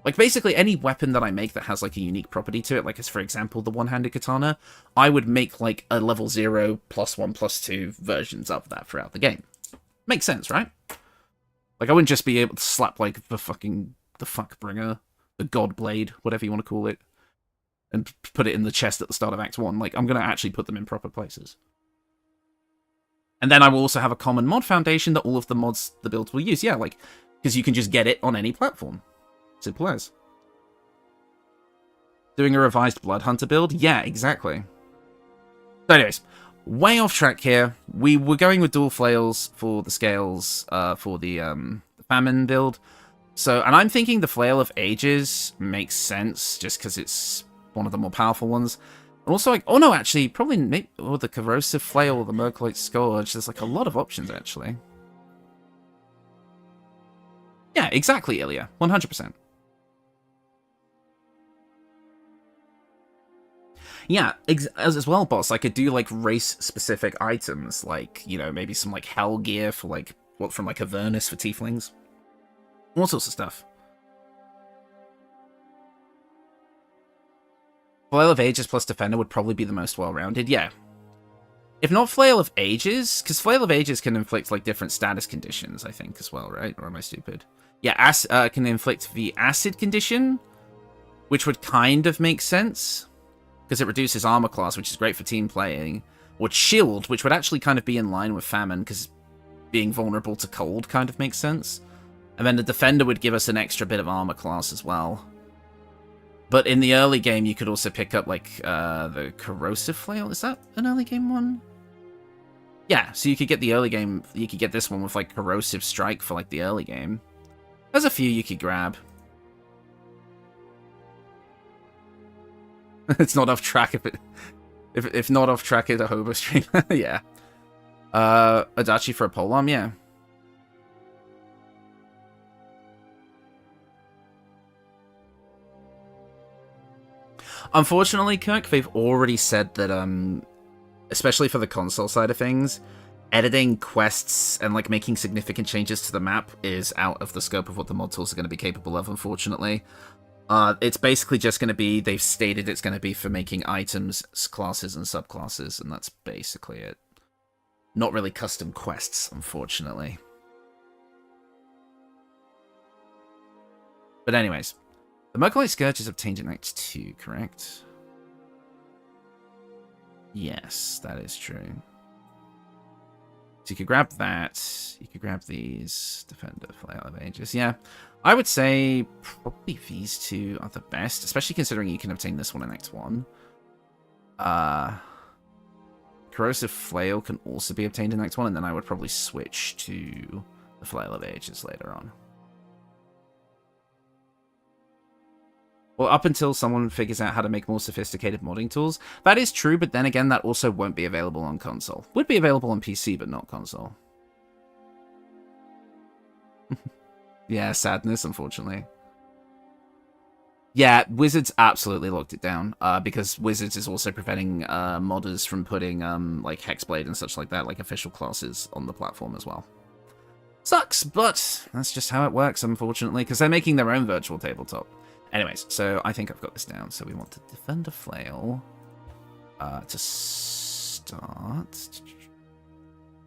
like basically any weapon that I make that has like a unique property to it, like as for example the one-handed katana, I would make like a level 0, +1, +2 versions of that throughout the game. Makes sense, right? Like I wouldn't just be able to slap like the fuckbringer, the god blade, whatever you want to call it, and put it in the chest at the start of Act 1. Like I'm gonna actually put them in proper places. And then I will also have a common mod foundation that all of the mods the builds will use. Yeah, like, because you can just get it on any platform. Simple as. Doing a revised Blood Hunter build? Yeah, exactly. So anyways, way off track here. We were going with dual flails for the scales for the Famine build. So, and I'm thinking the Flail of Ages makes sense just because it's one of the more powerful ones. And also, like, oh no, actually, probably maybe, or the Corrosive Flail or the Mercolite Scourge. There's like a lot of options, actually. Yeah, exactly, Ilya. 100%. Yeah, as well, boss. I could do like race-specific items, like, you know, maybe some like hell gear for like from like Avernus for tieflings, all sorts of stuff. Flail of Ages plus Defender would probably be the most well-rounded. Yeah, if not Flail of Ages, because Flail of Ages can inflict like different status conditions, I think, as well, right? Or am I stupid? Yeah, can inflict the acid condition, which would kind of make sense, because it reduces armor class, which is great for team playing. Or Shield, which would actually kind of be in line with Famine, because being vulnerable to cold kind of makes sense. And then the Defender would give us an extra bit of armor class as well. But in the early game, you could also pick up, like, the Corrosive Flail. Is that an early game one? Yeah, so you could get the early game, you could get this one with, like, Corrosive Strike for, like, the early game. There's a few you could grab. It's not off track if not off track, it's a hobo stream. Yeah. Adachi for a polearm, yeah. Unfortunately, Kirk, they've already said that, especially for the console side of things, editing quests and like making significant changes to the map is out of the scope of what the mod tools are going to be capable of, unfortunately. It's basically just going to be, they've stated it's going to be for making items, classes, and subclasses, and that's basically it. Not really custom quests, unfortunately. But anyways, the Mercolite Scourge is obtained in Act 2, correct? Yes, that is true. So you could grab that. You could grab these. Defender, Flail of Ages. Yeah, I would say probably these two are the best, especially considering you can obtain this one in Act 1. Corrosive Flail can also be obtained in Act 1, and then I would probably switch to the Flail of Ages later on. Well, up until someone figures out how to make more sophisticated modding tools. That is true, but then again, that also won't be available on console. Would be available on PC, but not console. Yeah, sadness, unfortunately. Yeah, Wizards absolutely locked it down, because Wizards is also preventing modders from putting like Hexblade and such like that, like official classes, on the platform as well. Sucks, but that's just how it works, unfortunately, because they're making their own virtual tabletop. Anyways, so I think I've got this down. So we want to defend a flail to start.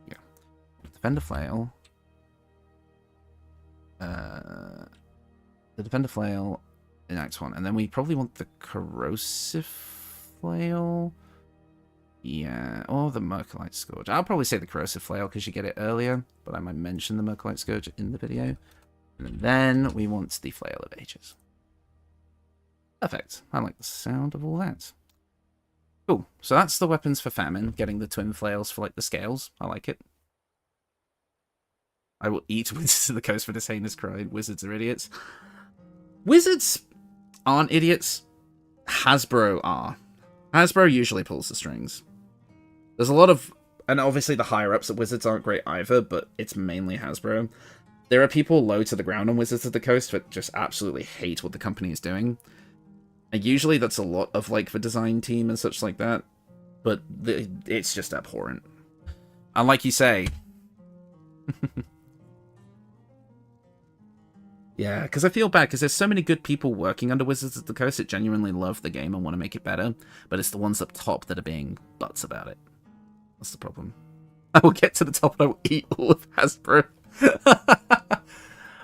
Yeah, defend a flail. The defender flail in Act 1, and then we probably want the corrosive flail. Yeah, or the Mercolite Scourge. I'll probably say the corrosive flail because you get it earlier, but I might mention the Mercolite Scourge in the video. And then we want the Flail of Ages. Perfect. I like the sound of all that. Cool. So that's the weapons for Famine, getting the twin flails for like the scales. I like it. I will eat Wizards of the Coast for this heinous crime. Wizards are idiots. Wizards aren't idiots. Hasbro are. Hasbro usually pulls the strings. There's a lot of... And obviously the higher-ups at Wizards aren't great either, but it's mainly Hasbro. There are people low to the ground on Wizards of the Coast that just absolutely hate what the company is doing. And usually that's a lot of, like, the design team and such like that. But it's just abhorrent. And like you say... Yeah, because I feel bad, because there's so many good people working under Wizards of the Coast that genuinely love the game and want to make it better, but it's the ones up top that are being butts about it. That's the problem. I will get to the top and I will eat all of Hasbro.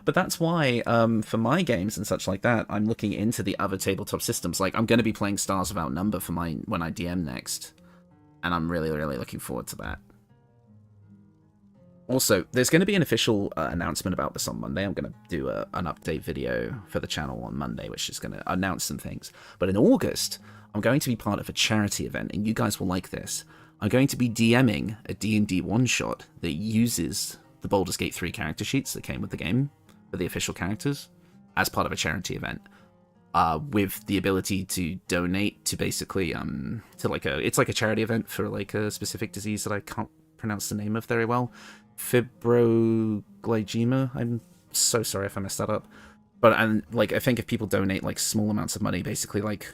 But that's why, for my games and such like that, I'm looking into the other tabletop systems. Like, I'm going to be playing Stars Without Number for when I DM next, and I'm really, really looking forward to that. Also, there's going to be an official announcement about this on Monday. I'm going to do an update video for the channel on Monday, which is going to announce some things. But in August, I'm going to be part of a charity event, and you guys will like this. I'm going to be DMing a D&D one-shot that uses the Baldur's Gate 3 character sheets that came with the game for the official characters as part of a charity event. With the ability to donate to basically, to like it's like a charity event for like a specific disease that I can't pronounce the name of very well. Fibroglycemia. I'm so sorry if I messed that up. But like I think if people donate like small amounts of money, basically like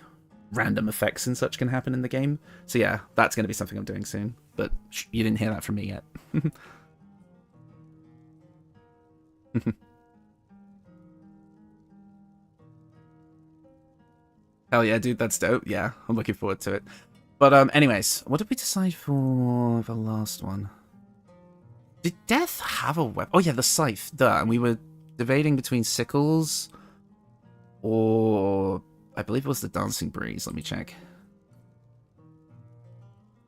random effects and such can happen in the game. So yeah, that's going to be something I'm doing soon. But you didn't hear that from me yet. Hell yeah, dude, that's dope. Yeah, I'm looking forward to it. But anyways, what did we decide for the last one? Did Death have a weapon? Oh yeah, the scythe. Duh. And we were debating between sickles or I believe it was the dancing breeze. Let me check.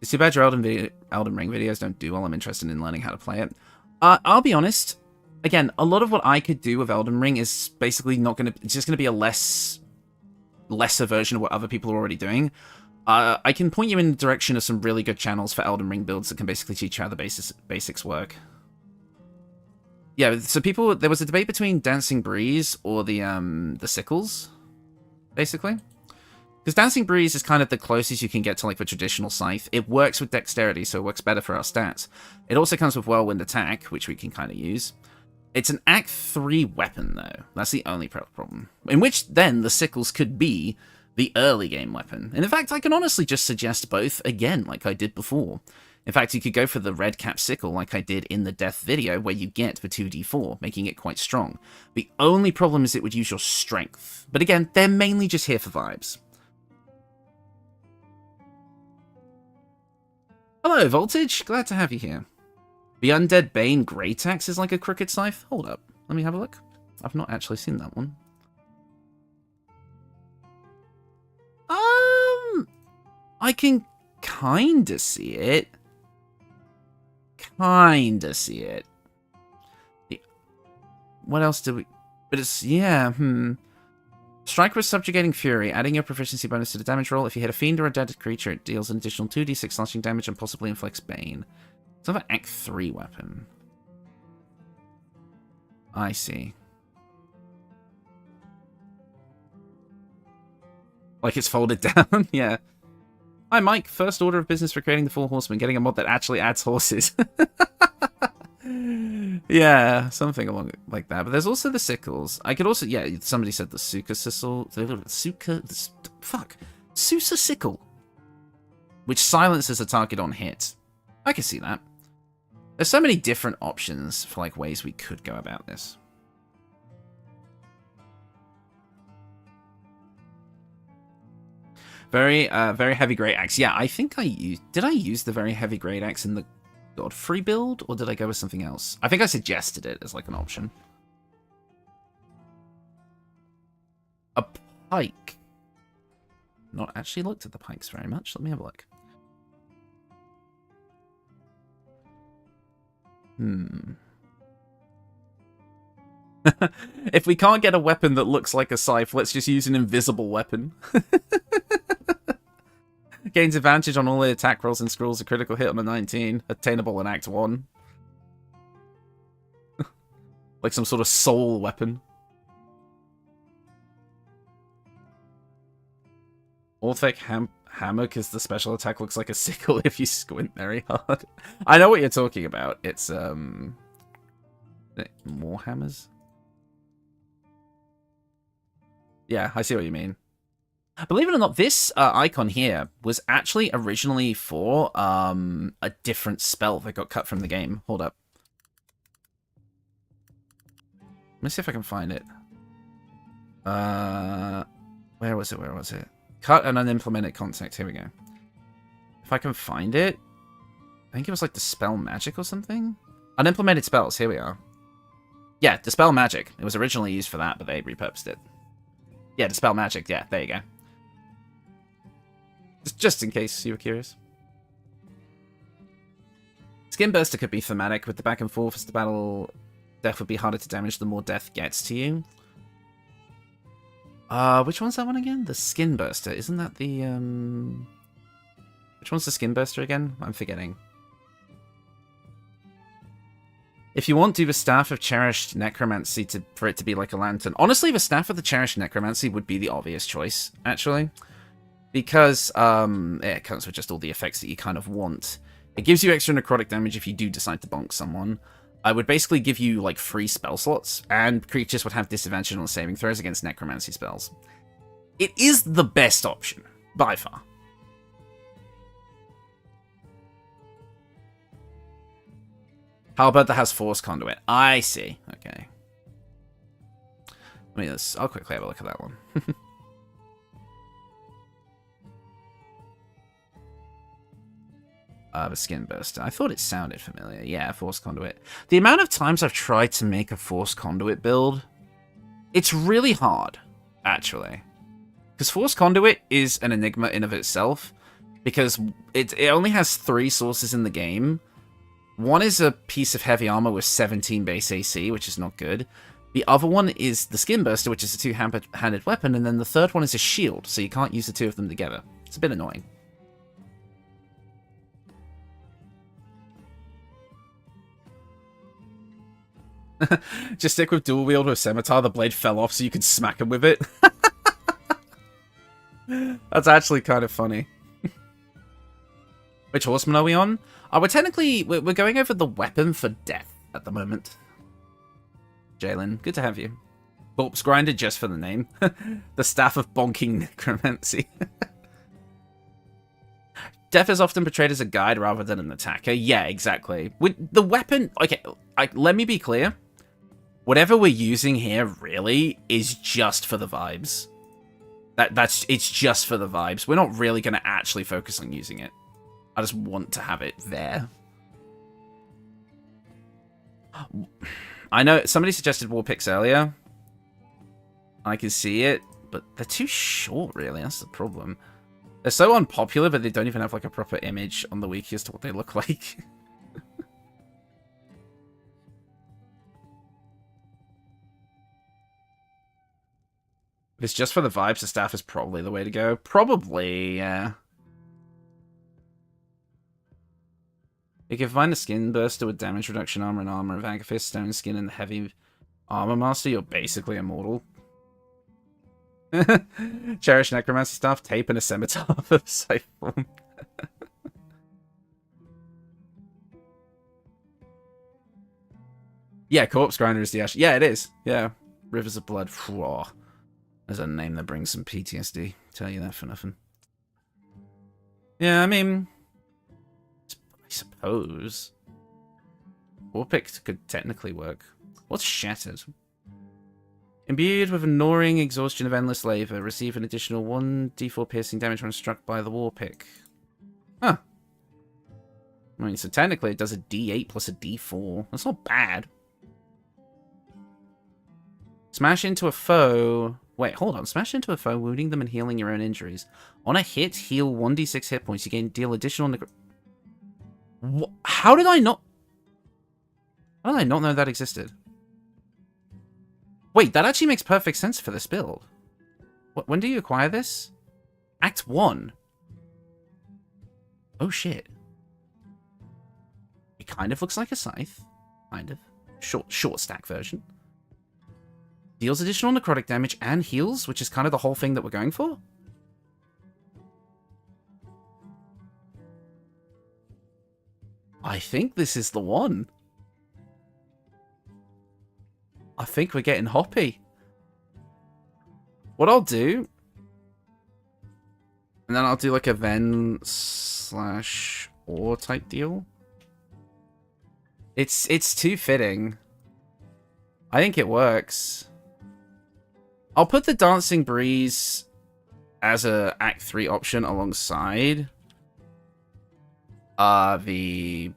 It's too bad your Elden Ring videos don't do well. I'm interested in learning how to play it. I'll be honest. Again, a lot of what I could do with Elden Ring is basically not going to... It's just going to be a lesser version of what other people are already doing. I can point you in the direction of some really good channels for Elden Ring builds that can basically teach you how the basics work. Yeah, so there was a debate between Dancing Breeze or the Sickles, basically. Because Dancing Breeze is kind of the closest you can get to like the traditional scythe. It works with dexterity, so it works better for our stats. It also comes with Whirlwind Attack, which we can kind of use. It's an Act 3 weapon, though. That's the only problem. In which, then, the Sickles could be the early game weapon. And in fact, I can honestly just suggest both again, like I did before. In fact, you could go for the red cap sickle like I did in the death video, where you get the 2d4, making it quite strong. The only problem is it would use your strength. But again, they're mainly just here for vibes. Hello, Voltage. Glad to have you here. The Undead Bane Great Axe is like a crooked scythe? Hold up. Let me have a look. I've not actually seen that one. I can kinda see it. Kinda see it. What else do we... But it's... Yeah, Strike with Subjugating Fury, adding your proficiency bonus to the damage roll. If you hit a fiend or a dead creature, it deals an additional 2d6 slashing damage and possibly inflicts Bane. It's another Act 3 weapon. I see. Like it's folded down? Yeah. Hi, Mike. First order of business for creating the Four Horsemen, getting a mod that actually adds horses. Yeah, something along like that. But there's also the sickles. I could also... Yeah, somebody said the Suka sickle. Susa sickle. Which silences a target on hit. I can see that. There's so many different options for like ways we could go about this. Very heavy great axe. Yeah, I think I used... Did I use the very heavy great axe in the Godfrey build, or did I go with something else? I think I suggested it as like an option. A pike. Not actually looked at the pikes very much. Let me have a look. If we can't get a weapon that looks like a scythe, let's just use an invisible weapon. Gains advantage on all the attack rolls and scrolls, a critical hit on a 19, attainable in Act 1. Like some sort of soul weapon. Orthic Hammock is the special attack, looks like a sickle if you squint very hard. I know what you're talking about. It's, more hammers? Yeah, I see what you mean. Believe it or not, this icon here was actually originally for a different spell that got cut from the game. Hold up. Let me see if I can find it. Where was it? Where was it? Cut an unimplemented context. Here we go. If I can find it. I think it was like Dispel Magic or something? Unimplemented spells. Here we are. Yeah, Dispel Magic. It was originally used for that, but they repurposed it. Yeah, Dispel Magic. Yeah, there you go. Just in case you were curious. Skin Burster could be thematic. With the back and forth as the battle, death would be harder to damage the more death gets to you. Which one's that one again? The Skin Burster. Isn't that the, Which one's the Skin Burster again? I'm forgetting. If you want, do the Staff of Cherished Necromancy for it to be like a lantern. Honestly, the Staff of the Cherished Necromancy would be the obvious choice, actually. Because it comes with just all the effects that you kind of want. It gives you extra necrotic damage if you do decide to bonk someone. I would basically give you like free spell slots, and creatures would have disadvantage on saving throws against necromancy spells. It is the best option. By far. How about that has Force Conduit? I see. Okay. I'll quickly have a look at that one. The Skin Burster. I thought it sounded familiar. Yeah, Force Conduit. The amount of times I've tried to make a Force Conduit build, it's really hard, actually. Because Force Conduit is an enigma in of itself, because it only has 3 sources in the game. One is a piece of heavy armor with 17 base AC, which is not good. The other one is the Skin Burster, which is a 2-handed weapon, and then the third one is a shield, so you can't use the 2 of them together. It's a bit annoying. Just stick with dual wield with scimitar. The blade fell off so you could smack him with it. That's actually kind of funny. Which horseman are we on? We're going over the weapon for death at the moment. Jalen, good to have you. Corpse Grinder just for the name. The Staff of Bonking Necromancy. Death is often portrayed as a guide rather than an attacker. Yeah, exactly. With the weapon... Okay, let me be clear. Whatever we're using here, really, is just for the vibes. It's just for the vibes. We're not really going to actually focus on using it. I just want to have it there. I know somebody suggested war picks earlier. I can see it, but they're too short, really. That's the problem. They're so unpopular, but they don't even have like a proper image on the wiki as to what they look like. If it's just for the vibes, the staff is probably the way to go. Probably, yeah. You can find a Skin Burster with damage reduction armor and armor of Agathis, stone skin, and the heavy armor master. You're basically immortal. Cherish necromancy staff, tape, and a scimitar for the safe form. Yeah, Corpse Grinder is the ash. Yeah, it is. Yeah. Rivers of Blood. Whoa. There's a name that brings some PTSD. Tell you that for nothing. Yeah, I mean... I suppose. Warpick could technically work. What's Shattered? Imbued with a gnawing exhaustion of endless labor, receive an additional 1d4 piercing damage when struck by the Warpick. Huh. I mean, so technically it does a d8 plus a d4. That's not bad. Smash into a foe... Wait, hold on. Smash into a foe, wounding them and healing your own injuries. On a hit, heal 1d6 hit points. You deal additional... How did I not... How did I not know that existed? Wait, that actually makes perfect sense for this build. When do you acquire this? Act 1. Oh, shit. It kind of looks like a scythe. Kind of. Short stack version. Deals additional necrotic damage and heals, which is kind of the whole thing that we're going for. I think this is the one. I think we're getting hoppy. What I'll do... And then I'll do like a Ven/Or type deal. It's too fitting. I think it works. I'll put the Dancing Breeze as a Act 3 option alongside the...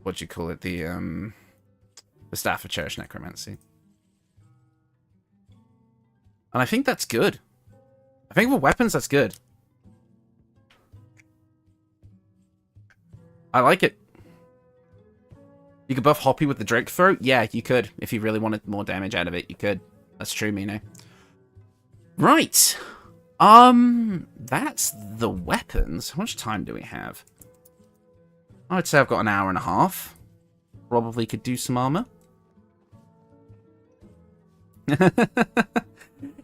What'd you call it? The Staff of Cherish Necromancy. And I think that's good. I think for weapons, that's good. I like it. You could buff Hoppy with the Drake Throat? Yeah, you could. If you really wanted more damage out of it, you could. That's true, Mino. Right. That's the weapons. How much time do we have? I'd say I've got an hour and a half. Probably could do some armor.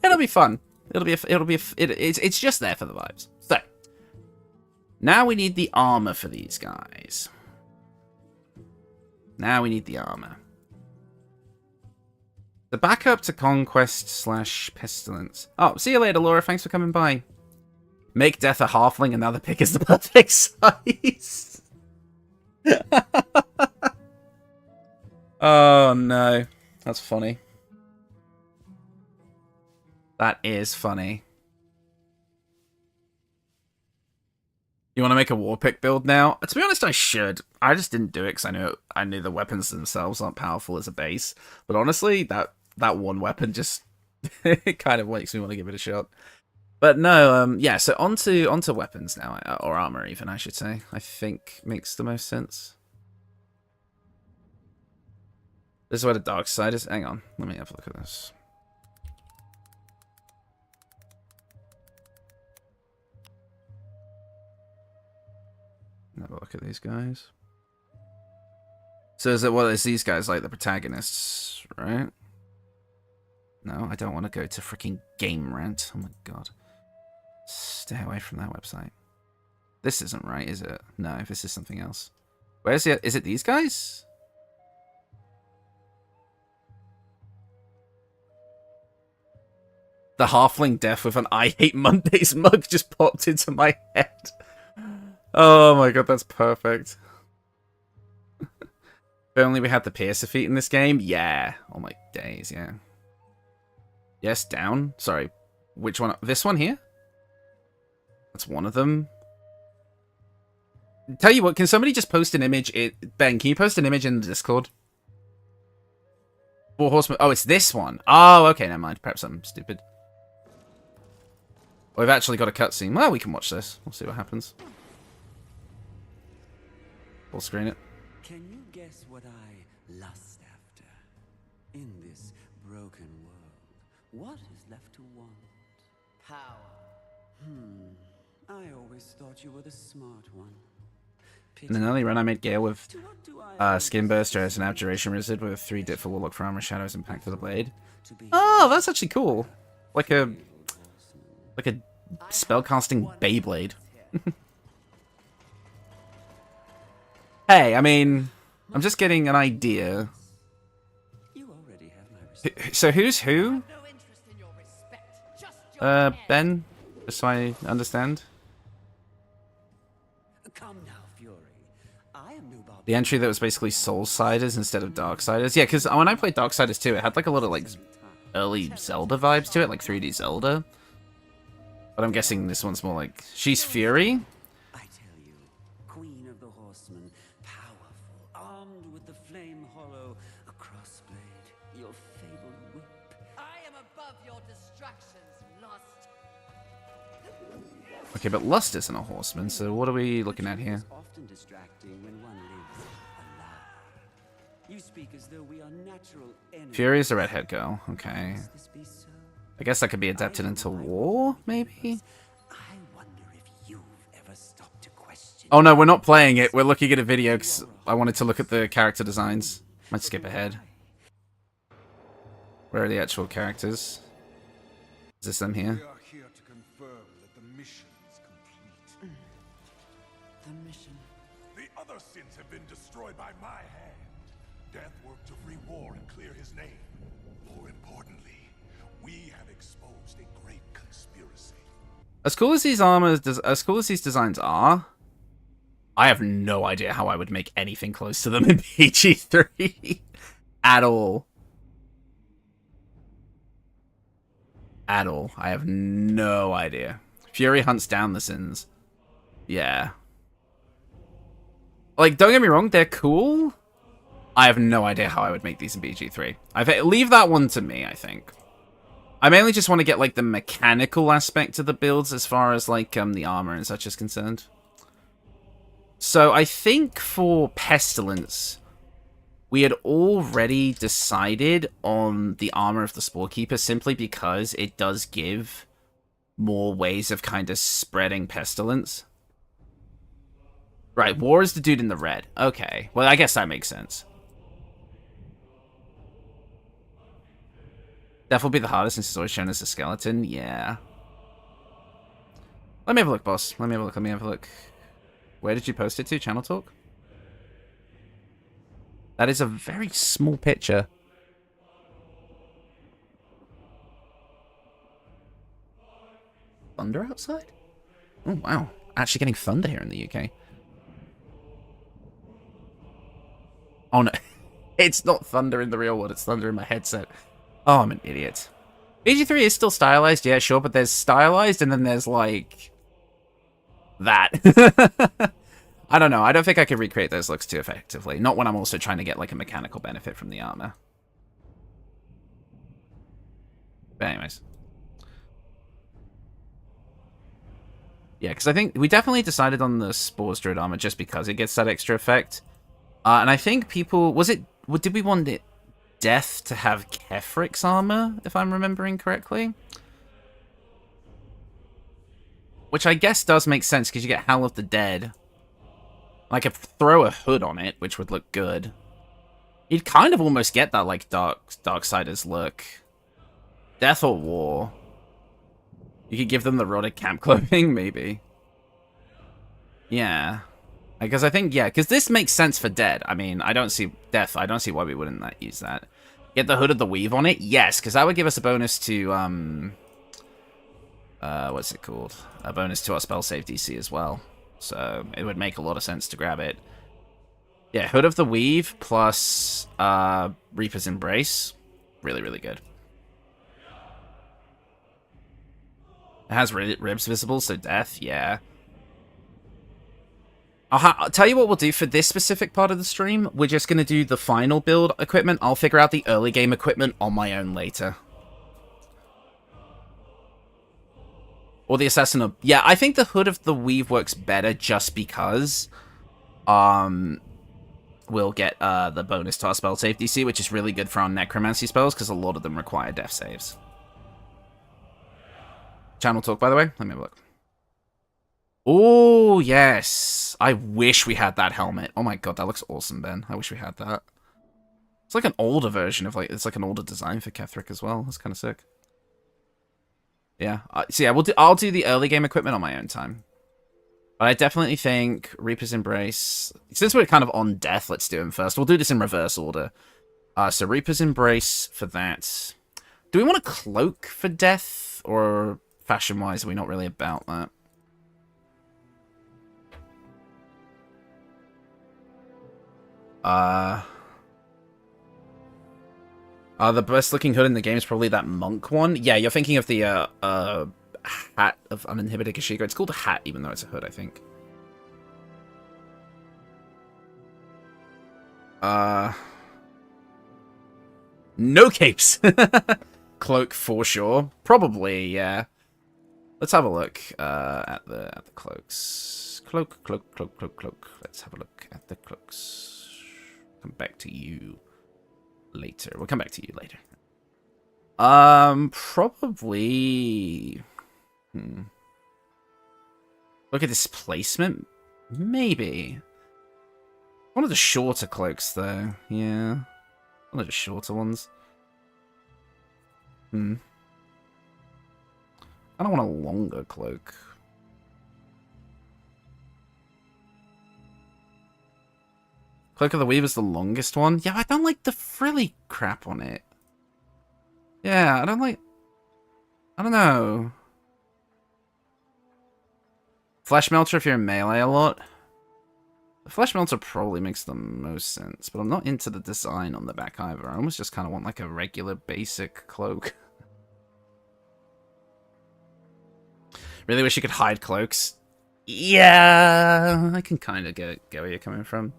It'll be fun. It's just there for the vibes. So, now we need the armor for these guys. Now we need the armor. The backup to Conquest / Pestilence. Oh, see you later, Laura. Thanks for coming by. Make Death a halfling and now the pick is the perfect size. Oh no. That's funny. That is funny. You want to make a war pick build now? To be honest, I should. I just didn't do it because I knew the weapons themselves aren't powerful as a base. But honestly, that one weapon just it kind of makes me want to give it a shot. But no, yeah. So onto weapons now, or armor even, I should say. I think makes the most sense. This is where the dark side is. Hang on, let me have a look at this. Have a look at these guys. So is it, well, is these guys like the protagonists, right? No, I don't want to go to freaking Game Rant. Oh my god. Stay away from that website. This isn't right, is it? No, this is something else. Where's it? Is it these guys? The halfling death with an I Hate Mondays mug just popped into my head. Oh my god, that's perfect. If only we had the Piercer feat in this game. Yeah. Oh my days, yeah. Yes, down. Sorry. Which one? This one here? That's one of them. Tell you what, can somebody just post an image? Ben, can you post an image in the Discord? Four Horsemen. Oh, it's this one. Oh, okay, never mind. Perhaps I'm stupid. We've actually got a cutscene. Well, we can watch this. We'll see what happens. Full screen it. Can you guess what I lust after in this broken world? What is left to want? Power. I always thought you were the smart one. In an early run, I made gear with Skin Burster as an Abjuration Wizard with 3 Dit for Warlock for Armor, Shadows, and Pact of the Blade. Oh, that's actually cool. Like a spellcasting Beyblade. Hey, I mean, I'm just getting an idea. So who's who? Ben? Just so I understand. The entry that was basically Soulsiders instead of Darksiders. Yeah, because when I played Darksiders 2, it had like a lot of like early Zelda vibes to it, like 3D Zelda. But I'm guessing this one's more like she's Fury. I tell you, Queen of the Horsemen, powerful, armed with the flame hollow, a crossblade, your fabled whip. I am above your distractions, Lust. Okay, but Lust isn't a horseman, so what are we looking at here? Often distracting when one lives alive. You speak as though we are natural enemies. Fury is the redhead girl. Okay. I guess that could be adapted into war, maybe? I wonder if you've ever stopped to question. Oh no, we're not playing it. We're looking at a video because I wanted to look at the character designs. Might skip ahead. Where are the actual characters? Is this them here? We are here to confirm that the mission is complete. The mission. The other sins have been destroyed by my hand. Death worked to free War and clear his name. More importantly, we have exposed a great conspiracy. As cool as these designs are, I have no idea how I would make anything close to them in PG3 at all. At all. I have no idea. Fury hunts down the sins. Yeah. Like, don't get me wrong, they're cool. I have no idea how I would make these in PG3. Leave that one to me, I think. I mainly just want to get, like, the mechanical aspect of the builds as far as, like, the armor and such is concerned. So, I think for Pestilence, we had already decided on the armor of the Sporekeeper simply because it does give more ways of kind of spreading Pestilence. Right, War is the dude in the red. Okay, well, I guess that makes sense. Death will be the hardest since it's always shown as a skeleton. Yeah. Let me have a look, boss. Let me have a look. Where did you post it to? Channel Talk? That is a very small picture. Thunder outside? Oh, wow. Actually getting thunder here in the UK. Oh, no. It's not thunder in the real world. It's thunder in my headset. Oh, I'm an idiot. BG3 is still stylized, yeah, sure, but there's stylized and then there's, like, that. I don't know. I don't think I could recreate those looks too effectively. Not when I'm also trying to get, like, a mechanical benefit from the armor. But anyways. Yeah, because I think we definitely decided on the Spores Druid armor just because it gets that extra effect. And I think people... Did we want it Death to have Kefric's armor, if I'm remembering correctly? Which I guess does make sense, because you get Howl of the Dead. I could throw a hood on it, which would look good. You'd kind of almost get that, like, Darksiders look. Death or War. You could give them the Rotted Camp clothing, maybe. Yeah. Because I think, yeah, because this makes sense for Dead. I mean, I don't see Death. I don't see why we wouldn't use that. Get the Hood of the Weave on it? Yes, because that would give us a bonus to, what's it called? A bonus to our spell save DC as well. So it would make a lot of sense to grab it. Yeah, Hood of the Weave plus Reaper's Embrace. Really, really good. It has ribs visible, so Death, yeah. I'll tell you what we'll do for this specific part of the stream. We're just going to do the final build equipment. I'll figure out the early game equipment on my own later. Or the Assassin of... Yeah, I think the Hood of the Weave works better just because we'll get the bonus to our spell save DC, which is really good for our Necromancy spells, because a lot of them require death saves. Channel talk, by the way. Let me have a look. Oh, yes. I wish we had that helmet. Oh my god, that looks awesome, Ben. I wish we had that. It's like an older version of, like, it's like an older design for Ketheric as well. That's kind of sick. Yeah. So yeah, I'll do the early game equipment on my own time. But I definitely think Reaper's Embrace... Since we're kind of on death, let's do him first. We'll do this in reverse order. So Reaper's Embrace for that. Do we want a cloak for death? Or fashion-wise, are we not really about that? The best looking hood in the game is probably that monk one. Yeah, you're thinking of the hat of Uninhibited Kashyyyk. It's called a hat, even though it's a hood, I think. No capes. Cloak for sure. Probably, yeah. Let's have a look at the cloaks. Cloak. Let's have a look at the cloaks. Come back to you later. We'll come back to you later. Probably... Look at this placement. Maybe. One of the shorter cloaks, though. Yeah. One of the shorter ones. I don't want a longer cloak. Cloak of the Weaver's the longest one. Yeah, I don't like the frilly crap on it. Yeah, I don't know. Flesh Melter if you're in melee a lot. The Flesh Melter probably makes the most sense, but I'm not into the design on the back either. I almost just kind of want like a regular basic cloak. Really wish you could hide cloaks. Yeah, I can kind of get where you're coming from.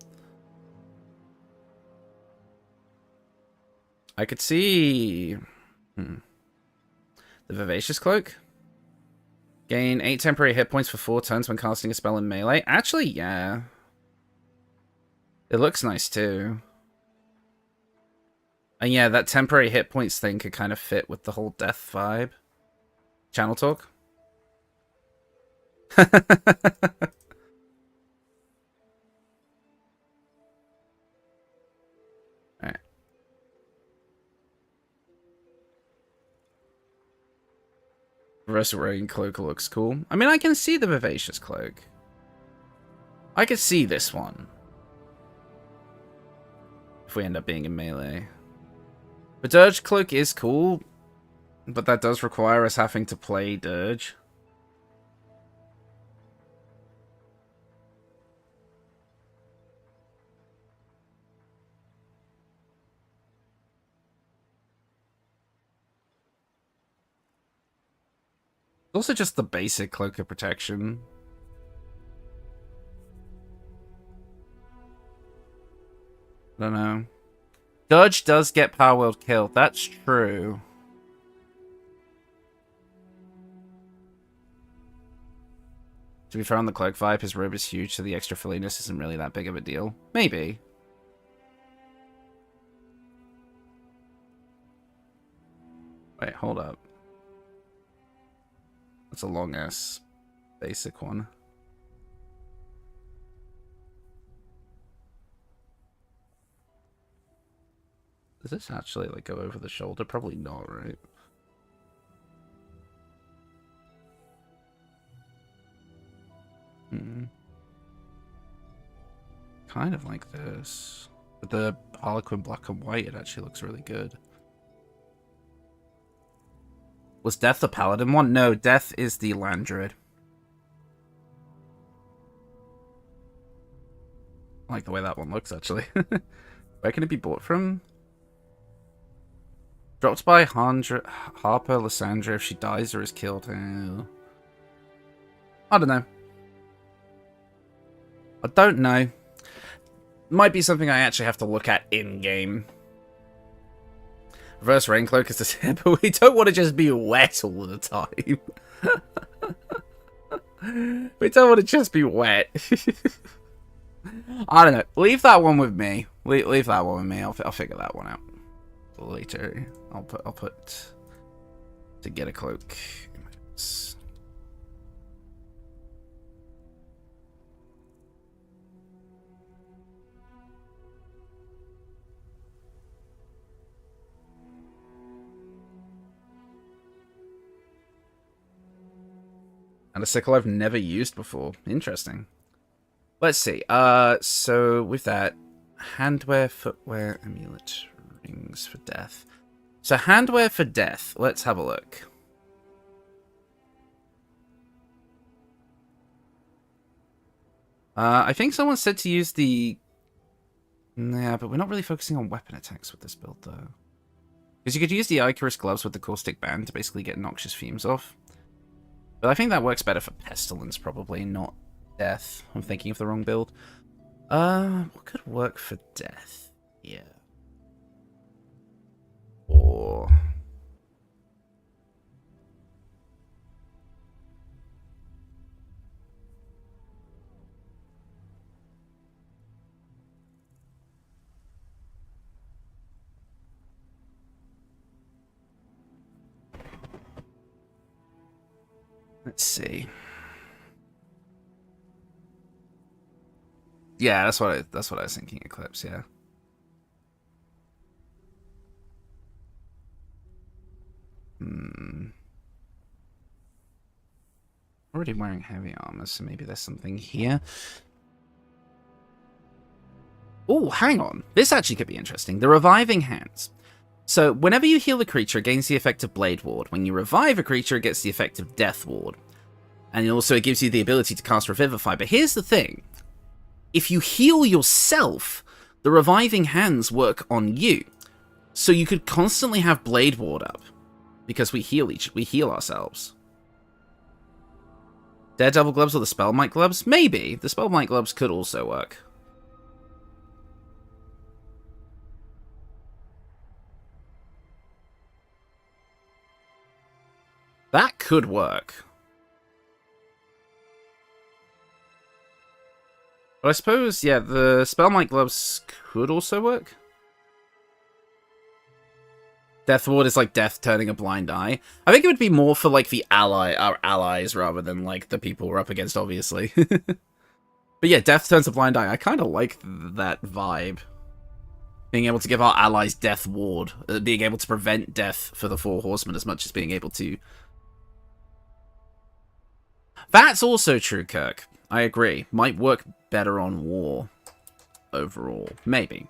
I could see... The Vivacious Cloak. Gain 8 temporary hit points for 4 turns when casting a spell in melee. Actually, yeah. It looks nice, too. And yeah, that temporary hit points thing could kind of fit with the whole death vibe. Channel talk? Alright. Reverse Rain Cloak looks cool. I mean, I can see the Vivacious Cloak. I could see this one. If we end up being in melee. The Dirge Cloak is cool, but that does require us having to play Dirge. Also just the basic cloak of protection. I don't know. Dodge does get Power World killed. That's true. To be fair on the cloak vibe, his robe is huge, so the extra filliness isn't really that big of a deal. Maybe. Wait, hold up. That's a long-ass basic one. Does this actually, like, go over the shoulder? Probably not, right? Kind of like this. But the Harlequin black and white, it actually looks really good. Was Death the Paladin one? No, Death is the Land Druid. I like the way that one looks, actually. Where can it be bought from? Dropped by Harper Lysandra if she dies or is killed. I don't know. I don't know. Might be something I actually have to look at in-game. Reverse Rain Cloak is the same, but we don't want to just be wet all the time. We don't want to just be wet. I don't know. Leave that one with me. Leave that one with me. I'll figure that one out later. I'll put to get a cloak. And a sickle I've never used before. Interesting. Let's see. So with that, handwear, footwear, amulet, rings for death. So handwear for death. Let's have a look. I think someone said to use the... Yeah, but we're not really focusing on weapon attacks with this build, though. Because you could use the Icarus gloves with the caustic band to basically get noxious fumes off. But I think that works better for Pestilence, probably, not Death. I'm thinking of the wrong build. What could work for Death? Yeah. Or... Let's see. Yeah, that's what I was thinking. Eclipse, yeah. Already wearing heavy armor, so maybe there's something here. Oh, hang on. This actually could be interesting. The Reviving Hands. So, whenever you heal a creature, it gains the effect of Blade Ward. When you revive a creature, it gets the effect of Death Ward. And also it gives you the ability to cast Revivify. But here's the thing. If you heal yourself, the Reviving Hands work on you. So you could constantly have Blade Ward up. Because we heal ourselves. Daredevil gloves or the Spellmite gloves? Maybe. The Spellmite gloves could also work. That could work. But I suppose, yeah, the Spellmite gloves could also work. Death Ward is like death turning a blind eye. I think it would be more for like our allies rather than like the people we're up against, obviously. But yeah, death turns a blind eye. I kind of like that vibe. Being able to give our allies Death Ward. Being able to prevent death for the Four Horsemen as much as being able to... That's also true, Kirk. I agree. Might work better on war overall. Maybe.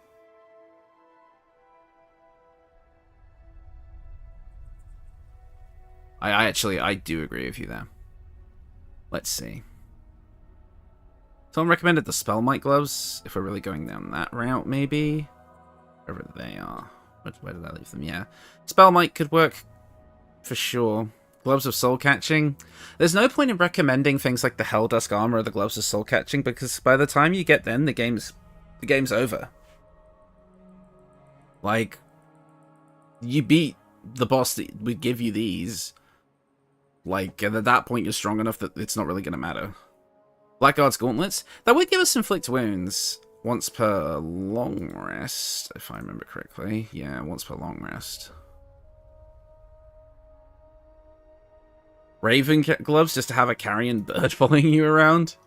I do agree with you there. Let's see. Someone recommended the Spellmite gloves, if we're really going down that route, maybe. Wherever they are. Where did I leave them? Yeah. Spellmite could work for sure. gloves of soul catching. There's no point in recommending things like the Helldusk armor or the gloves of soul catching, because by the time you get them, the game's over. Like, you beat the boss that would give you these. Like, and at that point you're strong enough that it's not really going to matter. Blackguard's Gauntlets. That would give us inflict wounds once per long rest, if I remember correctly. Yeah, once per long rest. Raven gloves, just to have a carrion bird following you around.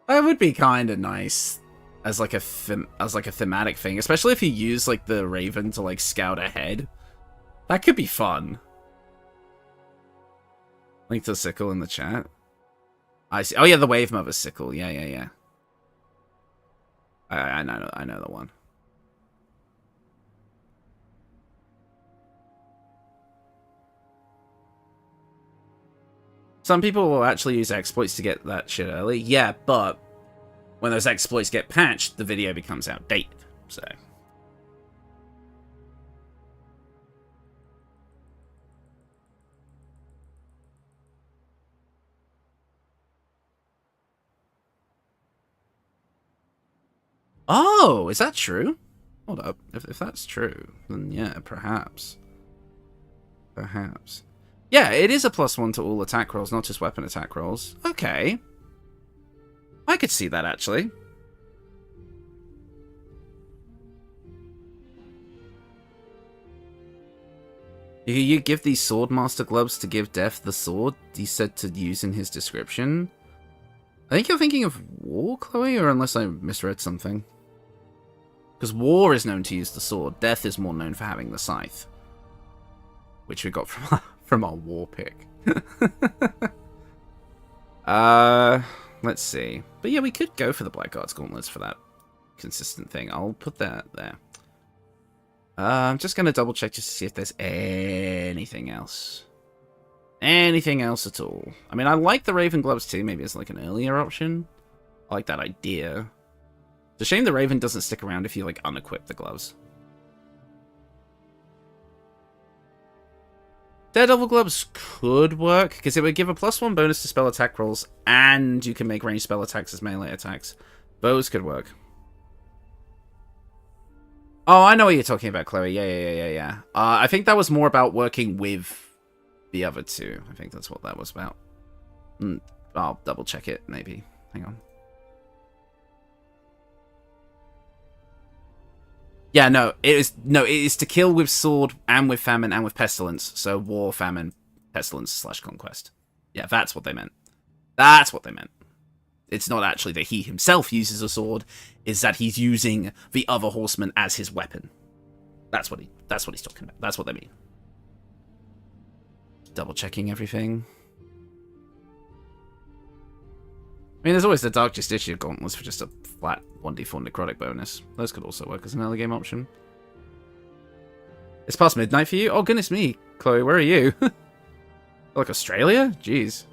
That would be kind of nice as like a thematic thing, especially if you use like the raven to like scout ahead. That could be fun. Link to the sickle in the chat. I see. Oh yeah, the Wave Mother sickle. Yeah. I know the one. Some people will actually use exploits to get that shit early. Yeah, but when those exploits get patched, the video becomes outdated. So. Oh, is that true? Hold up. If that's true, then yeah, perhaps. Perhaps. Yeah, it is a +1 to all attack rolls, not just weapon attack rolls. Okay. I could see that, actually. You give these Swordmaster gloves to give Death the sword he said to use in his description. I think you're thinking of War, Chloe, or unless I misread something. Because War is known to use the sword. Death is more known for having the scythe. Which we got from our War pick. Let's see. But yeah, we could go for the Blackguard's Gauntlets for that consistent thing. I'll put that there. I'm just going to double check just to see if there's anything else. Anything else at all. I mean, I like the Raven gloves too. Maybe it's like an earlier option. I like that idea. It's a shame the Raven doesn't stick around if you like unequip the gloves. Daredevil gloves could work, because it would give a +1 bonus to spell attack rolls, and you can make ranged spell attacks as melee attacks. Those could work. Oh, I know what you're talking about, Chloe. Yeah. I think that was more about working with the other two. I think that's what that was about. I'll double check it, maybe. Hang on. Yeah, it is to kill with sword and with famine and with pestilence. So war, famine, pestilence / conquest. Yeah, that's what they meant. That's what they meant. It's not actually that he himself uses a sword, it's that he's using the other horseman as his weapon. That's what he's talking about. That's what they mean. Double checking everything. I mean, there's always the Dark Justiciar Gauntlets for just a flat 1d4 necrotic bonus. Those could also work as an early game option. It's past midnight for you? Oh, goodness me. Chloe, where are you? Like Australia? Jeez.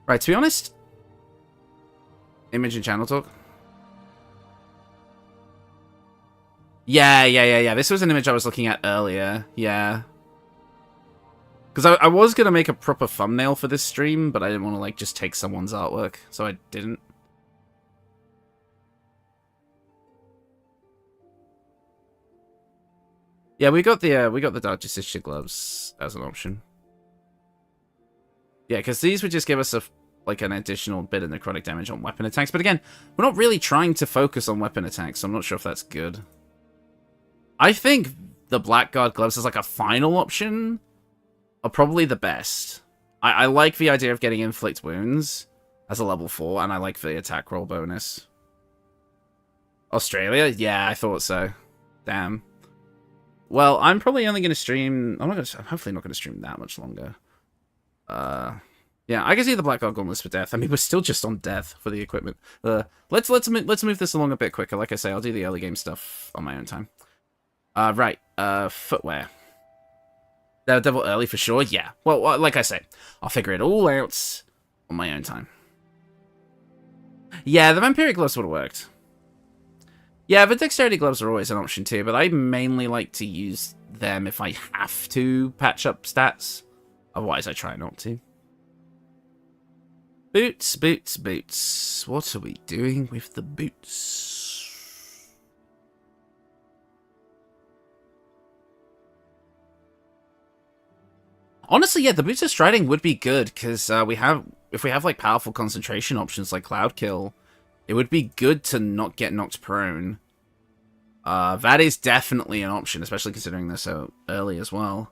Right, to be honest... Image and channel talk? Yeah. This was an image I was looking at earlier. Yeah. Because I was going to make a proper thumbnail for this stream, but I didn't want to, like, just take someone's artwork, so I didn't. Yeah, we got the Dark Justiciar gloves as an option. Yeah, because these would just give us an additional bit of necrotic damage on weapon attacks. But again, we're not really trying to focus on weapon attacks, so I'm not sure if that's good. I think the Blackguard gloves as like a final option are probably the best. I like the idea of getting inflict wounds as a level 4, and I like the attack roll bonus. Australia? Yeah, I thought so. Damn. Well, I'm probably only going to stream... I'm hopefully not going to stream that much longer. Yeah, I can see the Blackguard Gauntlets for death. I mean, we're still just on death for the equipment. Let's move this along a bit quicker. Like I say, I'll do the early game stuff on my own time. Right. Footwear. Daredevil early for sure. Yeah. Well, like I say, I'll figure it all out on my own time. Yeah, the Vampiric gloves would have worked. Yeah, the Dexterity gloves are always an option too, but I mainly like to use them if I have to patch up stats. Otherwise, I try not to. Boots, boots, boots. What are we doing with the boots? Honestly, yeah, the boots of striding would be good, because if we have like powerful concentration options like Cloud Kill, it would be good to not get knocked prone. That is definitely an option, especially considering they're so early as well.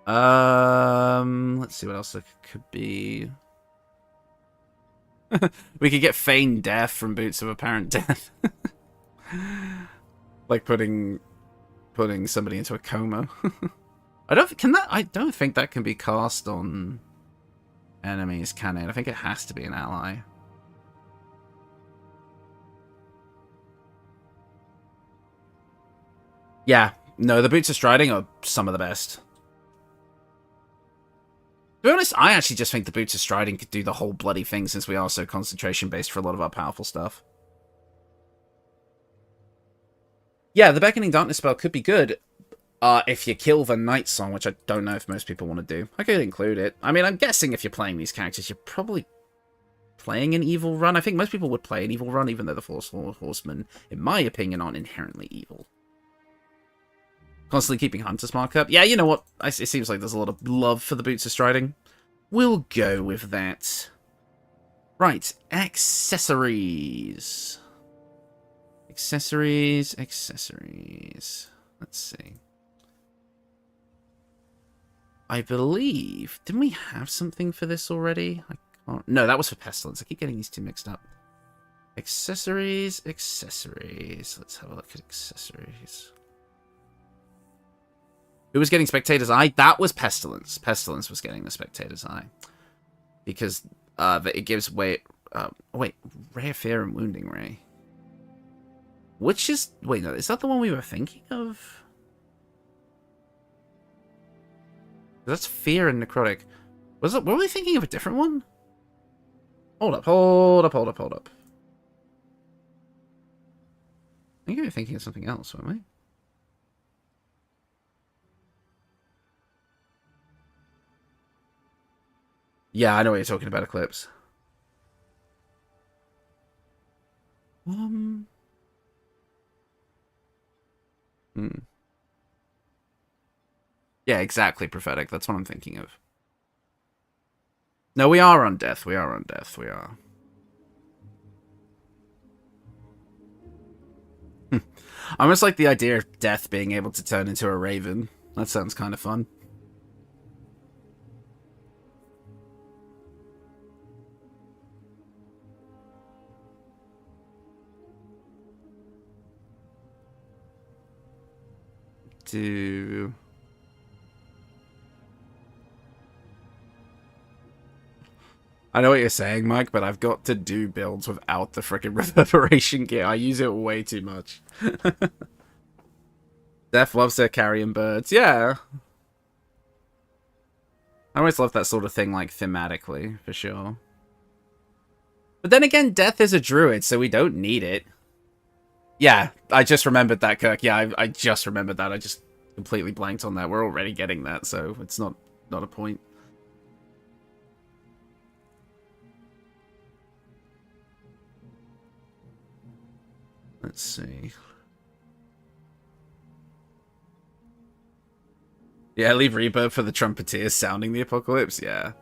Let's see what else it could be. We could get feigned death from Boots of Apparent Death. Like putting somebody into a coma. I don't think that can be cast on enemies, can it? I think it has to be an ally. Yeah, no, the Boots of Striding are some of the best. To be honest, I actually just think the Boots of Striding could do the whole bloody thing, since we are so concentration-based for a lot of our powerful stuff. Yeah, the Beckoning Darkness spell could be good if you kill the Night Song, which I don't know if most people want to do. I could include it. I mean, I'm guessing if you're playing these characters, you're probably playing an evil run. I think most people would play an evil run, even though the Four Horsemen, in my opinion, aren't inherently evil. Constantly keeping Hunter's Mark up. Yeah, you know what? It seems like there's a lot of love for the Boots of Striding. We'll go with that. Right, accessories. Accessories. Let's see. I believe... Didn't we have something for this already? I can't... No, that was for Pestilence. I keep getting these two mixed up. Accessories. Let's have a look at accessories. Who was getting Spectator's Eye? That was Pestilence. Pestilence was getting the Spectator's Eye. Because it gives way... wait, Ray of Fear and Wounding Ray. Which is... Wait, no, is that the one we were thinking of? That's Fear and Necrotic. Were we thinking of a different one? Hold up. I think we were thinking of something else, weren't we? Yeah, I know what you're talking about, Eclipse. Yeah, exactly, Prophetic. That's what I'm thinking of. No, we are on Death. We are. I almost like the idea of Death being able to turn into a raven. That sounds kind of fun. I know what you're saying, Mike, but I've got to do builds without the frickin' reverberation gear. I use it way too much. Death loves their carrion birds. Yeah. I always love that sort of thing, like, thematically, for sure. But then again, Death is a druid, so we don't need it. Yeah, I just remembered that, Kirk. Yeah, I just remembered that. I just completely blanked on that. We're already getting that, so it's not a point. Let's see. Yeah, leave Rebirth for the Trumpeteers sounding the Apocalypse. Yeah.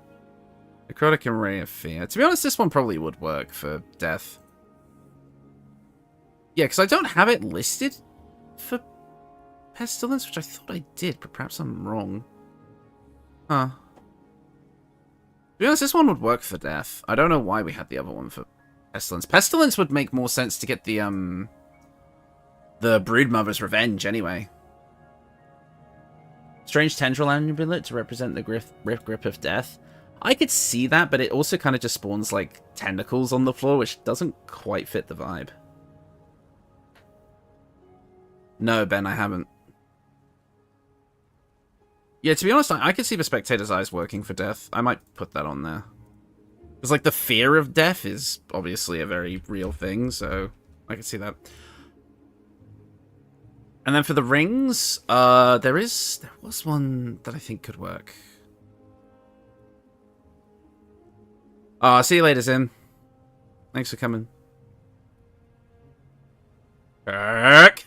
Necrotic and Ray of Fear. To be honest, this one probably would work for Death. Yeah, because I don't have it listed for Pestilence, which I thought I did, but perhaps I'm wrong. Huh. To be honest, this one would work for Death. I don't know why we had the other one for Pestilence. Pestilence would make more sense to get the Broodmother's Revenge, anyway. Strange Tendril Amulet to represent the grip of Death. I could see that, but it also kind of just spawns, like, tentacles on the floor, which doesn't quite fit the vibe. No, Ben, I haven't. Yeah, to be honest, I could see the Spectator's Eyes working for Death. I might put that on there. Because, like, the fear of death is obviously a very real thing, so I can see that. And then for the rings, there was one that I think could work. See you later, Zim. Thanks for coming. Kirk.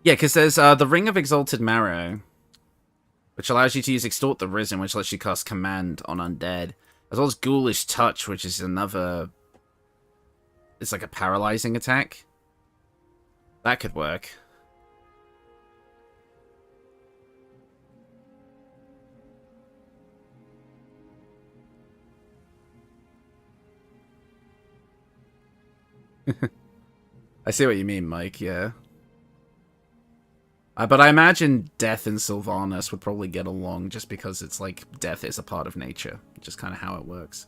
Yeah, because there's the Ring of Exalted Marrow, which allows you to use Extort the Risen, which lets you cast Command on Undead, as well as Ghoulish Touch, which is another... It's like a paralyzing attack. That could work. I see what you mean, Mike, yeah. But I imagine Death and Sylvanas would probably get along just because it's like death is a part of nature. Just kind of how it works.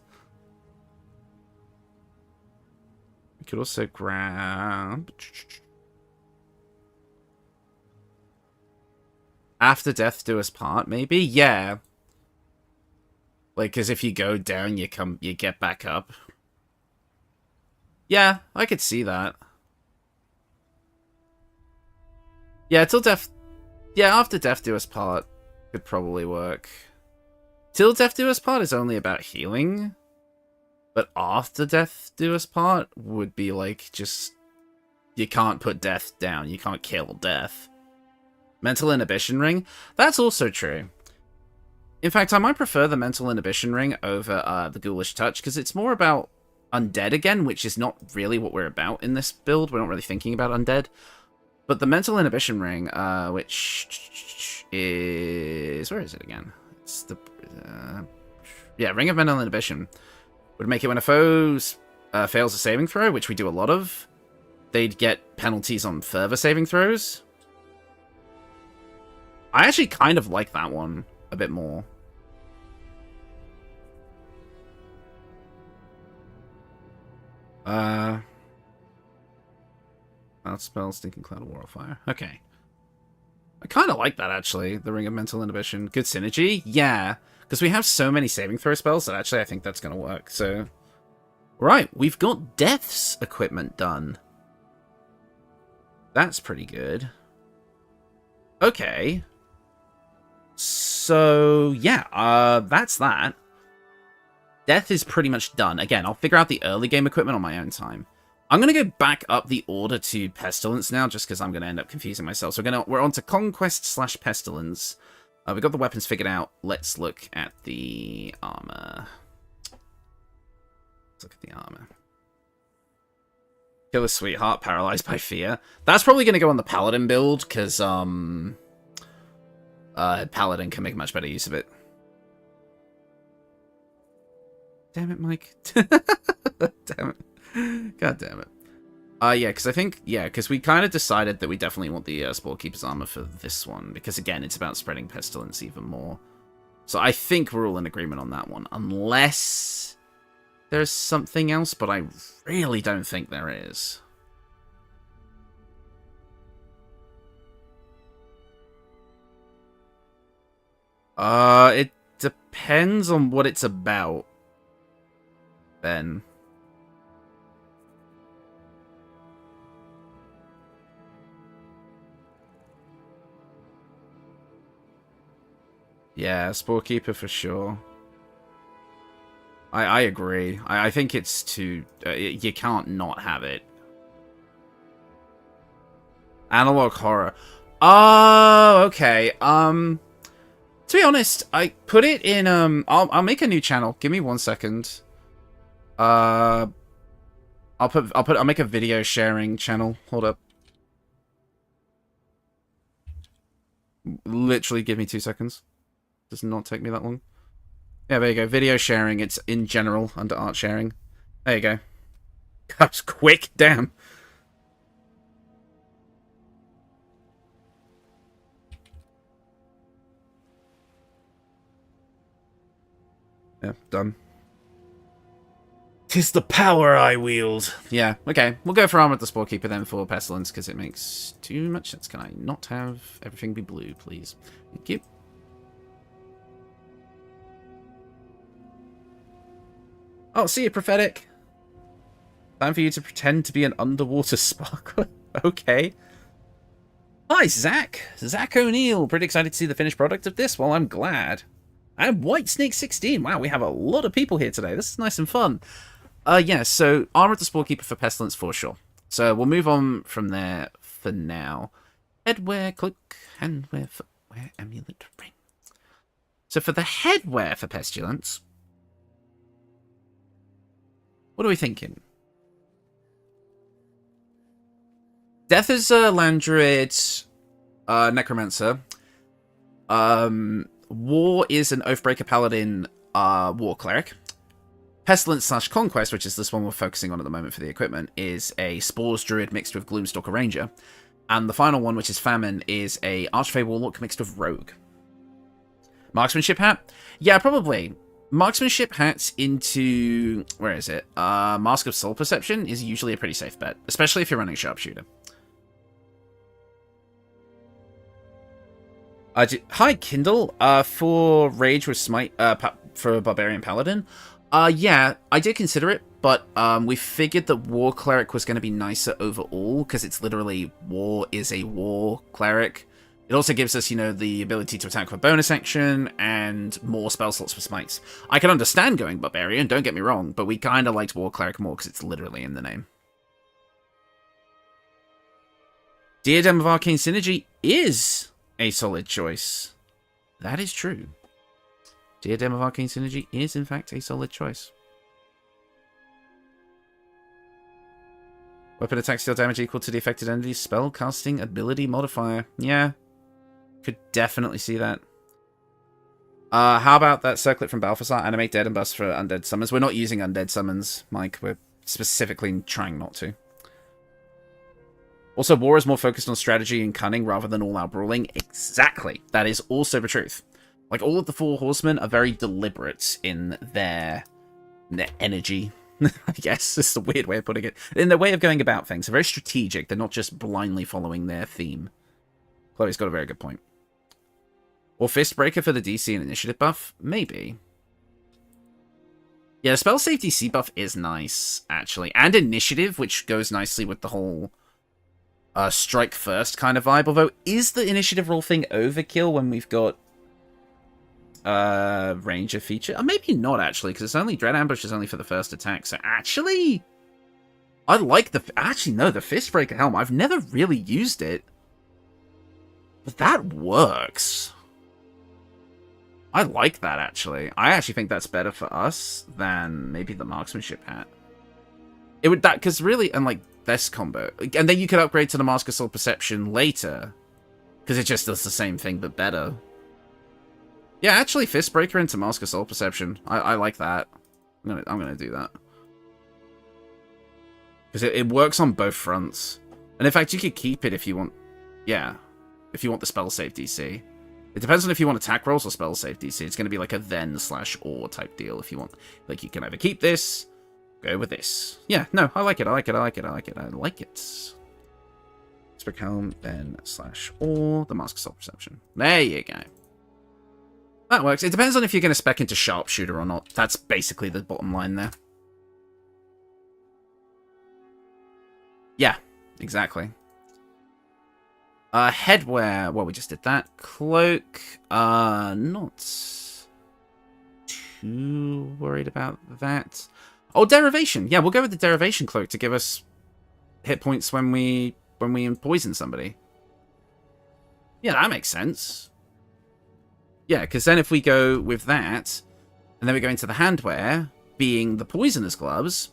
We could also grab... After Death Do Us Part, maybe? Yeah. Like, because if you go down, you get back up. Yeah, I could see that. Yeah, till Death... Yeah, after Death Do Us Part could probably work. Till Death Do Us Part is only about healing. But after Death Do Us Part would be like, just... You can't put Death down. You can't kill Death. Mental Inhibition Ring? That's also true. In fact, I might prefer the Mental Inhibition Ring over the Ghoulish Touch, because it's more about undead again, which is not really what we're about in this build. We're not really thinking about undead. But the Mental Inhibition Ring, which is... Where is it again? It's the... yeah, Ring of Mental Inhibition. Would make it when a foe fails a saving throw, which we do a lot of, they'd get penalties on further saving throws. I actually kind of like that one a bit more. Out spell, Stinking Cloud of War of Fire. Okay. I kind of like that, actually. The Ring of Mental Inhibition. Good synergy? Yeah. Because we have so many saving throw spells that actually I think that's going to work. So, right. We've got Death's equipment done. That's pretty good. Okay. So, yeah. That's that. Death is pretty much done. Again, I'll figure out the early game equipment on my own time. I'm going to go back up the order to Pestilence now, just because I'm going to end up confusing myself. So we're on to Conquest / Pestilence. We've got the weapons figured out. Let's look at the armor. Let's look at the armor. Killer Sweetheart, Paralyzed by Fear. That's probably going to go on the Paladin build, because Paladin can make much better use of it. Damn it, Mike. Damn it. God damn it. Yeah, because I think, because we kind of decided that we definitely want the Sporekeeper's armor for this one, because again, it's about spreading Pestilence even more. So I think we're all in agreement on that one, unless there's something else, but I really don't think there is. It depends on what it's about, then. Yeah, Sporekeeper for sure. I agree. I think it's too... you can't not have it. Analog Horror. Oh, okay. To be honest, I put it in... I'll make a new channel. Give me 1 second. I'll make a video sharing channel. Hold up. Literally give me 2 seconds. Does not take me that long. Yeah, there you go. Video sharing. It's in general under art sharing. There you go. That's quick. Damn. Yeah, done. 'Tis the power I wield. Yeah, okay. We'll go for Armor of the Sporekeeper then for Pestilence, because it makes too much sense. Can I not have everything be blue, please? Thank you. Oh, see you, Prophetic. Time for you to pretend to be an underwater sparkler. Okay. Hi, Zach. Zach O'Neill. Pretty excited to see the finished product of this. Well, I'm glad. And Whitesnake16. Wow, we have a lot of people here today. This is nice and fun. Yeah, so Armor of the Sporekeeper for Pestilence for sure. So we'll move on from there for now. Headwear, cloak, handwear, footwear, amulet, ring. So for the headwear for Pestilence, what are we thinking? Death is a land druid, necromancer. War is an Oathbreaker paladin, war cleric. Pestilence / Conquest, which is this one we're focusing on at the moment for the equipment, is a Spores druid mixed with Gloomstalker ranger. And the final one, which is Famine, is a Archfey warlock mixed with rogue. Marksmanship hat? Yeah, probably. Marksmanship hats into... where is it? Mask of Soul Perception is usually a pretty safe bet, especially if you're running Sharpshooter. Hi, Kindle. For Rage with Smite, for Barbarian Paladin. Yeah, I did consider it, but we figured that War Cleric was going to be nicer overall, because it's literally War is a War Cleric. It also gives us, you know, the ability to attack with bonus action, and more spell slots for smites. I can understand going Barbarian, don't get me wrong, but we kind of liked War Cleric more, because it's literally in the name. Diadem of Arcane Synergy is a solid choice. That is true. Diadem of Arcane Synergy is, in fact, a solid choice. Weapon attacks deal damage equal to the affected entity's spell casting ability modifier. Yeah. Could definitely see that. How about that circlet from Balthasar? Animate dead and bust for undead summons. We're not using undead summons, Mike. We're specifically trying not to. Also, war is more focused on strategy and cunning rather than all-out brawling. Exactly. That is also the truth. Like, all of the Four Horsemen are very deliberate in their energy, I guess. It's a weird way of putting it. In their way of going about things. They're very strategic. They're not just blindly following their theme. Chloe's got a very good point. Or Fistbreaker for the DC and initiative buff? Maybe. Yeah, spell save DC buff is nice, actually. And initiative, which goes nicely with the whole strike first kind of vibe. Although, is the initiative roll thing overkill when we've got ranger feature? Maybe not, actually, because it's only Dread Ambush is only for the first attack. So, actually, I like the... actually, no, the Fistbreaker Helm. I've never really used it. But that works. I like that, actually. I actually think that's better for us than maybe the Marksmanship hat. It would... that... because really, and like, best combo. And then you could upgrade to the Mask of Soul Perception later. Because it just does the same thing, but better. Yeah, actually, Fistbreaker into Mask of Soul Perception. I like that. I'm gonna do that. Because it works on both fronts. And in fact, you could keep it if you want... yeah. If you want the spell save DC. It depends on if you want attack rolls or spell save DC. It's going to be like a then/or type deal if you want. Like, you can either keep this, go with this. Yeah, no, I like it, I like it, I like it, I like it, I like it. Spec Helm, then/or the Mask of Soul Perception. There you go. That works. It depends on if you're going to spec into Sharpshooter or not. That's basically the bottom line there. Yeah, exactly. Headwear, well, we just did that. Cloak, not too worried about that. Oh, Derivation. Yeah, we'll go with the Derivation Cloak to give us hit points when we poison somebody. Yeah, that makes sense. Yeah, because then if we go with that, and then we go into the handwear, being the Poisoner's Gloves,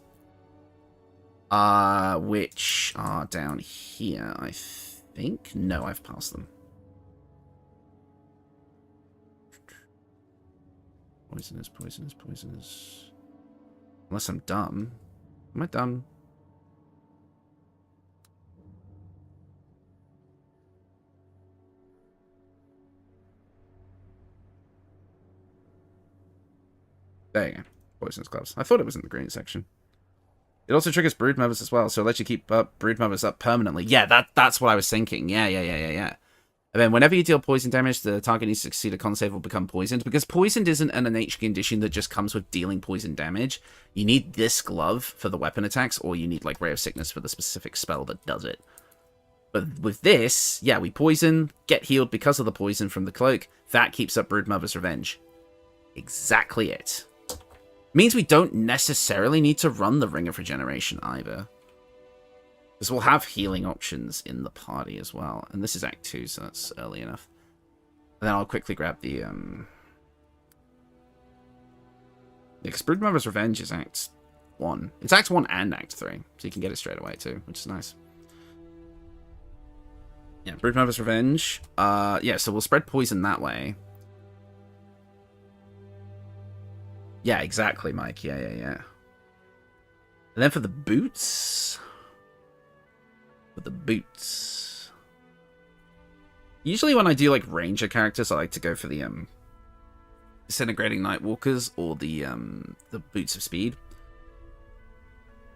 which are down here, I think. No, I've passed them. Poisoners, poisoners, poisoners. Unless I'm dumb. Am I dumb? There you go. Poisonous gloves. I thought it was in the green section. It also triggers brood mothers as well, so it lets you keep brood mothers up permanently. Yeah, that's what I was thinking. Yeah. And then whenever you deal poison damage, the target needs to succeed a con save or become poisoned. Because poisoned isn't an innate condition that just comes with dealing poison damage. You need this glove for the weapon attacks, or you need like Ray of Sickness for the specific spell that does it. But with this, yeah, we poison, get healed because of the poison from the cloak. That keeps up Broodmother's Revenge. Exactly it. Means we don't necessarily need to run the Ring of Regeneration either. Because we'll have healing options in the party as well. And this is Act 2, so that's early enough. And then I'll quickly grab the... Because Broodmother's Revenge is Act 1. It's Act 1 and Act 3, so you can get it straight away too, which is nice. Yeah, Broodmother's Revenge. Yeah, so we'll spread poison that way. Yeah, exactly, Mike. Yeah. And then for the boots... Usually when I do like ranger characters, I like to go for the Disintegrating Nightwalkers or the Boots of Speed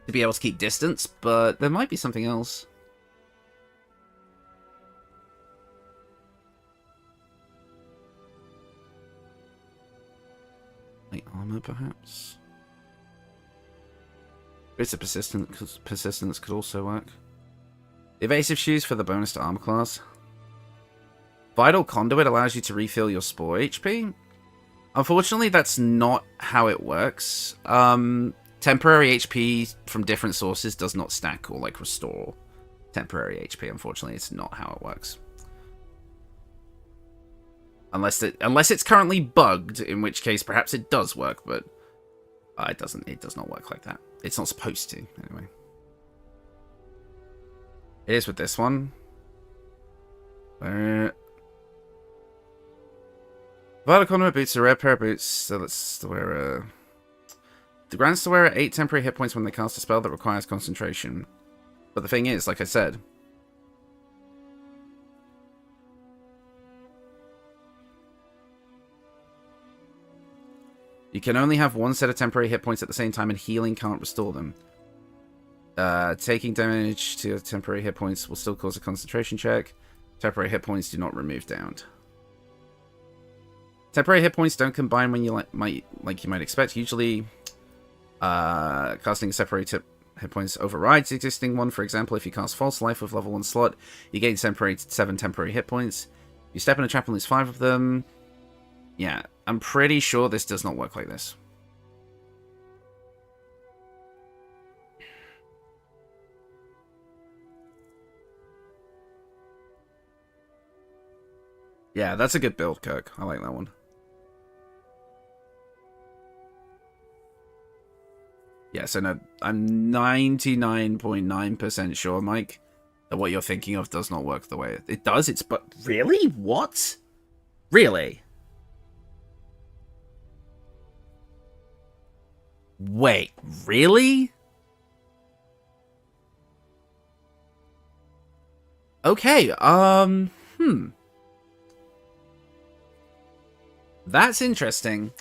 to be able to keep distance, but there might be something else. Like armor, perhaps? Boots of Persistence could also work. Evasive Shoes for the bonus to armor class. Vital Conduit allows you to refill your Spore HP. Unfortunately, that's not how it works. Temporary HP from different sources does not stack or like restore temporary HP. Unfortunately, it's not how it works. Unless it's currently bugged, in which case perhaps it does work, but it doesn't. It does not work like that. It's not supposed to, anyway. It is with this one. Vital Conduit boots are a rare pair of boots, so let's wear the grants to wear 8 temporary hit points when they cast a spell that requires concentration. But the thing is, like I said, you can only have one set of temporary hit points at the same time, and healing can't restore them. Taking damage to temporary hit points will still cause a concentration check. Temporary hit points do not remove downed. Temporary hit points don't combine when you might expect. Usually, casting a separate hit points overrides the existing one. For example, if you cast False Life with level 1 slot, you gain 7 temporary hit points. You step in a trap and lose 5 of them. Yeah, I'm pretty sure this does not work like this. Yeah, that's a good build, Kirk. I like that one. Yeah, so no, I'm 99.9% sure, Mike, that what you're thinking of does not work the way it does. But really? What? Really? Wait, really? Okay, That's interesting.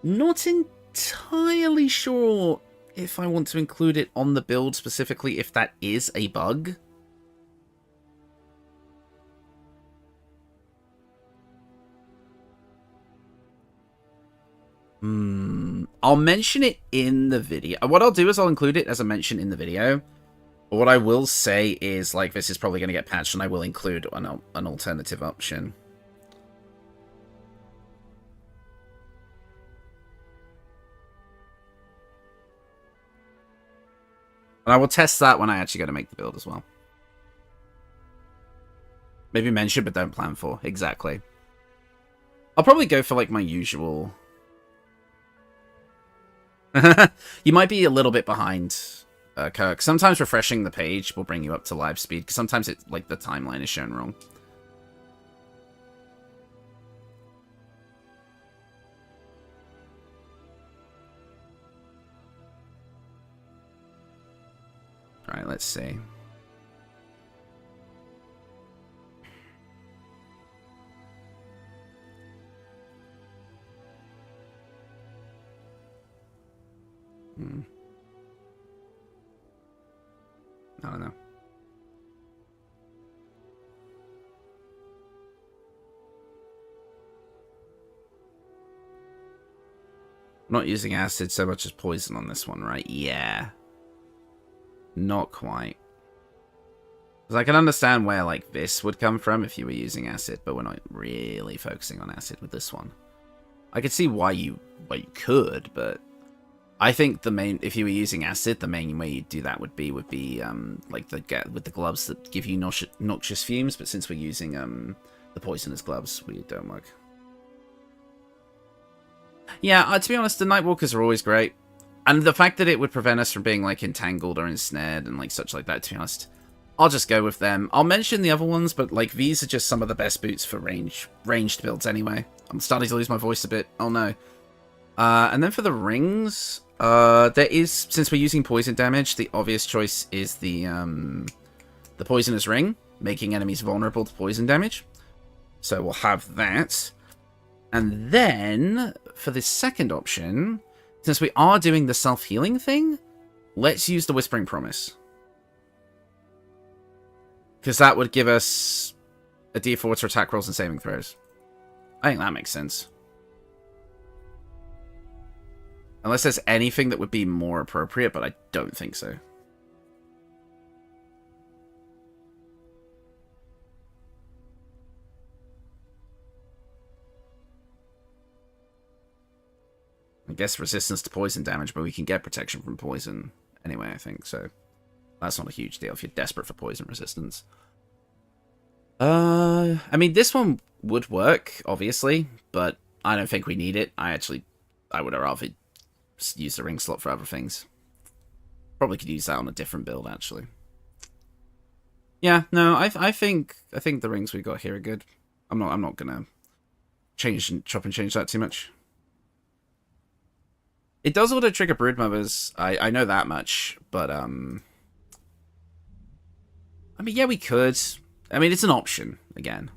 Not entirely sure if I want to include it on the build specifically, if that is a bug. I'll mention it in the video. What I'll do is I'll include it as a mention in the video. But what I will say is, like, this is probably going to get patched, and I will include an alternative option. And I will test that when I actually go to make the build as well. Maybe mention, but don't plan for. Exactly. I'll probably go for, like, my usual... You might be a little bit behind, Kirk. Sometimes refreshing the page will bring you up to live speed, because sometimes it, like, the timeline is shown wrong. Alright, let's see. I don't know. Not using acid so much as poison on this one, right? Yeah. Not quite. Because I can understand where, like, this would come from if you were using acid, but we're not really focusing on acid with this one. I could see why you could, but I think if you were using acid, the main way you'd do that would be like with the gloves that give you noxious fumes, but since we're using the poisonous gloves, we don't work. Yeah, to be honest, the Nightwalkers are always great. And the fact that it would prevent us from being, like, entangled or ensnared and, like, such like that, to be honest, I'll just go with them. I'll mention the other ones, but, like, these are just some of the best boots for ranged builds anyway. I'm starting to lose my voice a bit. Oh, no. And then for the rings, since we're using poison damage, the obvious choice is the Poisonous Ring, making enemies vulnerable to poison damage. So we'll have that. And then, for the second option, since we are doing the self-healing thing, let's use the Whispering Promise. Because that would give us a d4 to attack rolls and saving throws. I think that makes sense. Unless there's anything that would be more appropriate, but I don't think so. I guess resistance to poison damage, but we can get protection from poison anyway, I think, so that's not a huge deal if you're desperate for poison resistance. I mean, this one would work, obviously, but I don't think we need it. I would have rather use the ring slot for other things. Probably could use that on a different build, actually. Yeah, no, I think the rings we got here are good. I'm not gonna chop and change that too much. It does auto trigger Broodmothers. I know that much, but I mean, yeah, we could. I mean, it's an option again.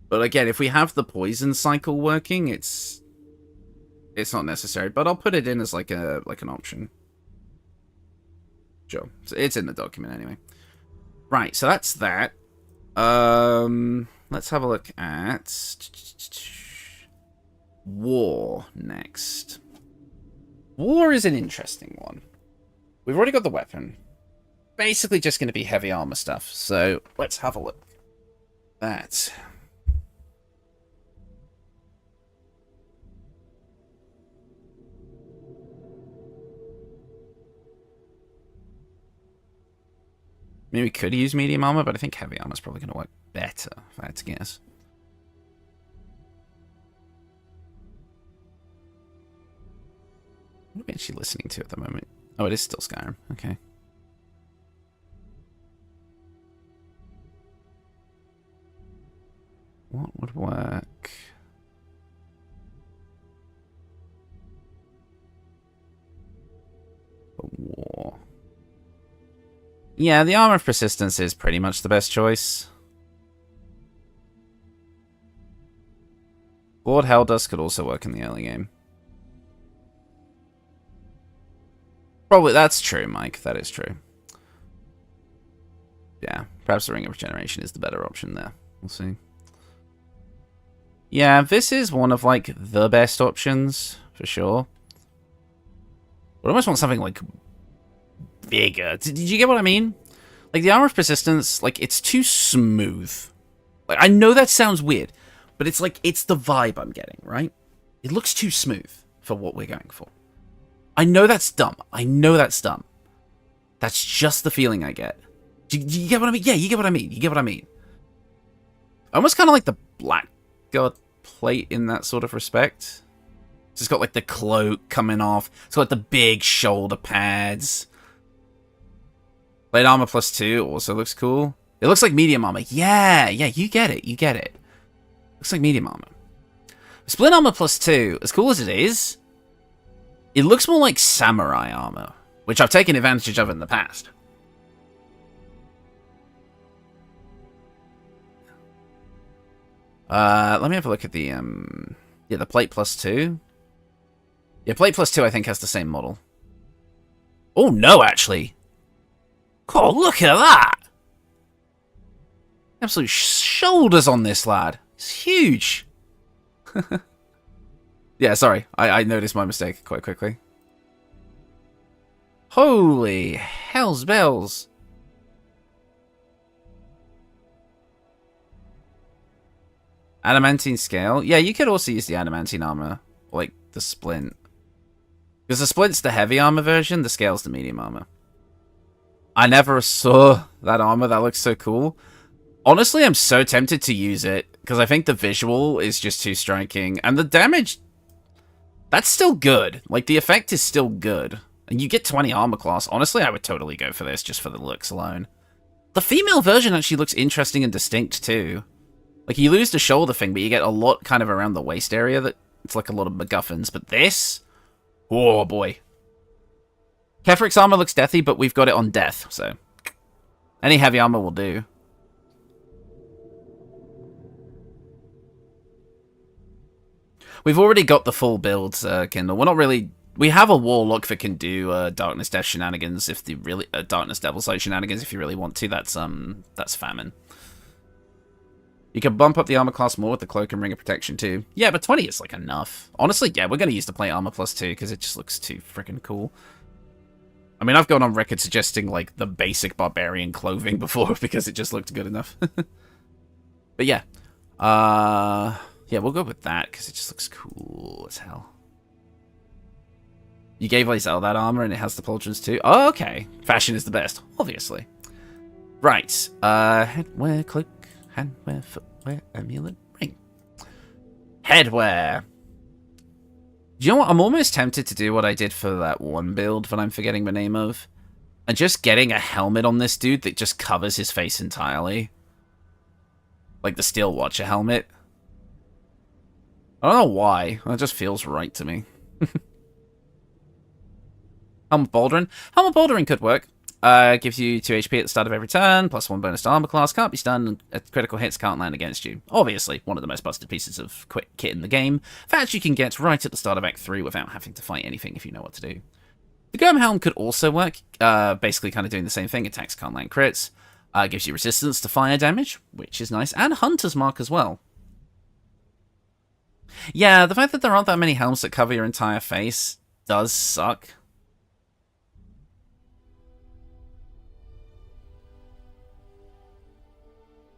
But again, if we have the poison cycle working, it's not necessary. But I'll put it in as like an option. Sure, so it's in the document anyway. Right, so that's that. Let's have a look at War next. War is an interesting one. We've already got the weapon. Basically just going to be heavy armor stuff. So let's have a look at that. Maybe we could use medium armor, but I think heavy armor is probably going to work better, if I had to guess. What are we actually listening to at the moment? Oh, it is still Skyrim. Okay. What would work? For War. Yeah, the Armor of Persistence is pretty much the best choice. Lord Helldust could also work in the early game. Probably, that's true, Mike. That is true. Yeah, perhaps the Ring of Regeneration is the better option there. We'll see. Yeah, this is one of, like, the best options, for sure. But I almost want something, like, bigger. Did you get what I mean? Like, the Armor of Persistence, like, it's too smooth. Like, I know that sounds weird, but it's, like, it's the vibe I'm getting, right? It looks too smooth for what we're going for. I know that's dumb. I know that's dumb. That's just the feeling I get. Do you get what I mean? Yeah, you get what I mean. You get what I mean. Almost kind of like the Blackguard plate in that sort of respect. It's just got like the cloak coming off. It's got like the big shoulder pads. Light armor +2 also looks cool. It looks like medium armor. Yeah, you get it. You get it. Looks like medium armor. Split armor +2, as cool as it is, it looks more like samurai armor, which I've taken advantage of in the past. Let me have a look at the, yeah, the plate +2. Yeah, plate +2 I think has the same model. Oh, no, actually. Oh, look at that! Absolute shoulders on this lad. It's huge. Yeah, sorry. I noticed my mistake quite quickly. Holy hell's bells. Adamantine scale. Yeah, you could also use the adamantine armor. Like the splint. Because the splint's the heavy armor version, the scale's the medium armor. I never saw that armor. That looks so cool. Honestly, I'm so tempted to use it. Because I think the visual is just too striking. And the damage... That's still good. Like, the effect is still good. And you get 20 armor class. Honestly, I would totally go for this, just for the looks alone. The female version actually looks interesting and distinct, too. Like, you lose the shoulder thing, but you get a lot kind of around the waist area. That it's like a lot of MacGuffins. But this... Oh, boy. Kefrik's armor looks deathy, but we've got it on death, so... Any heavy armor will do. We've already got the full build, Kindle. We're not really... We have a Warlock that can do Darkness Death shenanigans if the really... Darkness Devil Sight shenanigans if you really want to. That's Famine. You can bump up the armor class more with the Cloak and Ring of Protection too. Yeah, but 20 is like enough. Honestly, yeah, we're going to use the plate armor plus 2 because it just looks too freaking cool. I mean, I've gone on record suggesting like the basic barbarian clothing before because it just looked good enough. But yeah. Yeah, we'll go with that because it just looks cool as hell. You gave Lae'zel that armor and it has the pauldrons too? Oh, okay. Fashion is the best, obviously. Right. Headwear, cloak, handwear, footwear, amulet, ring. Headwear. Do you know what? I'm almost tempted to do what I did for that one build that I'm forgetting the name of. And just getting a helmet on this dude that just covers his face entirely. Like the Steel Watcher helmet. I don't know why. That just feels right to me. Helm of Baldur. Helm of Baldur could work. Gives you 2 HP at the start of every turn, plus 1 bonus to armor class, can't be stunned, critical hits can't land against you. Obviously, one of the most busted pieces of kit in the game. That you can get right at the start of Act 3 without having to fight anything if you know what to do. The Gurm Helm could also work, basically kind of doing the same thing, attacks can't land crits, gives you resistance to fire damage, which is nice, and Hunter's Mark as well. Yeah, the fact that there aren't that many helms that cover your entire face does suck.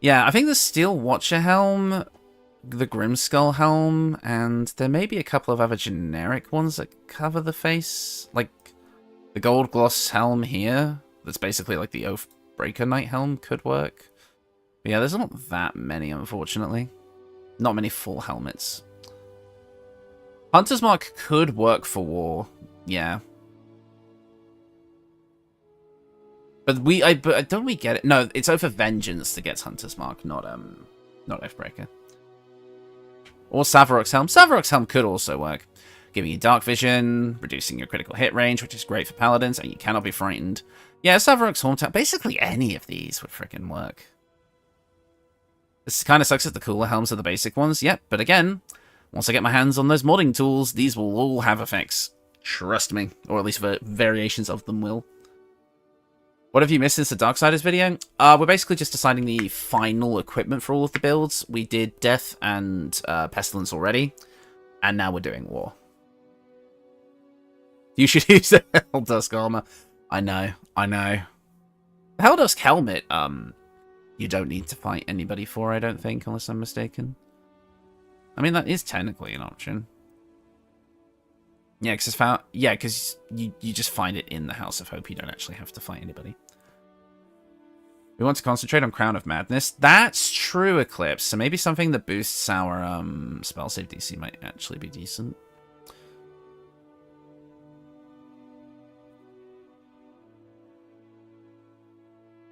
Yeah, I think the Steel Watcher helm, the Grimskull helm, and there may be a couple of other generic ones that cover the face. Like the Gold Gloss helm here, that's basically like the Oathbreaker Knight helm could work. But yeah, there's not that many, unfortunately. Not many full helmets. Hunter's Mark could work for war, yeah. But don't we get it? No, it's Oath of Vengeance that gets Hunter's Mark, not Oathbreaker. Or Savarok's Helm. Savarok's Helm could also work, giving you Dark Vision, reducing your critical hit range, which is great for Paladins, and you cannot be frightened. Yeah, Savarok's Haunt. Basically any of these would freaking work. This kind of sucks that the cooler helms are the basic ones, yep, but again, once I get my hands on those modding tools, these will all have effects. Trust me. Or at least variations of them will. What have you missed since the Darksiders video? We're basically just deciding the final equipment for all of the builds. We did Death and Pestilence already, and now we're doing War. You should use the Helldusk armor. I know. The Helldusk helmet, you don't need to fight anybody for, I don't think, unless I'm mistaken. I mean, that is technically an option. Yeah, because you just find it in the House of Hope. You don't actually have to fight anybody. We want to concentrate on Crown of Madness. That's true, Eclipse. So maybe something that boosts our spell save DC might actually be decent.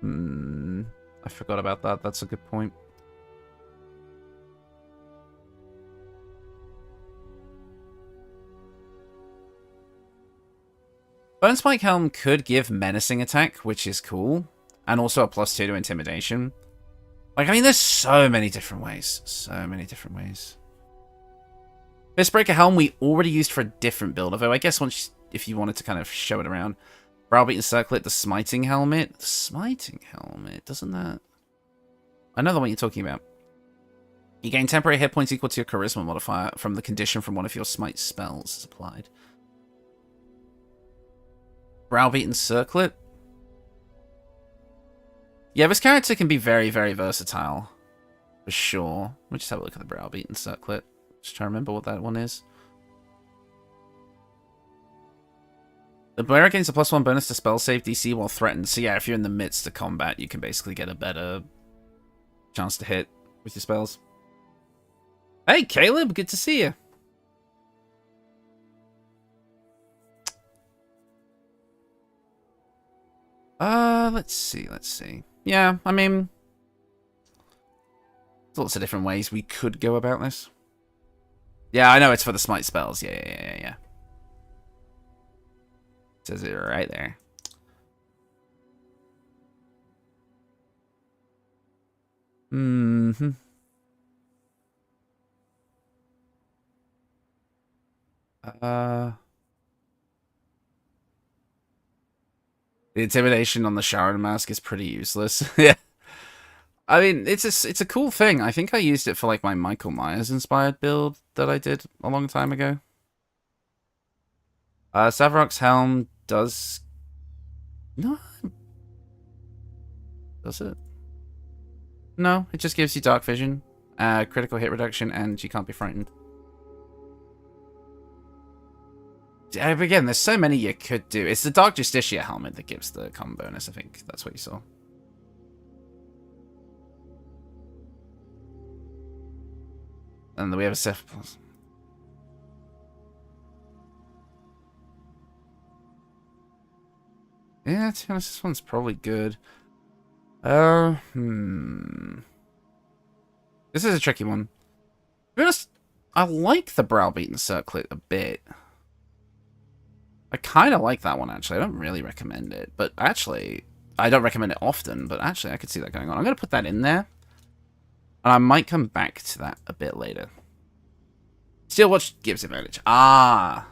I forgot about that. That's a good point. Bone Spike Helm could give Menacing Attack, which is cool. And also a +2 to Intimidation. Like, I mean, there's so many different ways. So many different ways. Fistbreaker Helm we already used for a different build, although I guess once, if you wanted to kind of show it around. Browbeaten Circlet, the Smiting Helmet. The Smiting Helmet, doesn't that... I know the one you're talking about. You gain temporary hit points equal to your charisma modifier from the condition from one of your smite spells is applied. Browbeaten Circlet? Yeah, this character can be very, very versatile. For sure. Let me just have a look at the Browbeaten Circlet. Just trying to remember what that one is. The bearer gains a +1 bonus to spell save DC while threatened. So yeah, if you're in the midst of combat, you can basically get a better chance to hit with your spells. Hey, Caleb, good to see you. Let's see. Yeah, I mean, there's lots of different ways we could go about this. Yeah, I know it's for the smite spells. Yeah. It says it right there. Mm-hmm. The intimidation on the Sharon mask is pretty useless. Yeah. I mean, it's a cool thing. I think I used it for like my Michael Myers inspired build that I did a long time ago. Savarok's helm does... No. Does it? No, it just gives you dark vision, critical hit reduction, and you can't be frightened. Again, there's so many you could do. It's the Dark Justicia helmet that gives the common bonus, I think. That's what you saw. And then we have a Seth Plus. Yeah, to be honest, this one's probably good. This is a tricky one. To be honest, I like the Browbeaten Circlet a bit. I kind of like that one, actually. I don't really recommend it. But actually, I don't recommend it often. But actually, I could see that going on. I'm going to put that in there. And I might come back to that a bit later. Steelwatch gives advantage. Ah!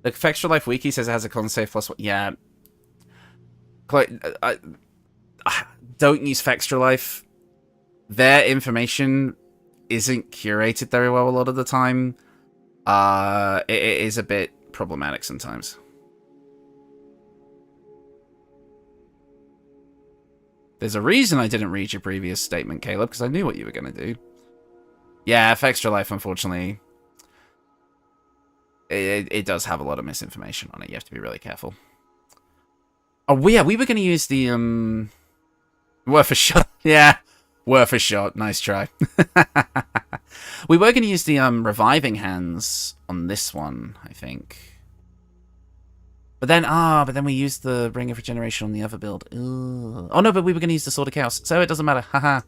The Extra Life Wiki says it has a con save +1. Yeah. Don't use Extra Life. Their information isn't curated very well a lot of the time. It is a bit problematic sometimes. There's a reason I didn't read your previous statement, Caleb, because I knew what you were going to do. Yeah, Extra Life, unfortunately, it does have a lot of misinformation on it. You have to be really careful. Oh, yeah, we were going to use the, worth a shot. Yeah, worth a shot. Nice try. We were going to use the reviving hands on this one, I think. But then we used the Ring of Regeneration on the other build. Ugh. Oh no, but we were going to use the Sword of Chaos, so it doesn't matter. Haha.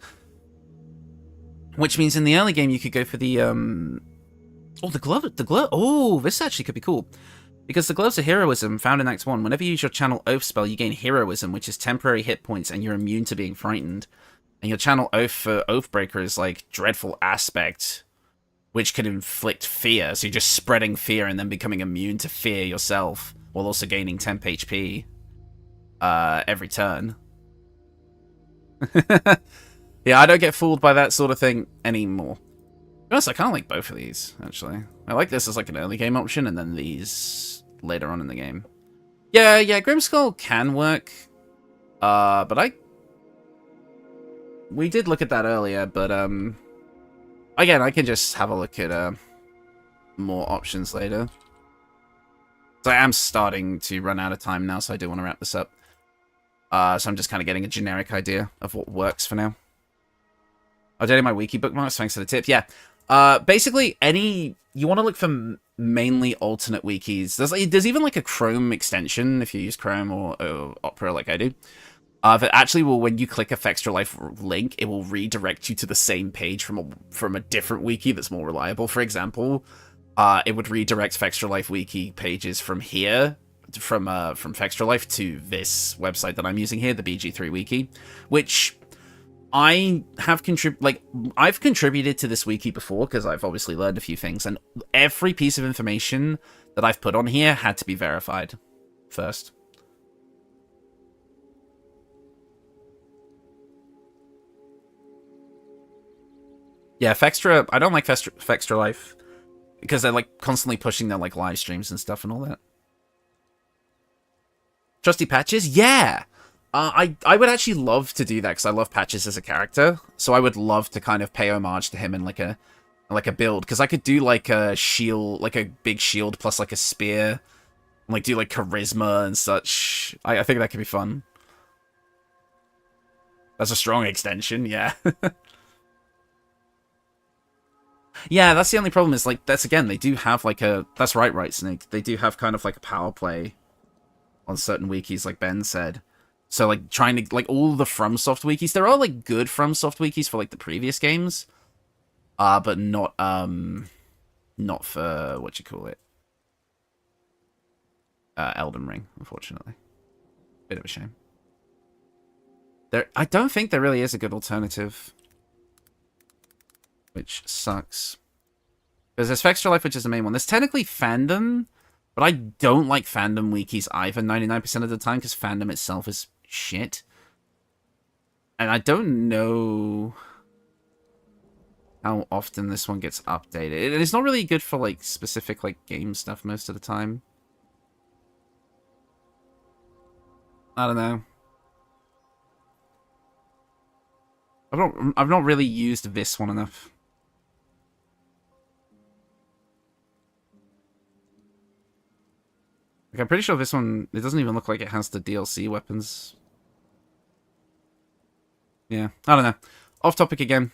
Which means in the early game you could go for the oh, the glove. Oh, this actually could be cool. Because the Gloves of Heroism, found in Act 1, whenever you use your Channel Oath spell, you gain Heroism, which is temporary hit points, and you're immune to being frightened. And your Channel Oath for Oathbreaker is like Dreadful Aspect, which can inflict fear. So you're just spreading fear and then becoming immune to fear yourself, while also gaining temp HP every turn. Yeah, I don't get fooled by that sort of thing anymore. To be honest, I kind of like both of these, actually. I like this as like an early game option, and then these later on in the game. Yeah, Grimskull can work. But we did look at that earlier, but again, I can just have a look at more options later. So I am starting to run out of time now, so I do want to wrap this up. So I'm just kind of getting a generic idea of what works for now. Updating my wiki bookmarks, thanks for the tip. Yeah. Basically, you want to look for mainly alternate wikis. There's even like a Chrome extension if you use Chrome or Opera like I do. That actually will, when you click a Extra Life link, it will redirect you to the same page from a different wiki that's more reliable. For example, it would redirect Extra Life wiki pages from here, from Extra Life to this website that I'm using here, the BG3 wiki, which I have I've contributed to this wiki before because I've obviously learned a few things, and every piece of information that I've put on here had to be verified first. Yeah, Fextra, I don't like Fextra Life because they're like constantly pushing their like live streams and stuff and all that. Trusty Patches? Yeah! I would actually love to do that because I love Patches as a character. So I would love to kind of pay homage to him in like a build. Because I could do like a shield, like a big shield plus like a spear. And like do like charisma and such. I think that could be fun. That's a strong extension, yeah. Yeah, that's the only problem is like, that's again, they do have like a, that's right, Snake. They do have kind of like a power play on certain wikis, like Ben said. So, like, trying to, like, all the FromSoft wikis, there are, like, good FromSoft wikis for, like, the previous games. But not for, Elden Ring, unfortunately. Bit of a shame. I don't think there really is a good alternative. Which sucks. Because there's Fextra Life, which is the main one. There's technically Fandom, but I don't like Fandom wikis either 99% of the time, because Fandom itself is shit. And I don't know how often this one gets updated. It's not really good for, like, specific, like, game stuff most of the time. I don't know. I've not really used this one enough. Like, I'm pretty sure this one, it doesn't even look like it has the DLC weapons. Yeah, I don't know. Off topic again.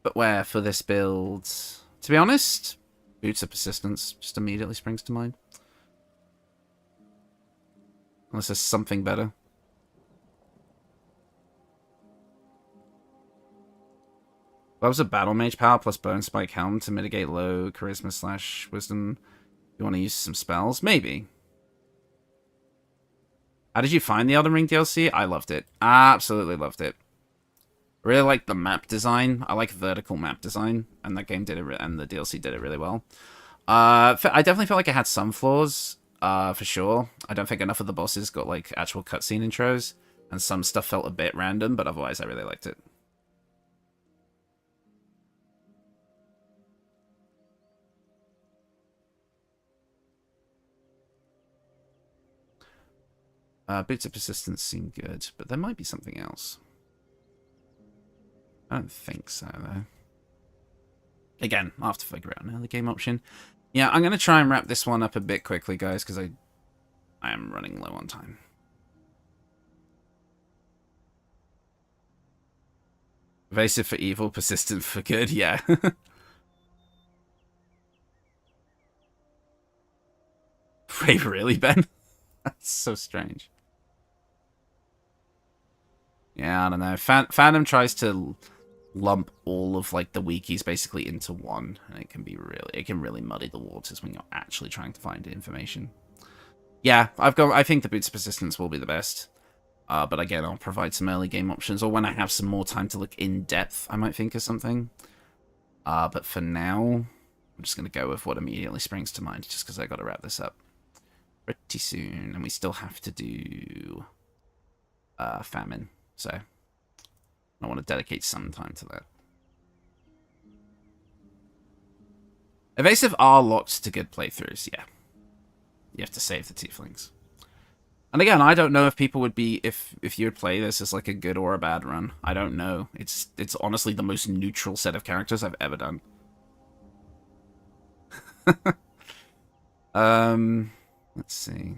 But where for this build? To be honest, Boots of Persistence just immediately springs to mind. Unless there's something better. Gloves of Battle Mage power plus Bone Spike Helm to mitigate low Charisma / Wisdom. You want to use some spells? Maybe. How did you find the Elden Ring DLC? I loved it. Absolutely loved it. I really like the map design. I like vertical map design, and that game did it, and the DLC did it really well. I definitely felt like it had some flaws, for sure. I don't think enough of the bosses got like actual cutscene intros, and some stuff felt a bit random, but otherwise I really liked it. Boots of Persistence seem good, but there might be something else. I don't think so, though. Again, I'll have to figure out another game option. Yeah, I'm going to try and wrap this one up a bit quickly, guys, because I am running low on time. Evasive for evil, persistent for good, yeah. Wait, really, Ben? That's so strange. Yeah, I don't know. Fandom tries to lump all of like the wikis basically into one, and it can really muddy the waters when you're actually trying to find information. Yeah, I think the Boots of Persistence will be the best. But again, I'll provide some early game options, or when I have some more time to look in depth, I might think of something. But for now, I'm just gonna go with what immediately springs to mind, just because I gotta wrap this up pretty soon, and we still have to do Famine. So, I want to dedicate some time to that. Evasive are locked to good playthroughs, yeah. You have to save the tieflings. And again, I don't know if people would be, if you would play this as like a good or a bad run. I don't know. It's honestly the most neutral set of characters I've ever done. Let's see.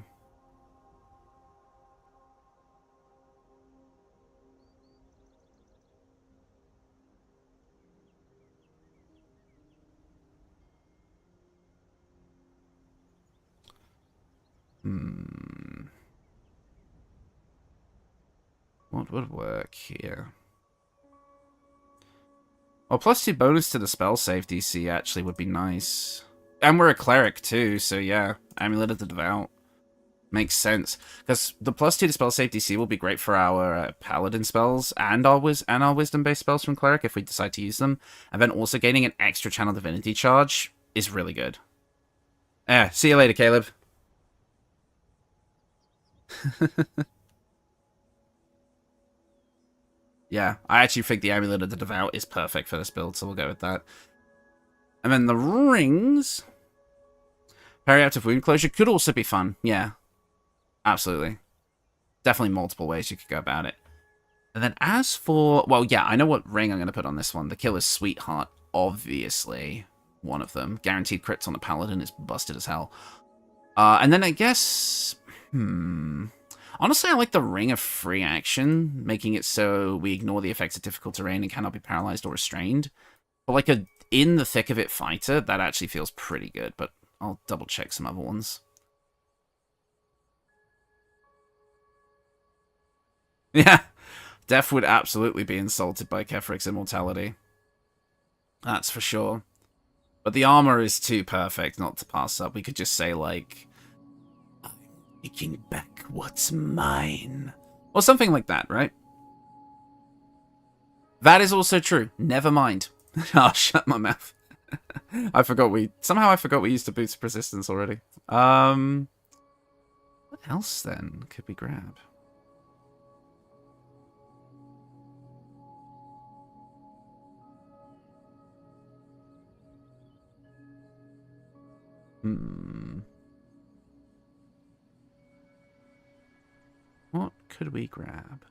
What would work here? Well, +2 bonus to the spell save DC actually would be nice. And we're a cleric too, so yeah. Amulet of the Devout. Makes sense. Because the +2 to spell save DC will be great for our paladin spells and our wisdom-based spells from cleric if we decide to use them. And then also gaining an extra channel divinity charge is really good. See you later, Caleb. Yeah, I actually think the Amulet of the Devout is perfect for this build, so we'll go with that. And then the rings... Periactive wound closure could also be fun. Yeah, absolutely. Definitely multiple ways you could go about it. And then as for... Well, yeah, I know what ring I'm going to put on this one. The Killer's Sweetheart, obviously one of them. Guaranteed crits on the Paladin is busted as hell. And then I guess... Honestly, I like the Ring of Free Action, making it so we ignore the effects of difficult terrain and cannot be paralyzed or restrained. But like a in the thick of it fighter, that actually feels pretty good, but I'll double check some other ones. Yeah, Death would absolutely be insulted by Kefrik's immortality. That's for sure. But the armor is too perfect not to pass up. We could just say, like, I'm taking back what's mine. Or something like that, right? That is also true. Never mind. I'll shut my mouth. I forgot we used to boost persistence already. What else then could we grab? What could we grab?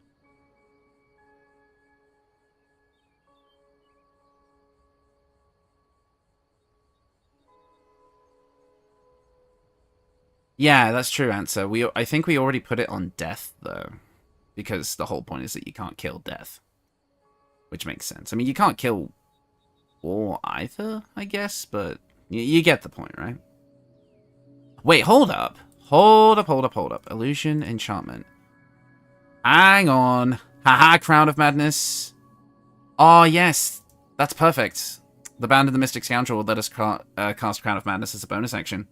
Yeah, that's true, Answer. I think we already put it on Death, though. Because the whole point is that you can't kill Death. Which makes sense. I mean, you can't kill War either, I guess, but you get the point, right? Wait, hold up. Hold up. Illusion, enchantment. Hang on. Haha, Crown of Madness. Oh, yes. That's perfect. The Band of the Mystic Scoundrel will let us cast Crown of Madness as a bonus action.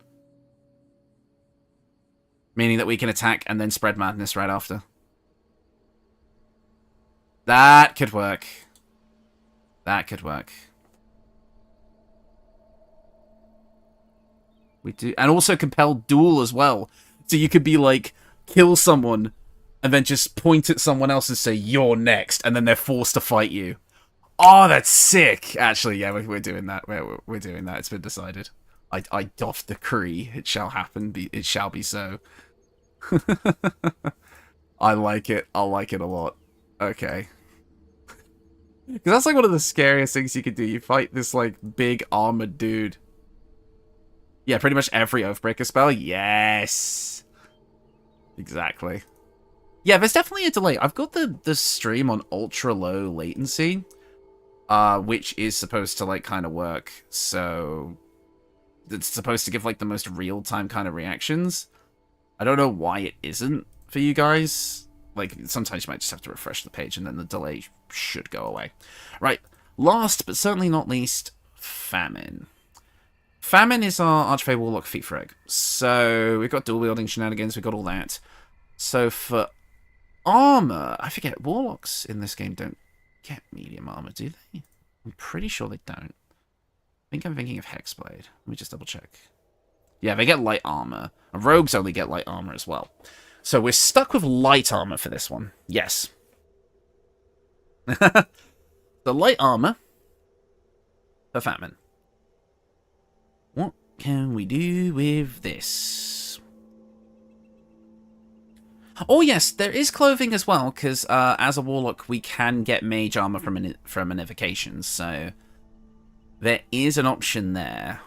Meaning that we can attack and then spread madness right after. That could work. That could work. We do, and also compel duel as well. So you could be like, kill someone, and then just point at someone else and say, you're next, and then they're forced to fight you. Oh, that's sick! Actually, yeah, we're doing that. We're doing that. It's been decided. I doff decree. It shall happen. It shall be so. I like it. I like it a lot. Okay. Because that's like one of the scariest things you could do. You fight this like big armored dude. Yeah, pretty much every Oathbreaker spell. Yes. Exactly. Yeah, there's definitely a delay. I've got the stream on ultra low latency, which is supposed to like kind of work. So it's supposed to give like the most real-time kind of reactions. I don't know why it isn't for you guys. Like, sometimes you might just have to refresh the page and then the delay should go away. Right, last but certainly not least, Famine. Famine is our Archfey Warlock Feather Egg. So, we've got dual-wielding shenanigans, we've got all that. So, for armor, I forget, Warlocks in this game don't get medium armor, do they? I'm pretty sure they don't. I think I'm thinking of Hexblade. Let me just double check. Yeah, they get light armor. And rogues only get light armor as well. So we're stuck with light armor for this one. Yes. The light armor for Famine. What can we do with this? Oh yes, there is clothing as well, because as a warlock we can get mage armor from an evocation, so there is an option there.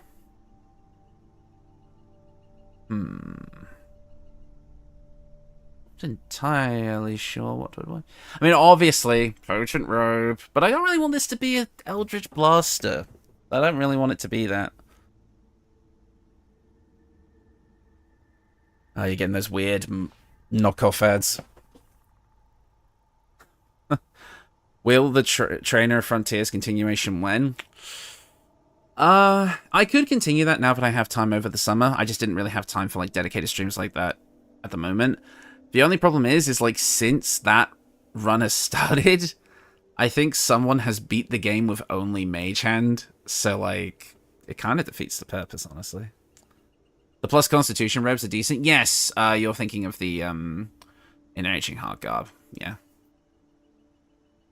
Not entirely sure what would work. I mean, obviously, Potent Robe, but I don't really want this to be an Eldritch Blaster. I don't really want it to be that. Oh, you're getting those weird knockoff ads. Will the Trainer Frontiers continuation when? I could continue that now that I have time over the summer. I just didn't really have time for like dedicated streams like that at the moment. The only problem is like since that run has started, I think someone has beat the game with only Mage Hand, so like it kind of defeats the purpose, honestly. The plus Constitution robes are decent. Yes, you're thinking of the Enriching Heart Garb. Yeah.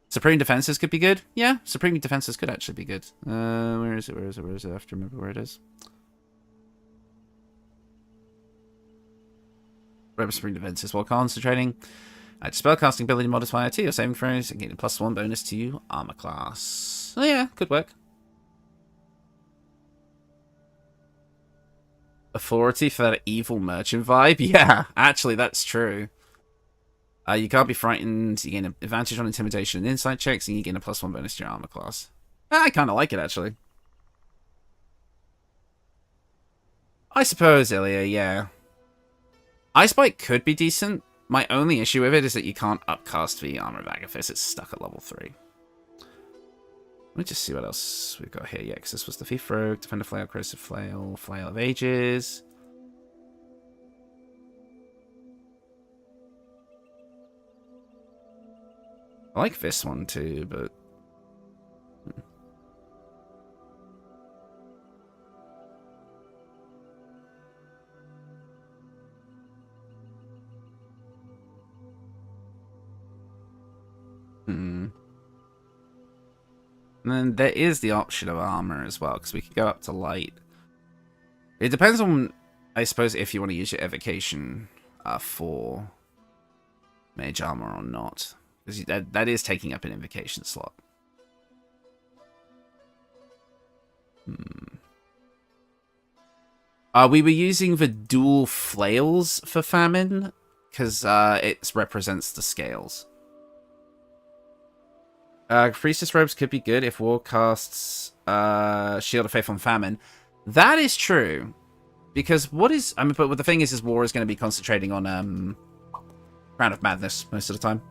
Supreme Defenses could be good. Yeah, Supreme Defenses could actually be good. Where is it? Where is it? Where is it? I have to remember where it is. Rebel Supreme Defenses while concentrating. Add spellcasting ability modifier to your saving throws and gain a +1 bonus to your armor class. Oh yeah, could work. Authority for that evil merchant vibe? Yeah, actually, that's true. You can't be frightened. You gain an advantage on intimidation and insight checks, and you gain a +1 bonus to your armor class. I kind of like it, actually. I suppose, Ilya, yeah. Ice Bite could be decent. My only issue with it is that you can't upcast the Armor of Agathis. It's stuck at level 3. Let me just see what else we've got here. Yeah, because this was the Thief Rogue, Defender Flail, Corrosive Flail, Flail of Ages. I like this one too, but... And then there is the option of armor as well, because we could go up to light. It depends on, I suppose, if you want to use your evocation for mage armor or not. Because that is taking up an invocation slot. We were using the dual flails for Famine, because it represents the scales. Priestess robes could be good if War casts Shield of Faith on Famine. That is true. Because what is... I mean, but the thing is War is going to be concentrating on Crown of Madness most of the time.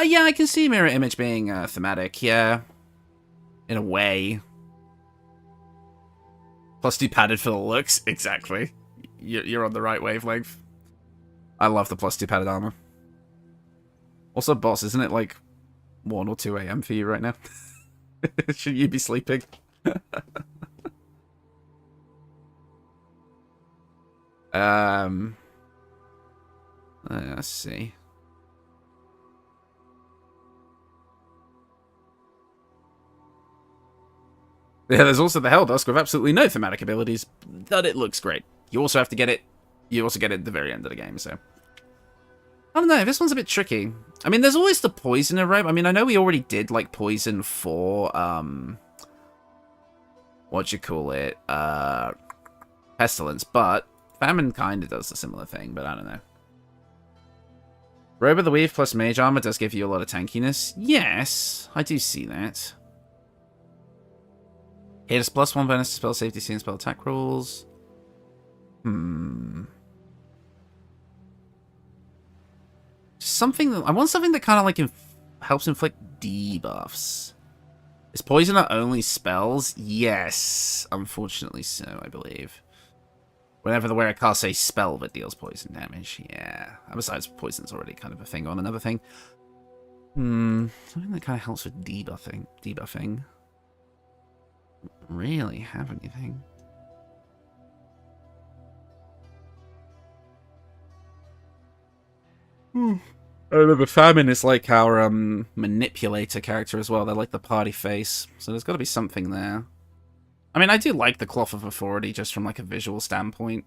Yeah, I can see Mirror Image being thematic, yeah. In a way. +2 padded for the looks. Exactly. You're on the right wavelength. I love the +2 padded armor. Also, boss, isn't it like 1 or 2 a.m. for you right now? Should you be sleeping? Let's see. Yeah, there's also the Helldusk with absolutely no thematic abilities, but it looks great. You also have to get it. You also get it at the very end of the game, so... I don't know, this one's a bit tricky. I mean, there's always the Poisoner robe. I mean, I know we already did, like, Poison for, Pestilence, but Famine kind of does a similar thing, but I don't know. Robe of the Weave plus Mage Armor does give you a lot of tankiness. Yes, I do see that. It has +1 bonus to spell safety, and spell attack rolls. Something that, I want something that kind of like helps inflict debuffs. Is Poisoner only spells? Yes, unfortunately so, I believe. Whenever the wearer casts a spell that deals poison damage, yeah. And besides, poison's already kind of a thing on another thing. Something that kind of helps with debuffing. Don't really have anything. I don't know, the Famine is like our manipulator character as well. They're like the party face, so there's got to be something there. I mean, I do like the Cloth of Authority just from like a visual standpoint.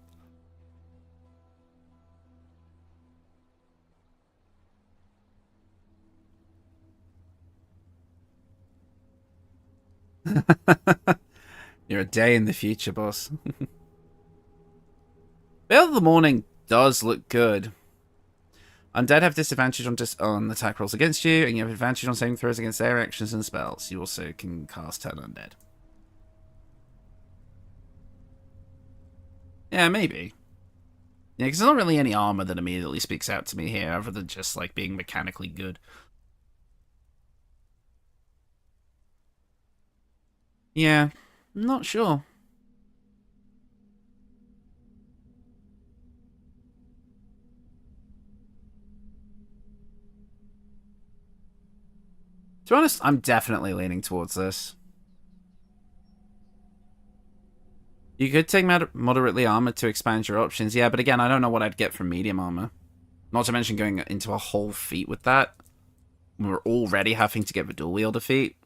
You're a day in the future, boss. Veil of the Morning does look good. Undead have disadvantage on attack rolls against you, and you have advantage on saving throws against their actions and spells. You also can cast Turn Undead. Yeah, maybe. Yeah, because there's not really any armor that immediately speaks out to me here, other than just, like, being mechanically good. Yeah, I'm not sure. To be honest, I'm definitely leaning towards this. You could take moderately armored to expand your options, yeah, but again, I don't know what I'd get from medium armor. Not to mention going into a whole feat with that. We're already having to get the dual wielder feat.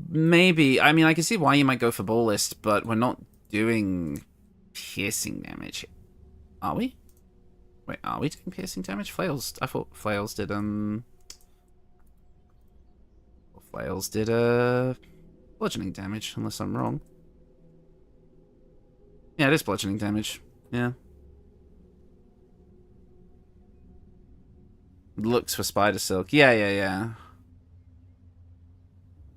Maybe. I mean, I can see why you might go for ballist, but we're not doing piercing damage. Are we? Wait, are we doing piercing damage? Flails. I thought flails did, Flails did, bludgeoning damage, unless I'm wrong. Yeah, it is bludgeoning damage. Yeah. Looks for spider silk. Yeah.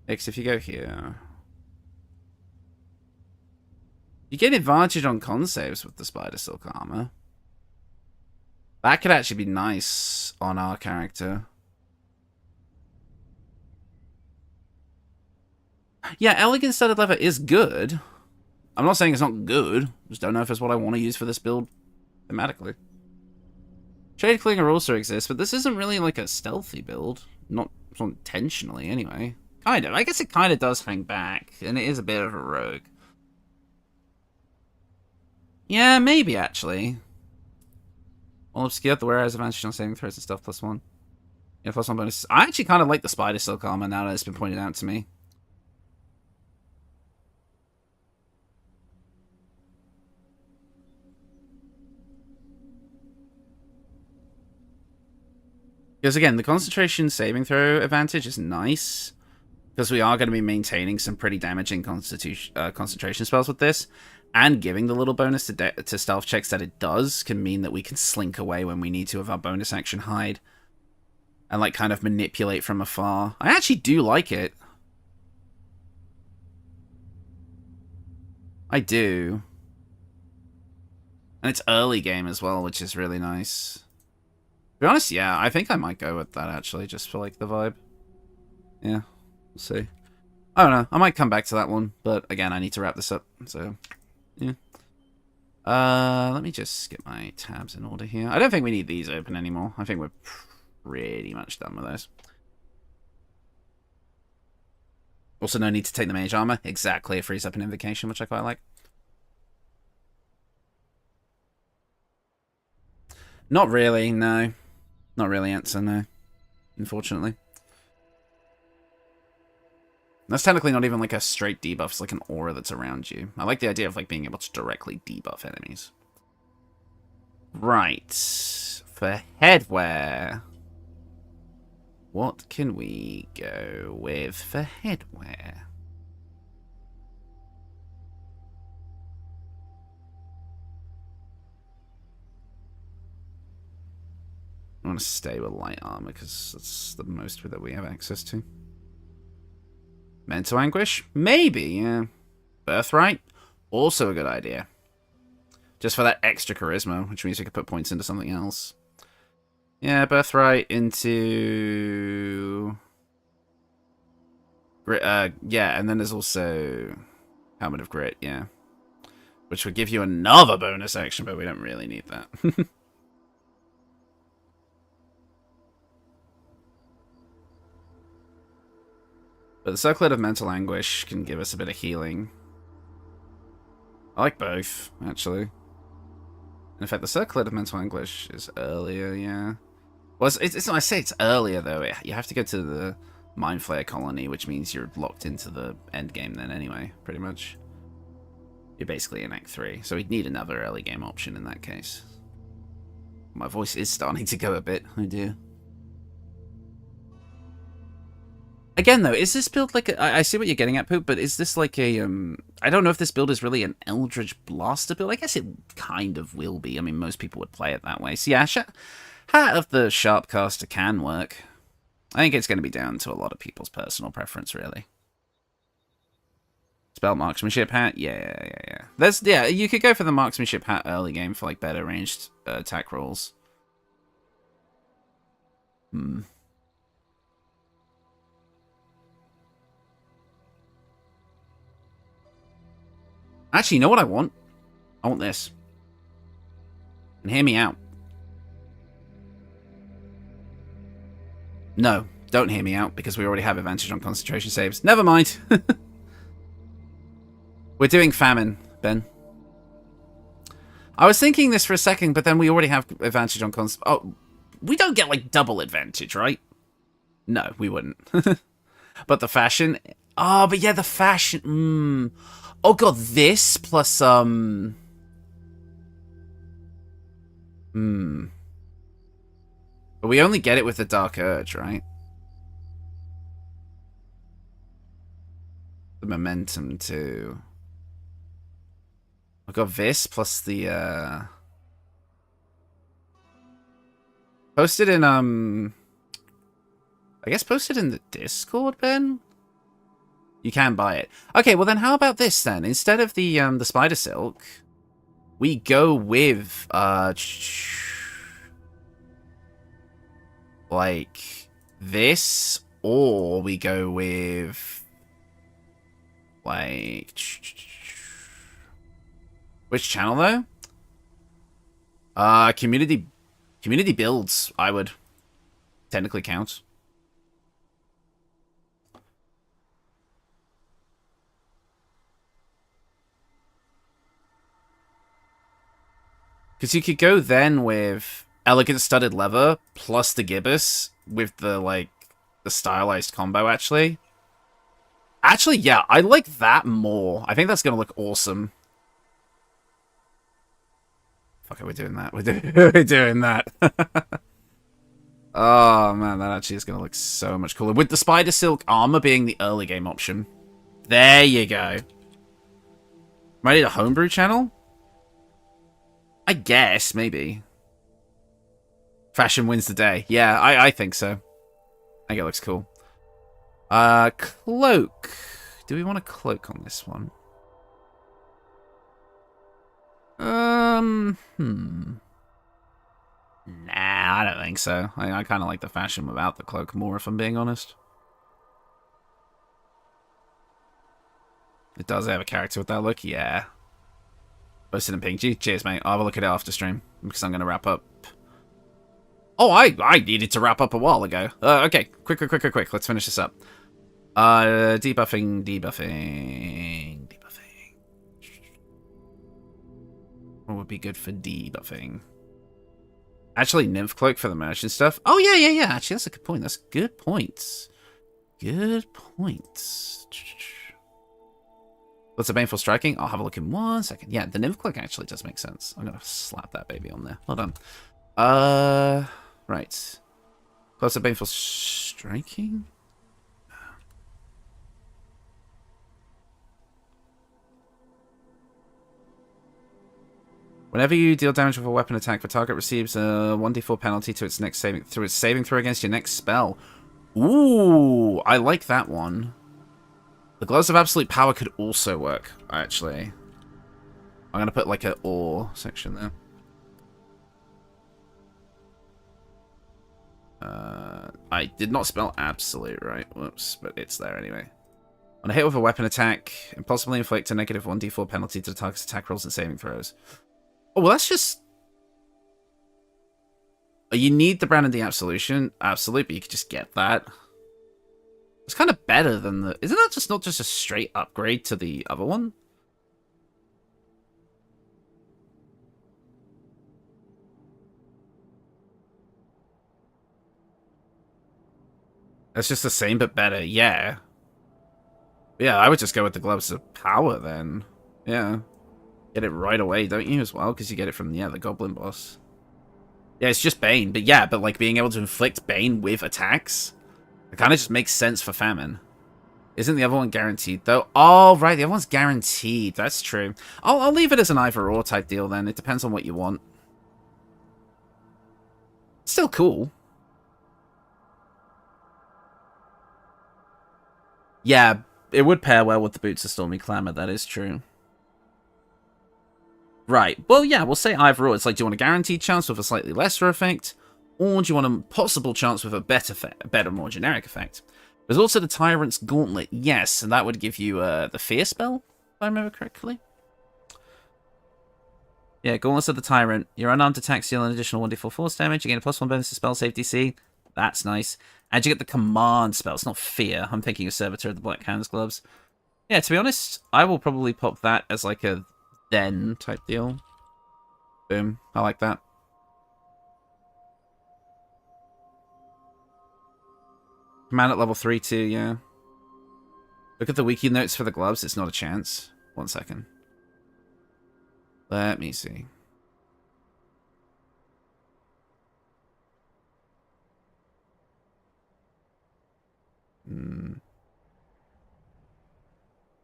Because if you go here... You get advantage on con saves with the spider silk armor. That could actually be nice on our character. Yeah, elegant studded leather is good. I'm not saying it's not good. Just don't know if it's what I want to use for this build thematically. Shade Clinger also exists, but this isn't really like a stealthy build. Not intentionally, anyway. Kind of. I guess it kind of does hang back, and it is a bit of a rogue. Yeah, maybe, actually. All obscured, the wearer has advantage on saving throws and stuff, +1. Yeah, +1 bonus. I actually kind of like the spider silk armor now that it's been pointed out to me. Because again, the concentration saving throw advantage is nice. Because we are going to be maintaining some pretty damaging concentration spells with this. And giving the little bonus to stealth checks that it does can mean that we can slink away when we need to with our bonus action hide. And like kind of manipulate from afar. I actually do like it. I do. And it's early game as well, which is really nice. To be honest, yeah, I think I might go with that, actually, just for, like, the vibe. Yeah, we'll see. I don't know, I might come back to that one, but, again, I need to wrap this up, so, yeah. Let me just get my tabs in order here. I don't think we need these open anymore. I think we're pretty much done with those. Also, no need to take the mage armor. Exactly, it frees up an invocation, which I quite like. Not really, no. Not really answer, no. Unfortunately. That's technically not even like a straight debuff, it's like an aura that's around you. I like the idea of like being able to directly debuff enemies. Right. For headwear. What can we go with for headwear? I want to stay with light armor because that's the most that we have access to. Mental anguish? Maybe, yeah. Birthright? Also a good idea. Just for that extra charisma, which means we could put points into something else. Yeah, birthright into... Grit, yeah, and then there's also Helmet of Grit, yeah. Which would give you another bonus action, but we don't really need that. But the Circlet of Mental Anguish can give us a bit of healing. I like both, actually. And in fact, the Circlet of Mental Anguish is earlier, yeah. Well, it's I say it's earlier, though. You have to go to the Mind Flayer colony, which means you're locked into the end game then anyway, pretty much. You're basically in Act 3, so we'd need another early game option in that case. My voice is starting to go a bit, oh dear. Again, though, is this build like I see what you're getting at, Poop, but is this like a, I don't know if this build is really an Eldritch Blaster build. I guess it kind of will be. I mean, most people would play it that way. So yeah, Hat of the Sharpcaster can work. I think it's going to be down to a lot of people's personal preference, really. Spell Marksmanship Hat? Yeah. Yeah, you could go for the Marksmanship Hat early game for, like, better ranged attack rolls. Actually, you know what I want? I want this. And hear me out. No, don't hear me out, because we already have advantage on concentration saves. Never mind. We're doing Famine, Ben. I was thinking this for a second, but then we already have advantage on cons. Oh, we don't get, like, double advantage, right? No, we wouldn't. But the fashion... Oh, but yeah, the fashion... Oh, God, this plus, But we only get it with the Dark Urge, right? The momentum, too. I've got this plus the, Posted in, I guess posted in the Discord, Ben? You can buy it. Okay, well then how about this, then? Instead of the Spider Silk, we go with, like, this, or we go with, like, which channel, though? Community builds, I would technically count. Because you could go then with Elegant Studded Leather plus the Gibbous with the, like, the stylized combo, actually. Actually, yeah, I like that more. I think that's going to look awesome. Fuck it, we're doing that. We're doing that. Oh, man, that actually is going to look so much cooler. With the Spider Silk armor being the early game option. There you go. Might need a homebrew channel? I guess, maybe. Fashion wins the day. Yeah, I think so. I think it looks cool. Cloak. Do we want a cloak on this one? Nah, I don't think so. I kind of like the fashion without the cloak more, if I'm being honest. It does have a character with that look, yeah. Posted in pink. Cheers, mate. I'll have a look at it after stream, because I'm going to wrap up. Oh, I needed to wrap up a while ago. Okay, quick. Let's finish this up. Debuffing. What would be good for debuffing? Actually, Nymph Cloak for the merchant stuff. Oh, yeah. Actually, that's a good point. That's good points. Good points. What's a Baneful Striking? I'll have a look in 1 second. Yeah, the Nymph Cloak actually does make sense. I'm going to slap that baby on there. Well done. Right. What's a Baneful Striking? Whenever you deal damage with a weapon attack, the target receives a 1d4 penalty to its next saving throw against your next spell. Ooh, I like that one. The Gloves of Absolute Power could also work, actually. I'm going to put, like, an or section there. I did not spell absolute, right? Whoops, but it's there anyway. On a hit with a weapon attack, impossibly inflict a negative 1d4 penalty to the target's attack rolls and saving throws. Oh, well, that's just... You need the Brand of the Absolution, absolute, but you could just get that. It's kind of better than the... Isn't that just not just a straight upgrade to the other one? It's just the same, but better. Yeah. Yeah, I would just go with the Gloves of Power, then. Yeah. Get it right away, don't you, as well? Because you get it from, yeah, the Goblin boss. Yeah, it's just Bane. But yeah, but, like, being able to inflict Bane with attacks... It kind of just makes sense for Famine. Isn't the other one guaranteed, though? Oh, right, the other one's guaranteed. That's true. I'll leave it as an either-or type deal, then. It depends on what you want. Still cool. Yeah, it would pair well with the Boots of Stormy Clamor, that is true. Right, well, yeah, we'll say either-or. It's like, do you want a guaranteed chance with a slightly lesser effect? Or do you want a possible chance with a better, more generic effect? There's also the Tyrant's Gauntlet. Yes, and that would give you the Fear spell, if I remember correctly. Yeah, Gauntlets of the Tyrant. Your unarmed attacks deal an additional 1d4 force damage. You gain a +1 bonus to spell save DC. That's nice. And you get the Command spell. It's not Fear. I'm thinking of Servitor of the Black Hands Gloves. Yeah, to be honest, I will probably pop that as like a then type deal. Boom. I like that. Command at level 3 too, yeah. Look at the wiki notes for the gloves. It's not a chance. 1 second. Let me see.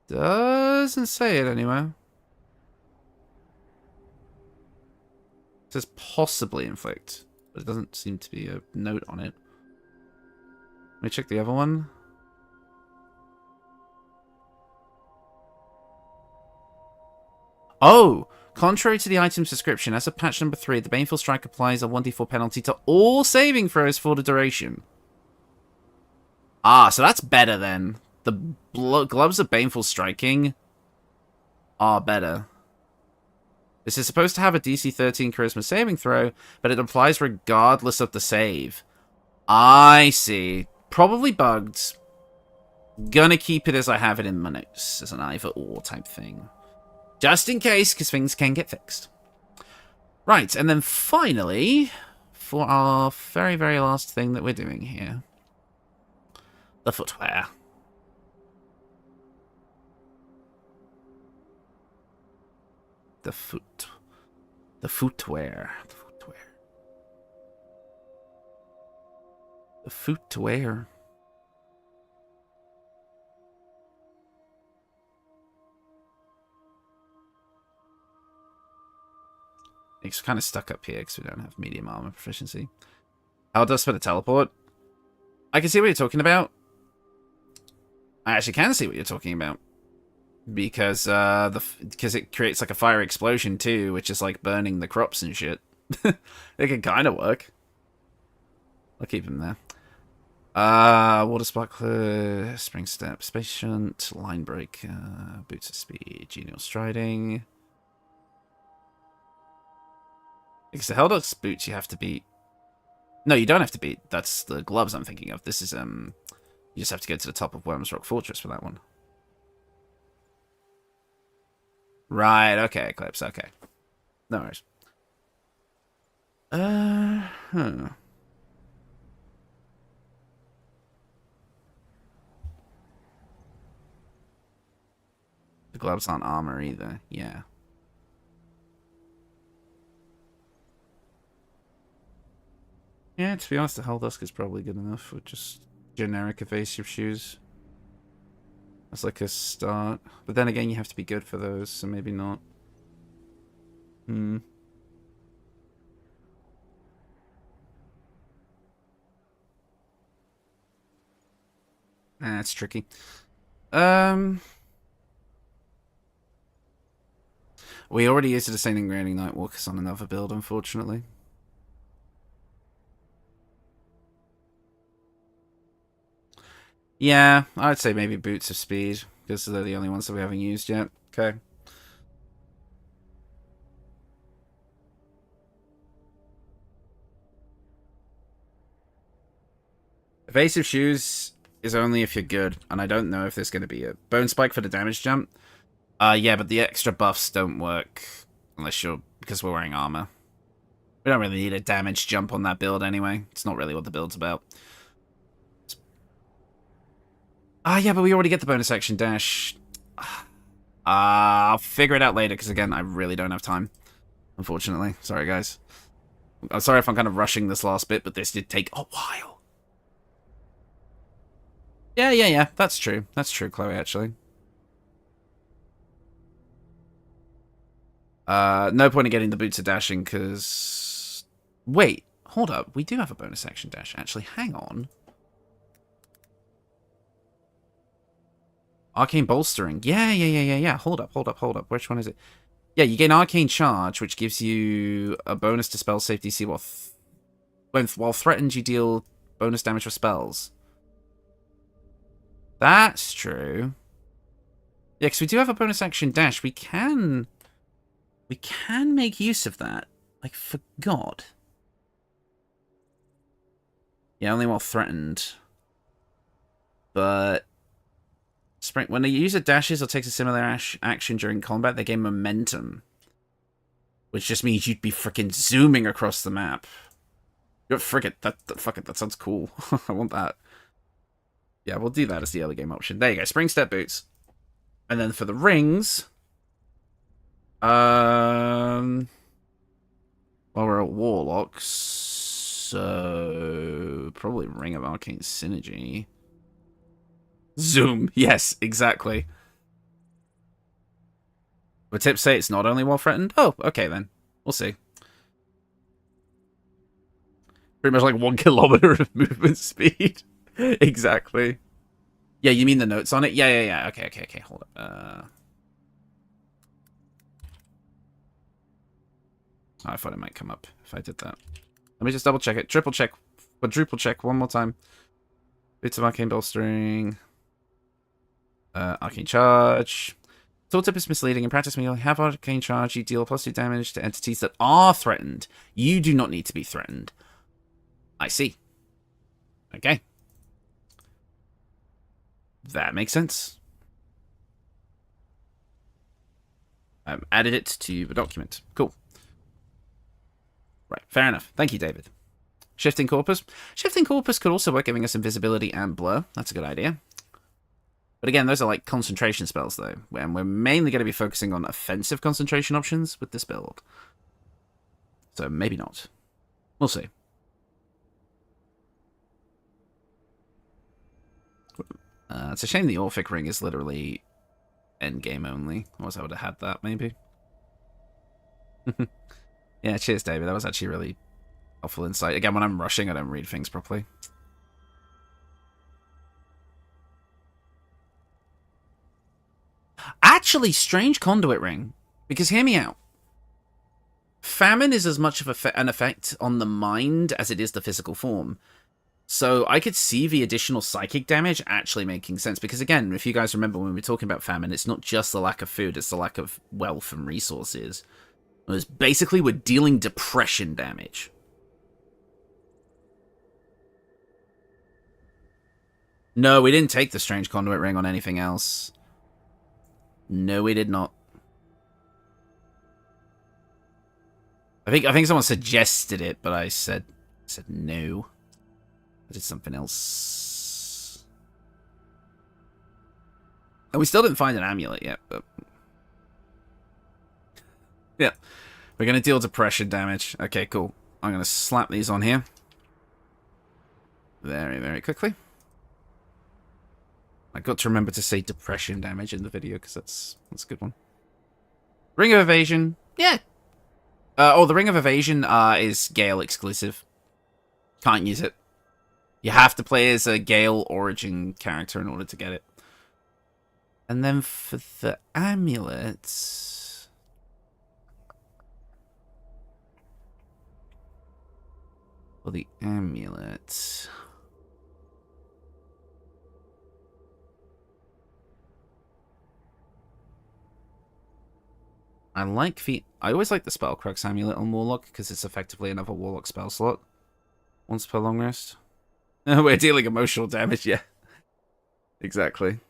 Doesn't say it anywhere. It says possibly inflict, but it doesn't seem to be a note on it. Let me check the other one. Oh! Contrary to the item's description, as of patch number 3, the Baneful Strike applies a 1d4 penalty to all saving throws for the duration. Ah, so that's better then. The gloves of Baneful Striking are better. This is supposed to have a DC 13 Charisma saving throw, but it applies regardless of the save. I see. Probably bugged. Gonna keep it as I have it in my notes, as an either-or type thing. Just in case, because things can get fixed. Right, and then finally, for our very, very last thing that we're doing here. The footwear. The footwear. The footwear. It's kind of stuck up here because we don't have medium armor proficiency. How does for the teleport? I can see what you're talking about. I actually can see what you're talking about. Because because it creates like a fire explosion too, which is like burning the crops and shit. It can kind of work. I'll keep him there. Water Sparkler, Spring Step, Patient, Line Break, Boots of Speed, Genial Striding. Because the Hellduck's boots you have to beat. No, you don't have to beat. That's the gloves I'm thinking of. This is you just have to go to the top of Worms Rock Fortress for that one. Right, okay, Eclipse, okay. No worries. The gloves aren't armor either, yeah. Yeah, to be honest, the Helldusk is probably good enough with just generic evasive shoes. That's like a start. But then again, you have to be good for those, so maybe not. That's tricky. We already used the Descending Graining Nightwalkers on another build, unfortunately. Yeah, I'd say maybe Boots of Speed, because they're the only ones that we haven't used yet. Okay. Evasive Shoes is only if you're good, and I don't know if there's going to be a Bone Spike for the damage jump. Yeah, but the extra buffs don't work unless you're, because we're wearing armor. We don't really need a damage jump on that build anyway. It's not really what the build's about. Yeah, but we already get the bonus action dash. I'll figure it out later, because again, I really don't have time. Unfortunately. Sorry, guys. I'm sorry if I'm kind of rushing this last bit, but this did take a while. Yeah. That's true. That's true, Chloe, actually. No point in getting the boots of dashing, because... Wait, hold up. We do have a bonus action dash, actually. Hang on. Arcane Bolstering. Yeah. Hold up. Which one is it? Yeah, you gain Arcane Charge, which gives you a bonus to spell safety DC while threatened, you deal bonus damage for spells. That's true. Yeah, because we do have a bonus action dash. We can make use of that. I forgot. Yeah, only while threatened. But... when a user dashes or takes a similar action during combat, they gain momentum. which just means you'd be freaking zooming across the map. You're frigate. Fuck it, that sounds cool. I want that. Yeah, we'll do that as the early game option. There you go, spring step boots. And then for the rings, well, we're at warlocks, so probably Ring of Arcane Synergy. Zoom, yes, exactly. But tips say it's not only while threatened. Oh, okay then, we'll see. Pretty much like 1 kilometer of movement speed. Exactly. Yeah, you mean the notes on it? Yeah. Okay. Hold up. Oh, I thought it might come up if I did that. Let me just double check it. Triple check. Quadruple check one more time. Bits of Arcane Bolstering. Arcane Charge. Tooltip is misleading. In practice, when you have Arcane Charge, you deal +2 damage to entities that are threatened. You do not need to be threatened. I see. Okay. That makes sense. Added it to the document. Cool. Right, fair enough. Thank you, David. Shifting Corpus. Shifting Corpus could also work, giving us invisibility and blur. That's a good idea. But again, those are like concentration spells, though. And we're mainly going to be focusing on offensive concentration options with this build. So maybe not. We'll see. It's a shame the Orphic Ring is literally endgame only. Otherwise I would have had that, maybe. Yeah, cheers, David. That was actually really helpful insight. Again, when I'm rushing, I don't read things properly. Actually, strange conduit ring. Because hear me out. Famine is as much of an effect on the mind as it is the physical form. So I could see the additional psychic damage actually making sense. Because again, if you guys remember when we were talking about famine, it's not just the lack of food, it's the lack of wealth and resources. It's basically we're dealing depression damage. No, we didn't take the strange conduit ring on anything else. No, we did not. I think someone suggested it, but I said no. I did something else. And we still didn't find an amulet yet, but... yeah. We're going to deal depression damage. Okay, cool. I'm going to slap these on here. Very, very quickly. I got to remember to say depression damage in the video, because that's a good one. Ring of Evasion. Yeah. The Ring of Evasion is Gale exclusive. Can't use it. You have to play as a Gale origin character in order to get it. And then for the amulets... for the amulet... I always like the Spellcrux amulet on Warlock, because it's effectively another Warlock spell slot. Once per long rest. We're dealing emotional damage, yeah. Exactly.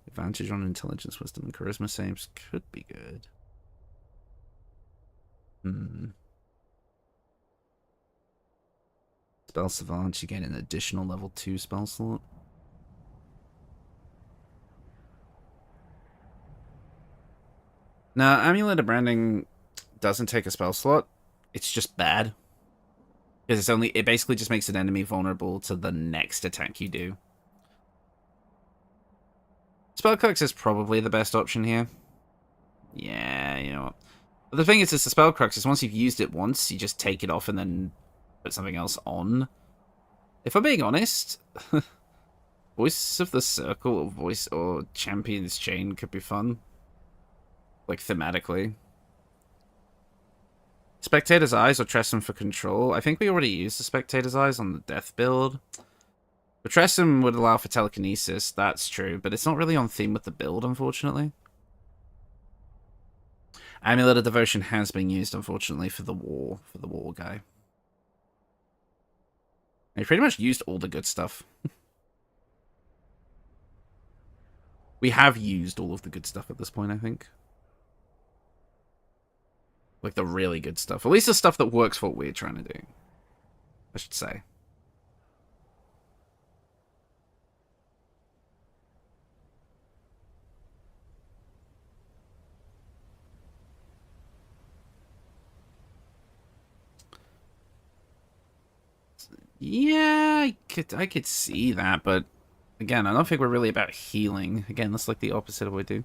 Advantage on intelligence, wisdom, and charisma saves could be good. Spell Savant, you get an additional level 2 spell slot. Now, Amulet of Branding doesn't take a spell slot. It's just bad. Because it basically just makes an enemy vulnerable to the next attack you do. Spellcrux is probably the best option here. Yeah, you know what. But the thing is, it's the Spellcrux is once you've used it once, you just take it off and then put something else on. If I'm being honest, Voice of the Circle or Champion's Chain could be fun. Like, thematically. Spectator's Eyes or Tressum for control. I think we already used the Spectator's Eyes on the Death build. But Tressum would allow for telekinesis, that's true, but it's not really on theme with the build, unfortunately. Amulet of Devotion has been used, unfortunately, for the war guy. He pretty much used all the good stuff. We have used all of the good stuff at this point, I think. Like, the really good stuff. At least the stuff that works for what we're trying to do, I should say. Yeah, I could see that, but again, I don't think we're really about healing. Again, that's like the opposite of what we do.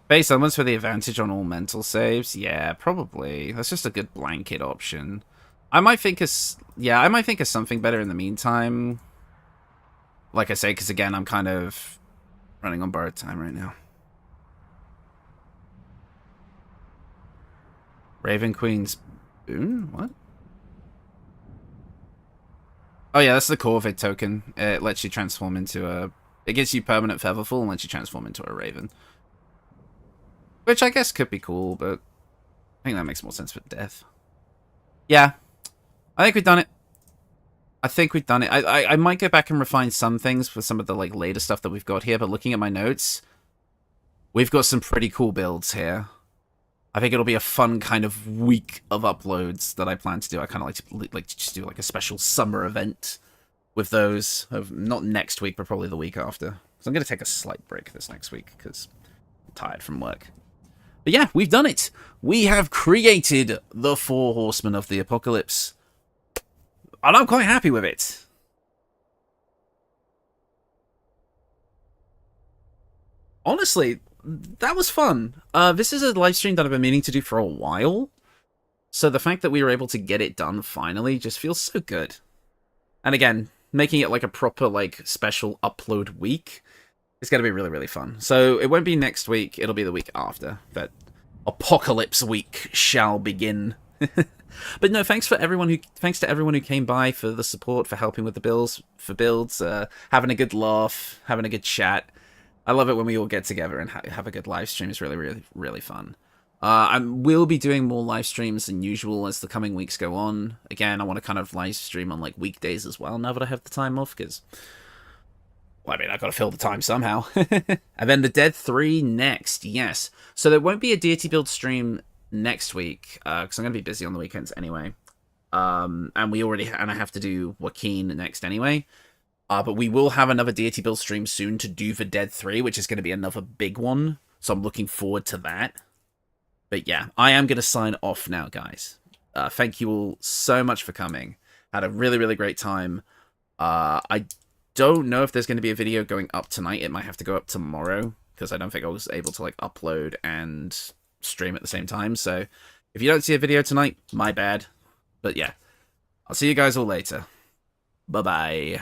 Base elements for the advantage on all mental saves. Yeah, probably. That's just a good blanket option. I might think of something better in the meantime. Like I say, because again, I'm kind of running on borrowed time right now. Raven Queen's boon? What? Oh yeah, that's the Corvid token. It lets you transform into a... It gives you permanent Featherfall and lets you transform into a Raven. Which I guess could be cool, but I think that makes more sense for death. Yeah. I think we've done it. I might go back and refine some things for some of the like later stuff that we've got here, but looking at my notes, we've got some pretty cool builds here. I think it'll be a fun kind of week of uploads that I plan to do. I kind of like to just do like a special summer event with those. Not next week, but probably the week after. So I'm going to take a slight break this next week because I'm tired from work. But yeah, we've done it. We have created the Four Horsemen of the Apocalypse. And I'm quite happy with it. Honestly, that was fun. This is a live stream that I've been meaning to do for a while. So the fact that we were able to get it done finally just feels so good. And again, making it like a proper like special upload week is going to be really, really fun. So it won't be next week, it'll be the week after. That Apocalypse Week shall begin. But no, thanks to everyone who came by for the support, for helping with the builds, having a good laugh, having a good chat. I love it when we all get together and have a good live stream. It's really, really, really fun. I will be doing more live streams than usual as the coming weeks go on. Again, I want to kind of live stream on like weekdays as well now that I have the time off, because, well, I mean, I've got to fill the time somehow. And then the Dead 3 next, yes. So there won't be a deity build stream next week, because I'm going to be busy on the weekends anyway. And I have to do Joaquin next anyway. But we will have another deity build stream soon to do for Dead 3, which is going to be another big one. So I'm looking forward to that. But yeah, I am going to sign off now, guys. Thank you all so much for coming. Had a really, really great time. I don't know if there's going to be a video going up tonight. It might have to go up tomorrow, because I don't think I was able to like upload and stream at the same time. So if you don't see a video tonight, my bad. But yeah, I'll see you guys all later. Bye-bye.